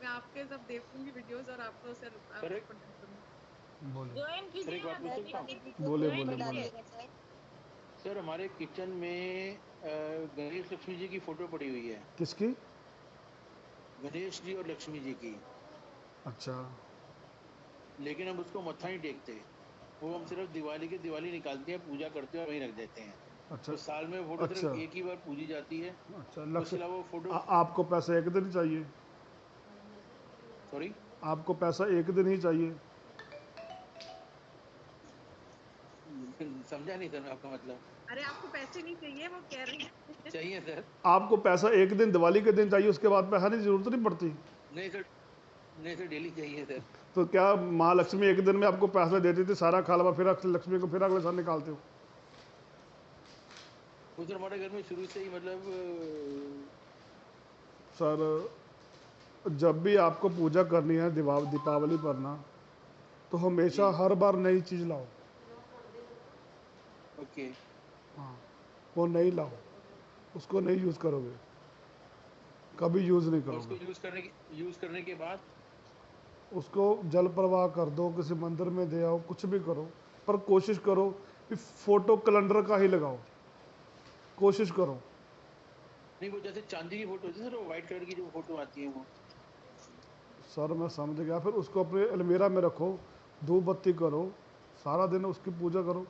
मैं आपके सब देखूंगी वीडियोस और आपको सर ज्वाइन कीजिएगा। बोले सर हमारे किचन में गणेश लक्ष्मी जी की फोटो पड़ी हुई है। किसकी? गणेश जी और लक्ष्मी जी की। अच्छा, लेकिन हम उसको मत्था नहीं टेकते, वो हम सिर्फ दिवाली निकालते हैं, पूजा करते हैं और वहीं रख देते हैं। अच्छा, तो साल में फोटो सिर्फ एक ही बार पूजी जाती है। अच्छा, उसके अलावा वो फोटो आपको पैसा एक दिन चाहिए? सॉरी, आपको पैसा एक दिन ही चाहिए? समझा नहीं सर मैं आपका मतलब। अरे आपको पैसे नहीं चाहिए, वो कह रही है चाहिए सर। आपको पैसा एक दिन, दिवाली के दिन चाहिए, उसके बाद पैसा की जरूरत नहीं पड़ती? नहीं सर, डेली चाहिए सर। तो क्या महालक्ष्मी एक दिन में आपको पैसा देती थी, सारा खालवा, फिर लक्ष्मी को फिर अगले साल निकालते हो? वो सर हमारे घर में शुरू से ही मतलब सर जब भी आपको पूजा करनी है, दीपावली पर ना, तो हमेशा हर बार नई चीज़ लाओ। ओके। हाँ, वो नहीं लाओ, उसको नहीं यूज़ करोगे, कभी यूज़ नहीं करोगे। उसको यूज़ करने के बाद उसको जल प्रवाह कर दो, किसी मंदिर में दे आओ, कुछ भी करो, पर कोशिश करो कि फोटो कैलेंडर का ही लगाओ, कोशिश करो। नहीं, वो जैसे चांदी की फोटो होती है सर, वो व्हाइट कलर की जो फोटो आती है वो। सर मैं समझ गया, फिर उसको अपने अलमीरा में रखो, धूप बत्ती करो, सारा दिन उसकी पूजा करो,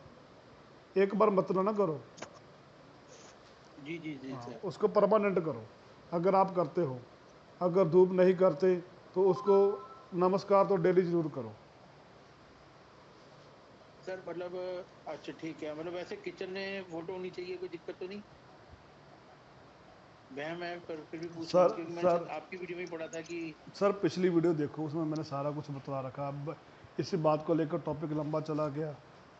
एक बार मत ना करो। जी जी जी सर। उसको परमानेंट करो अगर आप करते हो। अगर धूप नहीं करते तो उसको नमस्कार तो डेली जरूर करो। सर मतलब अच्छा ठीक है, मतलब वैसे किचन में फोटो होनी चाहिए, कोई दिक्कत तो नहीं? वहम है पर फिर भी पूछ रहा हूं, क्योंकि मैंने आपकी वीडियो में पढ़ा था कि सर पिछली वीडियो देखो, उसमें मैंने सारा कुछ बता रखा। अब इसी बात को लेकर टॉपिक लंबा चला गया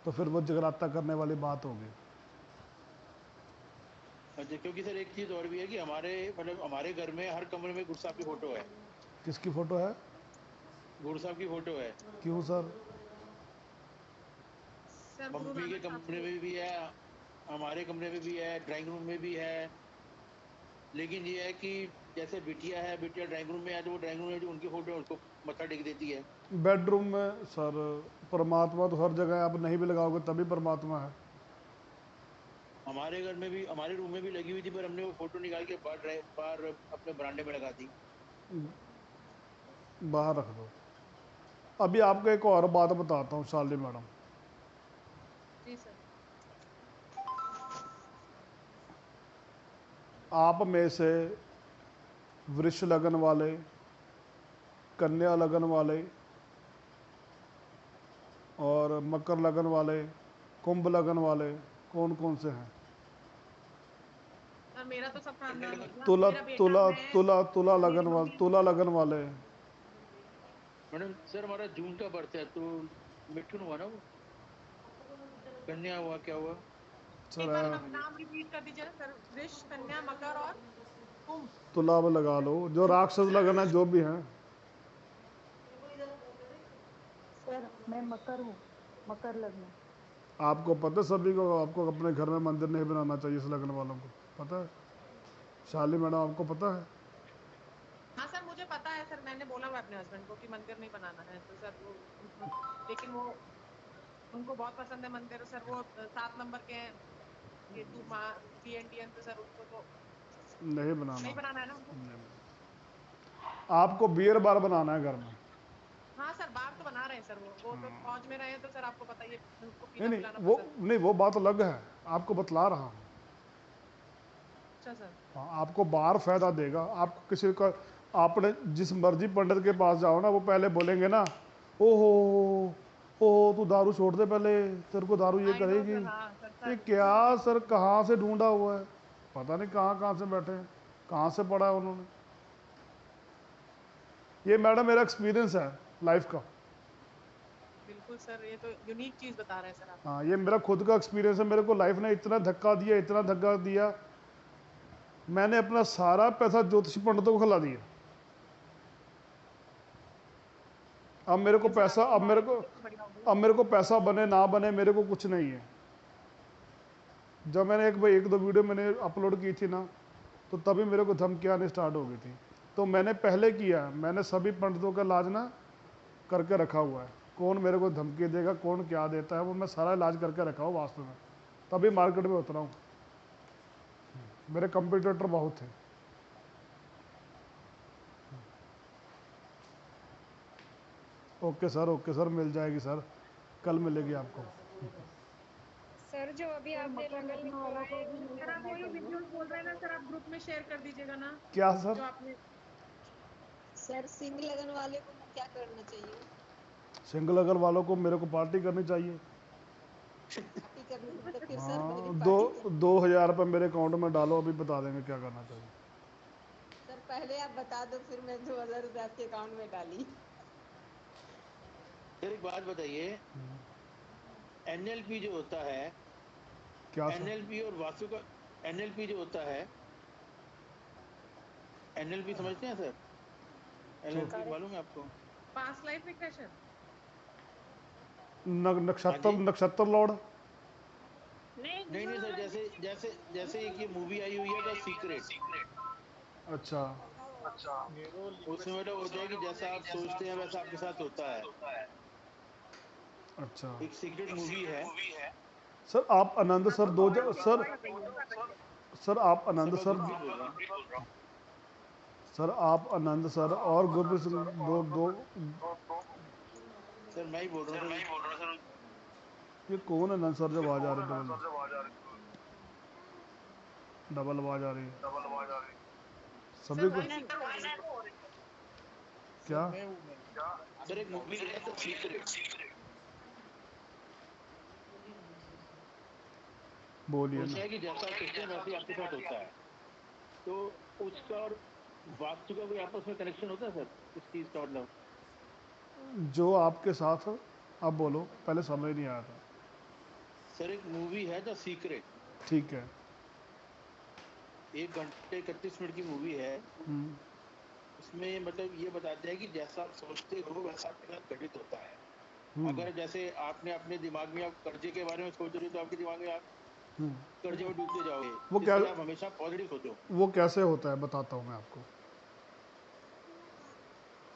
तो फिर वो जगराता करने वाली बात होगी। अच्छा, क्योंकि सर एक चीज और भी है कि हमारे घर में हर कमरे में गुरु साहब की फोटो है। किसकी फोटो है? गुरु साहब की फोटो है। क्यों सर? मम्मी के कमरे में भी है, हमारे कमरे में भी है, ड्राइंग रूम में भी है। लेकिन ये है कि जैसे बिटिया ड्राइंग रूम में है, तो वो ड्राइंग रूम में जो उनकी फोटो है उसको मत्था टेक देती है। बेडरूम में सर परमात्मा तो हर जगह, आप नहीं भी लगाओगे तभी परमात्मा है। हमारे घर में भी, हमारे रूम में भी लगी हुई थी, पर हमने वो फोटो निकाल के बाहर अपने बरामदे में लगा दी। बाहर रख दो। अभी आपको एक और बात बताता हूँ शालिनी मैडम। जी सर। आप में से वृष लगन वाले, कन्या लगन वाले और मकर लगन वाले, कुंभ लगन वाले कौन कौन से हैं? मेरा तो सब खानदान हो गया। तुला लगन वाले। मैडम सर हमारा जून का बर्थ है, तो मिथुन हुआ ना, वो कन्या हुआ, क्या हुआ? एक बार नाम रिपीट कर दीजिए सर। वृष, कन्या, मकर और कुंभ। तुला में लगा लो, जो राक्षस लगन है, जो भी है। सर मैं मकर हूँ, मकर लग्न। आपको पता है सभी को, आपको अपने घर में मंदिर नहीं बनाना चाहिए इस लगन वालों को, पता है? शालिनी मैडम आपको पता है? हाँ सर मुझे पता है सर, मैंने बोला हुआ अपने हस्बैंड को कि मंदिर नहीं बनाना है, तो सर वो लेकिन वो उनको बहुत पसंद है मंदिर, सर वो 7 नंबर के हैं, ये टू PNDN, तो सर उनको तो नहीं बनाना, नहीं बनाना है ना उनको। आपको बियर बार बनाना है घर में। हाँ सर, बार तो बना रहे हैं सर, वो तो फौज में रहे हैं, तो सर आपको पता ही है उनको नहीं पीना नहीं पिलाना वो पसंद। नहीं, वो बात अलग है, आपको बतला रहा हूँ। अच्छा सर। हाँ, आपको बार फायदा देगा। आप किसी का, आपने जिस मर्जी पंडित के पास जाओ ना, वो पहले बोलेंगे ना, ओहो ओहो तू दारू छोड़ दे पहले, तेरे को दारू ये I know करेगी। सर, हाँ सर, ये सर क्या सर, कहाँ से ढूंढा हुआ है, पता नहीं कहाँ कहाँ से बैठे हैं, कहाँ से पढ़ा है उन्होंने। ये मैडम मेरा एक्सपीरियंस है लाइफ का। बिल्कुल सर, ये तो यूनिक चीज बता रहे हैं सर आप। हाँ, ये मेरा खुद का एक्सपीरियंस है। मेरे को लाइफ ने इतना धक्का दिया, इतना धक्का दिया, मैंने अपना सारा पैसा ज्योतिषी पंडितों को खिला दिया। अब मेरे को पैसा, अब मेरे को पैसा बने ना बने, मेरे को कुछ नहीं है। जब मैंने एक दो वीडियो मैंने अपलोड की थी ना, तो तभी मेरे को धमकी आनी स्टार्ट हो गई थी। तो मैंने पहले किया, मैंने सभी पंडितों का इलाज ना करके रखा हुआ है। कौन मेरे को धमकी देगा, कौन क्या देता है, वो मैं सारा इलाज करके रखा हूँ वास्तव में, तभी मार्केट में उतरा हूँ। मेरे कंपटीटर बहुत थे। ओके सर, मिल जाएगी सर, कल मिलेगी आपको। सर जो अभी आपने लगन वालों को भी नहीं सर आप करना वो जो चाहिए। वीडियोस बोल रहे हैं ना सर, आप ग्रुप में शेयर कर दीजिएगा ना। क्या सर? जो आपने सर सिंग लगन वाले को क्या करना चाहिए? सिंगल अगर वालों को मेरे को पार्टी करनी चाहिए। पार्टी करनी तो फिर सर हाँ, मेरी पार्टी 2,000 रुपये मेरे अकाउंट में डालो, अभी बता देंगे क्या करना चाहिए। सर पहले आप बता दो, फिर मैं 2,000 रुपये आपके अकाउंट में डाली। सर एक बात बताइए, NLP जो होता है, क्या सर? NLP और वास्तु का, NLP जो होता है, NLP समझते हैं सर? NLP मालूम है आपको? Past life regression. नक्षत्र लॉर्ड। नहीं सर, जैसे एक ये मूवी आई हुई है द सीक्रेट। अच्छा, उसमें मतलब होता है कि जैसा आप सोचते हैं वैसा आपके साथ होता है। अच्छा, एक सीक्रेट मूवी है। सर आप आनंद सर सर आप आनंद सर आप आनंद सर और गुरप्रीत दो सर मैं ही बोल रहा हूँ। ये कौन है आनंद सर? जब आवाज आ रही है डबल आवाज आ रही है सभी को। क्या सर एक मूवी है द सीक्रेट। बोलिए उसमें ना। है कि जैसा आप सोचते हैं वैसे ही आपके साथ होता है। तो उसका और वास्तु का कोई आपस में कनेक्शन होता है सर, इस चीज का मतलब? जो आपके साथ, आप बोलो, पहले समझ नहीं आया था। सर एक मूवी है द सीक्रेट, ठीक है। 1 घंटे 31 मिनट की मूवी है। उसमें मतलब ये बताते हैं कि जैसा आप सोचते हो वैसा आपके साथ घटित होता है। अगर जैसे आपने अपने दिमाग में आप कर्जे के बारे में सोच रहे हो, तो आपके दिमाग में आप कर्जे में डूबते जाओगे। वो क्या, आप हमेशा पॉजिटिव सोचो। वो कैसे होता है बताता हूँ मैं आपको,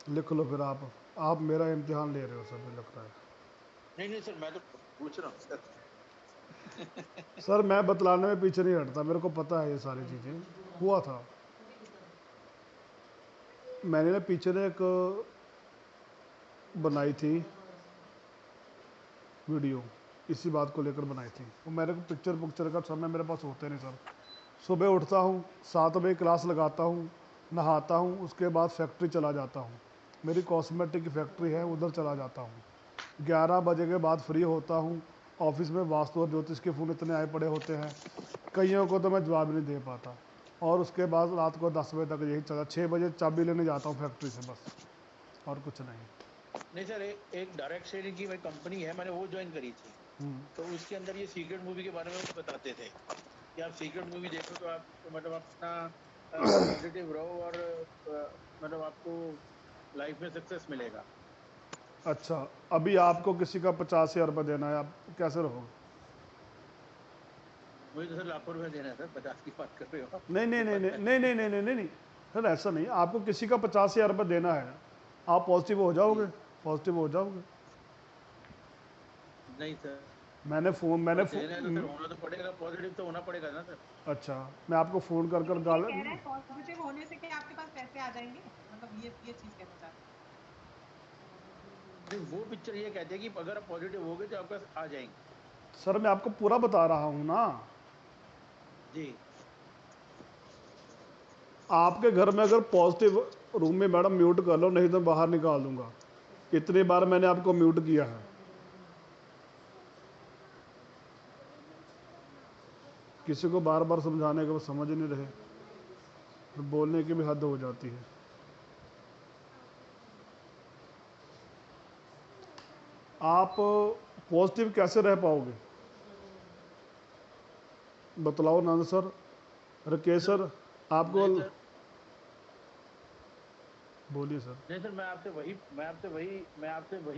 लिख लो फिर। आप मेरा इम्तिहान ले रहे हो सर, लिख रहा है। नहीं सर, मैं तो पूछ रहा हूँ सर। सर मैं बतलाने में पीछे नहीं हटता, मेरे को पता है ये सारी चीज़ें। हुआ था, मैंने ना पीछे ने एक बनाई थी वीडियो, इसी बात को लेकर बनाई थी। वो मेरे को पिक्चर का समय मेरे पास होते नहीं सर। सुबह उठता हूँ, 7 बजे क्लास लगाता हूँ, नहाता हूँ, उसके बाद फैक्ट्री चला जाता हूँ। मेरी कॉस्मेटिक की फैक्ट्री है, उधर चला जाता हूँ। 11 बजे के बाद फ्री होता हूँ। ऑफिस में वास्तु और ज्योतिष के फ़ोन इतने आए पड़े होते हैं, कईयों को तो मैं जवाब नहीं दे पाता। और उसके बाद रात को 10 बजे तक यही चला। 6 बजे चाबी लेने जाता हूँ फैक्ट्री से, बस, और कुछ नहीं सर एक डायरेक्ट सेलिंग की कंपनी है, मैंने वो ज्वाइन करी थी। तो उसके अंदर ये सीक्रेट मूवी के बारे में वो बताते थे कि आप सीक्रेट मूवी देखो तो आप मतलब अपना पॉजिटिव रहो और मतलब आपको लाइफ में सक्सेस मिलेगा। अच्छा, अभी आपको किसी का 50,000 रुपये देना है, आप कैसे रहोगे? मुझे तो सर लाखों रुपए देना है सर, 50 की बात कर रहे हो? नहीं सर, ऐसा नहीं। आपको किसी का 50,000 रुपये देना है, आप पॉजिटिव हो जाओगे, पॉजिटिव हो जाओगे। नहीं सर, मैंने देना है तो सर होना तो पड़ेगा, पॉजिटिव तो होना पड़ेगा ना सर। अच्छा, मैं आपको फ़ोन कर कर गाल कह रहे हैं पॉजिटिव होने से क्या आपके पास पैसे आ जाएंगे, मतलब ये चीज कहना चाहते हैं। नहीं, वो पिक्चर ये कहते हैं कि अगर आप पॉजिटिव हो गए तो आपके पास आ जाएंगे। सर मैं आपको पूरा बता रहा हूँ ना। जी, आपके घर में अगर पॉजिटिव, रूम में मैडम म्यूट कर लो, नहीं तो बाहर निकाल दूंगा। इतनी बार मैंने आपको म्यूट किया है। किसी को बार बार समझाने के वो समझ ही नहीं रहे, तो बोलने की भी हद हो जाती है। आप पॉजिटिव कैसे रह पाओगे, बतलाओ नंद सर, राकेश सर, आपको बोलिए सर। नहीं सर, मैं आपसे वही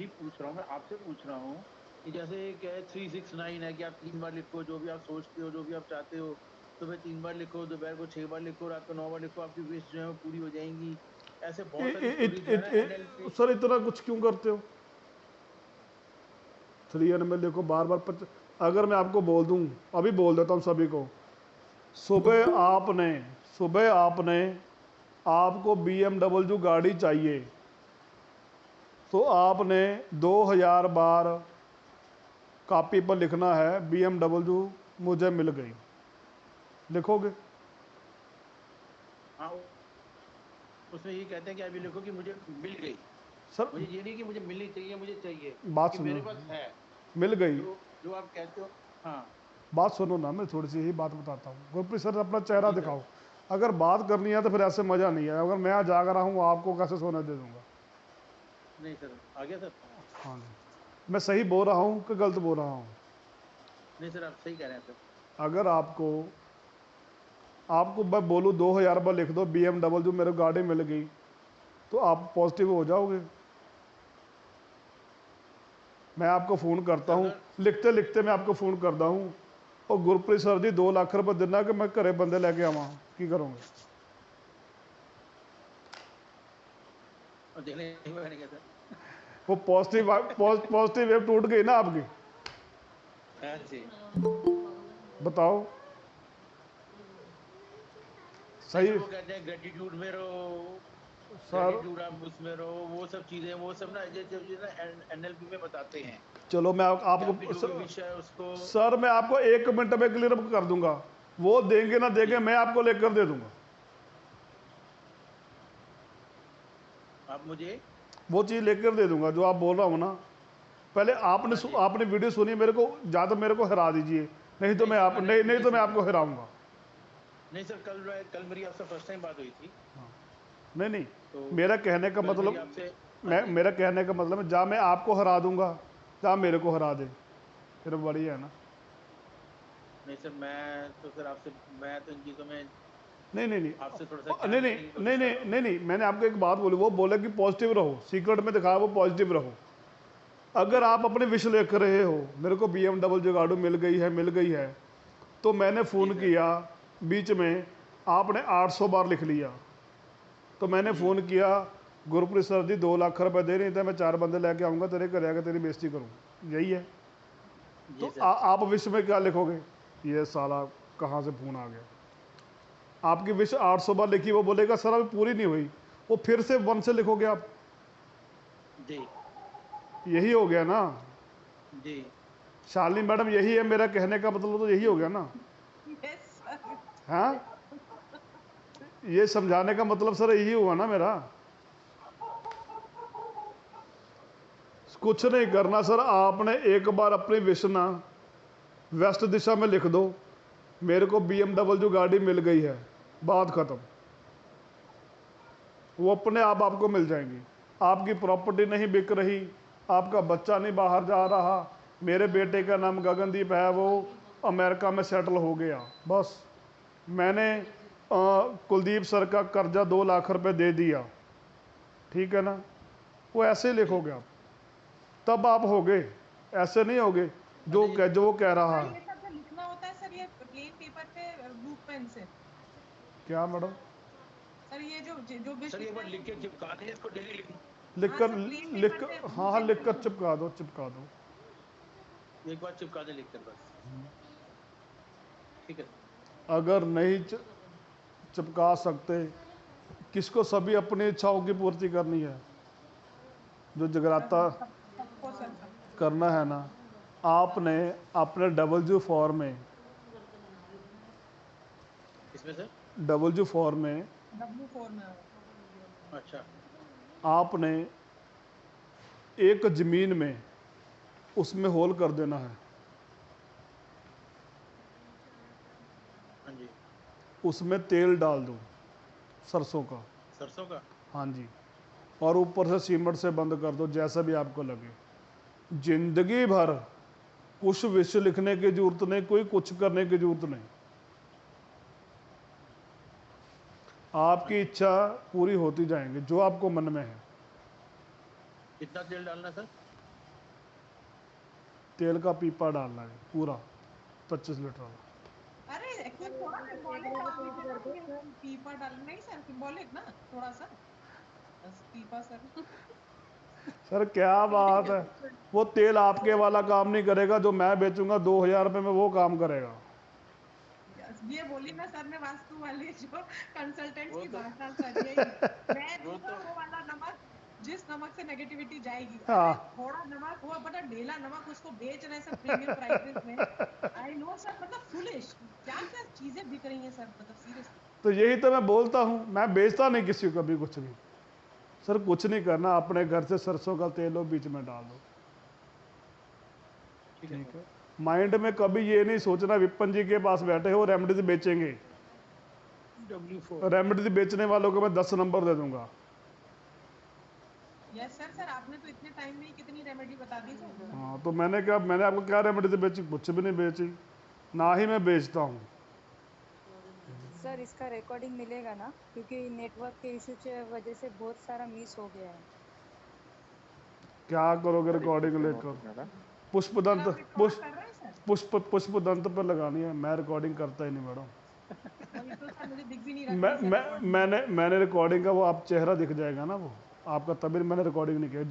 पूछ रहा हूँ, मैं आपसे पूछ रहा हूँ कि जैसे क्या है 369 है कि आप 3 बार लिखो, जो भी आप सोचते हो, जो भी आप चाहते हो, सुबह 3 बार लिखो, दोपहर को 6 बार लिखो, रात को 9 बार लिखो, आपकी विश जो है वो पूरी हो जाएंगी। ऐसे बहुत सारी स्टोरीज है ना NLP। सर इतना कुछ क्यों करते हो? 3 में लिखो बार बार। अगर मैं आपको बोल दूं, अभी बोल देता हूं सभी को, सुबह आपने आपको BMW गाड़ी चाहिए, तो आपने 2000 बार कॉपी पर लिखना है BMW मुझे मिल गई। लिखोगे? हाँ, उसमें ये कहते हैं कि अभी लिखो कि मुझे मिल गई। सर मुझे ये नहीं कि मुझे मिलनी चाहिए, मुझे चाहिए बात कि सुनो, मेरे पास है, मिल गई। जो आप कहते हो। हाँ, बात सुनो ना, मैं थोड़ी सी यही बात बताता हूँ। गुरप्रीत सर अपना चेहरा दिखाओ। अगर बात करनी है तो फिर ऐसे मज़ा नहीं है। अगर मैं आज जाग रहा हूँ, आपको कैसे सोने दे दूंगा? नहीं सर, आ गया सर। हाँ जी, मैं सही बोल रहा हूँ कि गलत बोल रहा हूँ? नहीं सर, आप सही कह रहे हैं सर। अगर आपको मैं बोलूँ 2000 बार लिख दो BMW मेरे गाड़ी मिल गई, तो आप पॉजिटिव हो जाओगे? मैं आपको फ़ोन करता हूँ, लिखते लिखते मैं आपको फ़ोन करता हूँ, और गुरप्रीत सर जी 2 लाख रुपये देना कि मैं घरे बंदे लेके आवा, की करोगे? वो पॉजिटिव वेव टूट गई ना आपकी। हाँ जी, बताओ सही। वो कहते हैं ग्रेटिट्यूड में रहो सर ग्रेटिट्यूड, आप उसमें रहो, वो सब चीजें, वो सब ना NLP में बताते हैं। चलो मैं आपको सर मैं आपको 1 मिनट में क्लियर कर दूंगा। वो देंगे ना देंगे, मैं आपको लेकर दे दूंगा। आप मुझे वो चीज़ लेकर दे दूंगा जो आप बोल रहा हूँ ना। पहले आपने वीडियो सुनी, मेरे को ज़्यादा मेरे को हरा दीजिए, नहीं तो मैं आपको हराऊंगा। नहीं सर, कल मेरी आपसे फर्स्ट टाइम बात हुई थी। नहीं तो मेरा कहने का मतलब, मेरा कहने का मतलब जहाँ मैं आपको हरा दूंगा, जहाँ मेरे को हरा दे, फिर बढ़िया है ना। नहीं सर, मैं तो इन चीज़ों में नहीं आपसे थोड़ा सा नहीं, मैंने आपको एक बात बोली, वो बोला कि पॉजिटिव रहो, सीक्रेट में दिखाया वो पॉजिटिव रहो। अगर आप अपने विश लिख रहे हो, मेरे को BMW गाड़ी मिल गई है, तो मैंने फ़ोन किया बीच में, आपने 800 बार लिख लिया, तो मैंने फ़ोन किया, गुरप्रीत सर जी 2 लाख रुपए दे नहीं थे, मैं 4 बंदे लेके आऊँगा, तेरे घर आकर तेरी बेइज्जती करूँ, यही है। तो आप विश में क्या लिखोगे? ये साला कहाँ से फ़ोन आ गया? आपकी विश 800 बार लिखी, वो बोलेगा सर अभी पूरी नहीं हुई, वो फिर से 1 से लिखोगे आप जी। यही हो गया ना जी शालिनी मैडम, यही है मेरा कहने का मतलब, तो यही हो गया ना। हाँ, ये समझाने का मतलब सर यही हुआ ना मेरा। कुछ नहीं करना सर, आपने एक बार अपनी विश ना वेस्ट दिशा में लिख दो, मेरे को BMW गाड़ी मिल गई है, बात खत्म। वो अपने आप आपको मिल जाएंगी। आपकी प्रॉपर्टी नहीं बिक रही, आपका बच्चा नहीं बाहर जा रहा, मेरे बेटे का नाम गगनदीप है, वो अमेरिका में सेटल हो गया, बस मैंने कुलदीप सर का कर्जा 2 लाख रुपए दे दिया, ठीक है ना। वो ऐसे ही लिखोगे आप, तब आप होगे, ऐसे नहीं होगे जो वो कह रहा है। ये सब जो लिखना होता है सर, ये प्लेन पेपर पे ब्लू पेन से? क्या मैडम? सर ये जो सर एक बार लिख के चिपका दें इसको, डेली लिख कर लिख कर हाँ हाँ लिख कर चिपका दो एक बार चिपका दे लिख कर बस, ठीक है। अगर नहीं चिपका सकते, किसको सभी अपनी इच्छाओं की पूर्ति करनी है, जो जगराता करना है ना, आपने अपने WFOR में, इसमें सर WFOR में अच्छा आपने एक जमीन में उसमें होल कर देना है, हाँ जी, उसमें तेल डाल दो सरसों का, हाँ जी, और ऊपर से सीमेंट से बंद कर दो, जैसा भी आपको लगे। जिंदगी भर कुछ विषय लिखने की जरूरत नहीं, कोई कुछ करने की जरूरत नहीं, आपकी इच्छा पूरी होती जाएंगी जो आपको मन में है। कितना तेल डालना सर? तेल का पीपा डालना है पूरा 25 लीटर वाला। अरे एक्चुअली थोड़ा सिंबॉलिक डाल दीजिए ना, पीपा डालना नहीं सर, सिंबॉलिक ना थोड़ा सा, बस पीपा सर। सर क्या बात है, वो तेल आपके वाला काम नहीं करेगा, जो मैं बेचूंगा 2000 रुपये में वो काम करेगा। ये बोली ना सर ने वास्तु वाली जो कंसल्टेंट्स की भाषा सर, यही मैं दूंगा वो वाला नमक, जिस नमक से नेगेटिविटी जाएगी। हाँ। थोड़ा नमक हुआ बता, ढेला नमक उसको बेच रहे हैं सर प्रीमियम प्राइसेस में। आई नो सर, मतलब फुलिश क्या क्या चीजें बिक रही हैं सर, मतलब सीरियसली। तो यही तो मैं बोलता हूँ, मैं बेचता नहीं किसी को कभी कुछ भी। सर कुछ नहीं करना, अपने घर से सरसों का तेल लो, बीच में डाल दो, ठीक है। माइंड में कभी ये नहीं सोचना विपन जी के पास बैठे हो रेमेडीज बेचेंगे, रेमेडीज बेचने वालों को मैं 10 नंबर दे दूंगा। यस सर, सर आपने तो इतने टाइम में ही कितनी रेमेडी बता दी सर। हाँ तो मैंने आपको क्या रेमेडीज बेची? कुछ भी नहीं बेची, ना ही मैं बेचता हूँ। सर इसका रिकॉर्डिंग मिलेगा ना, क्योंकि नेटवर्क के इशू की वजह से बहुत सारा मिस हो गया है। क्या करोगे रिकॉर्डिंग लेकर? पुष्पदंत पर लगानी है, मैं रिकॉर्डिंग करता ही नहीं मैडम। मैंने रिकॉर्डिंग का वो आप चेहरा दिख जाएगा ना वो आपका, तभी मैंने रिकॉर्डिंग नहीं किया।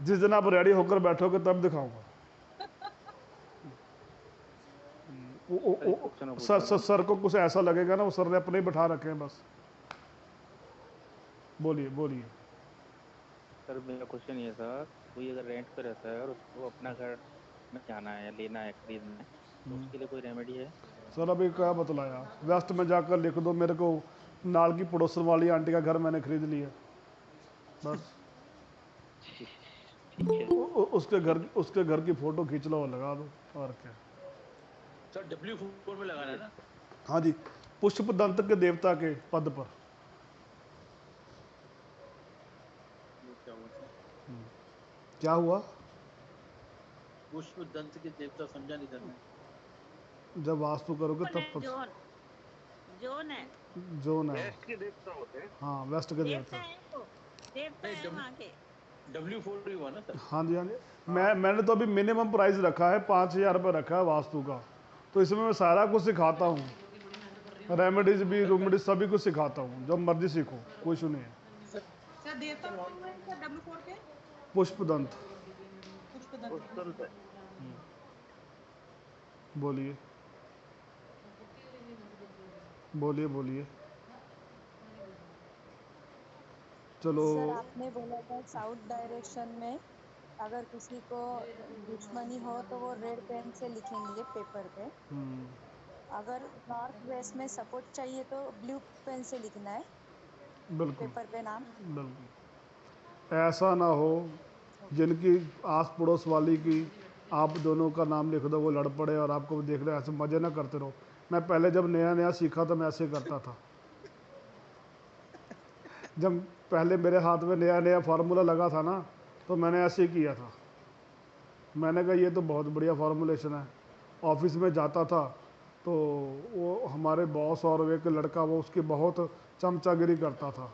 जिस दिन आप रेडी होकर बैठोगे तब दिखाऊंगा। सर को कुछ ऐसा लगेगा ना, वो सर ने अपने ही बैठा रखे हैं बस। बोलिए सर मेरा क्वेश्चन ये था, कोई अगर रेंट पे रहता है और उसको अपना घर में जाना है, लेना है, खरीदना है, तो उसके लिए कोई रेमेडी है? सर अभी क्या बतलाया, वेस्ट में जाकर लिख दो मेरे को, नाल की पड़ोसन वाली आंटी का घर मैंने खरीद लिया, बस। उसके घर की फोटो खींच लो और लगा दो, और क्या। सर W4 में लगाना है ना? हाँ जी, पुष्पदंत के देवता के पद पर। क्या हुआ? पुष्पदंत के देवता समझा नहीं सर। जब वास्तु करोगे तब जोन है वेस्ट के देवता होते हैं। हाँ वेस्ट के देवता है वहाँ के। W4 हुआ ना सर? हाँ जी। मैंने तो अभी मिनिमम प्राइस रखा है 5000 रुपये रखा है वास्तु का, तो इसमें मैं सारा कुछ सिखाता हूँ, रेमेडीज भी रूमेडीज सभी कुछ सिखाता हूँ, जब मर्जी सीखो, कोई इशू नहीं है। सर देवता W4 के पुष्पदंत। बोलिए चलो। सर आपने बोला था साउथ डायरेक्शन में अगर किसी को दुश्मनी हो तो वो रेड पेन से लिखेंगे पेपर पे, अगर नॉर्थ वेस्ट में सपोर्ट चाहिए तो ब्लू पेन से लिखना है पेपर पे नाम। बिल्कुल ऐसा ना हो जिनकी आस पड़ोस वाली की आप दोनों का नाम लिख दो, वो लड़ पड़े और आपको देख रहे ऐसे मजे ना करते रहो। मैं पहले जब नया सीखा तो मैं ऐसे करता था। जब पहले मेरे हाथ में नया फार्मूला लगा था ना, तो मैंने ऐसे ही किया था। मैंने कहा ये तो बहुत बढ़िया फार्मूलेशन है। ऑफिस में जाता था तो वो हमारे बॉस और एक लड़का वो उसकी बहुत चमचागिरी करता था,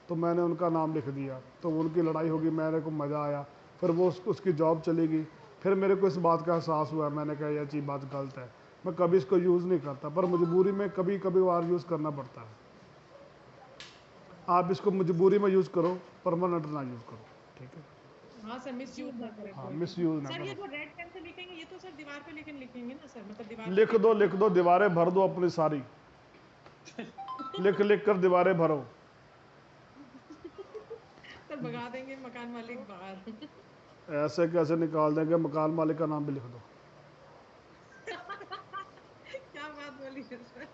तो मैंने उनका नाम लिख दिया, तो उनकी लड़ाई होगी, मेरे को मज़ा आया, फिर वो उसकी जॉब चली गई। फिर मेरे को इस बात का एहसास हुआ, मैंने कहा यह चीज़ बात गलत है, मैं कभी इसको यूज़ नहीं करता, पर मजबूरी में कभी कभी बार यूज़ करना पड़ता है। आप इसको मजबूरी में यूज़ करो, परमानेंट ना यूज़ करो, ठीक है। हाँ सर, मिस यूज ना करें। हाँ, मिस यूज ना सर ये करो। जो रेड पेन से लिखेंगे ये तो सर दीवार पे लेकिन लिखेंगे ना सर, मतलब दीवार लिख दो, दीवारें भर दो अपनी सारी। लिख लिख कर दीवारें भरो। सर भगा देंगे मकान मालिक बाहर। ऐसे कैसे निकाल देंगे, मकान मालिक का नाम भी लिख दो। क्या बात बोली है सर।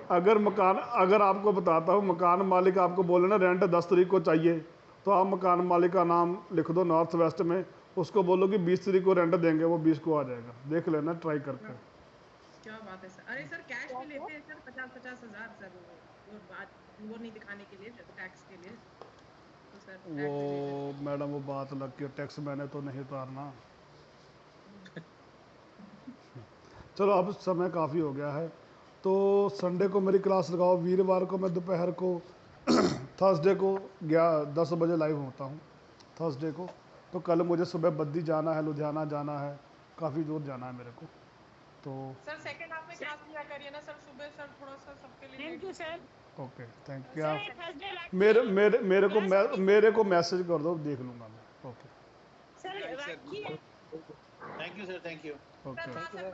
अगर आपको बताता हूँ, मकान मालिक आपको बोले ना रेंट 10 तारीख को चाहिए, तो आप मकान मालिक का नाम लिख दो नॉर्थ वेस्ट में, उसको बोलो कि 20 तारीख को रेंट देंगे, वो 20 को आ जाएगा। देख लेना ट्राई करके। क्या बात है सर। अरे सर कैश में लेते हैं सर 50-50 हज़ार सर, वो बात वो नहीं दिखाने के लिए, टैक्स के लिए। तो सर वो मैडम वो बात लग के टैक्स मैंने तो नहीं उतारना। चलो अब समय काफ़ी हो गया है, तो संडे को मेरी क्लास लगाओ, वीरवार को मैं दोपहर को थर्सडे को 10 बजे लाइव होता हूँ थर्सडे को। तो कल मुझे सुबह बद्दी जाना है, लुधियाना जाना है, काफ़ी दूर जाना है मेरे को। तो सर सेकंड हाफ में क्लास लिया करिए ना सर, सुबह सर थोड़ा सा सबके लिए। Thank you sir. Okay, thank you. मेरे को मैसेज कर दो, देख लूँगा मैं। Okay, sir thank you sir, thank you. Okay.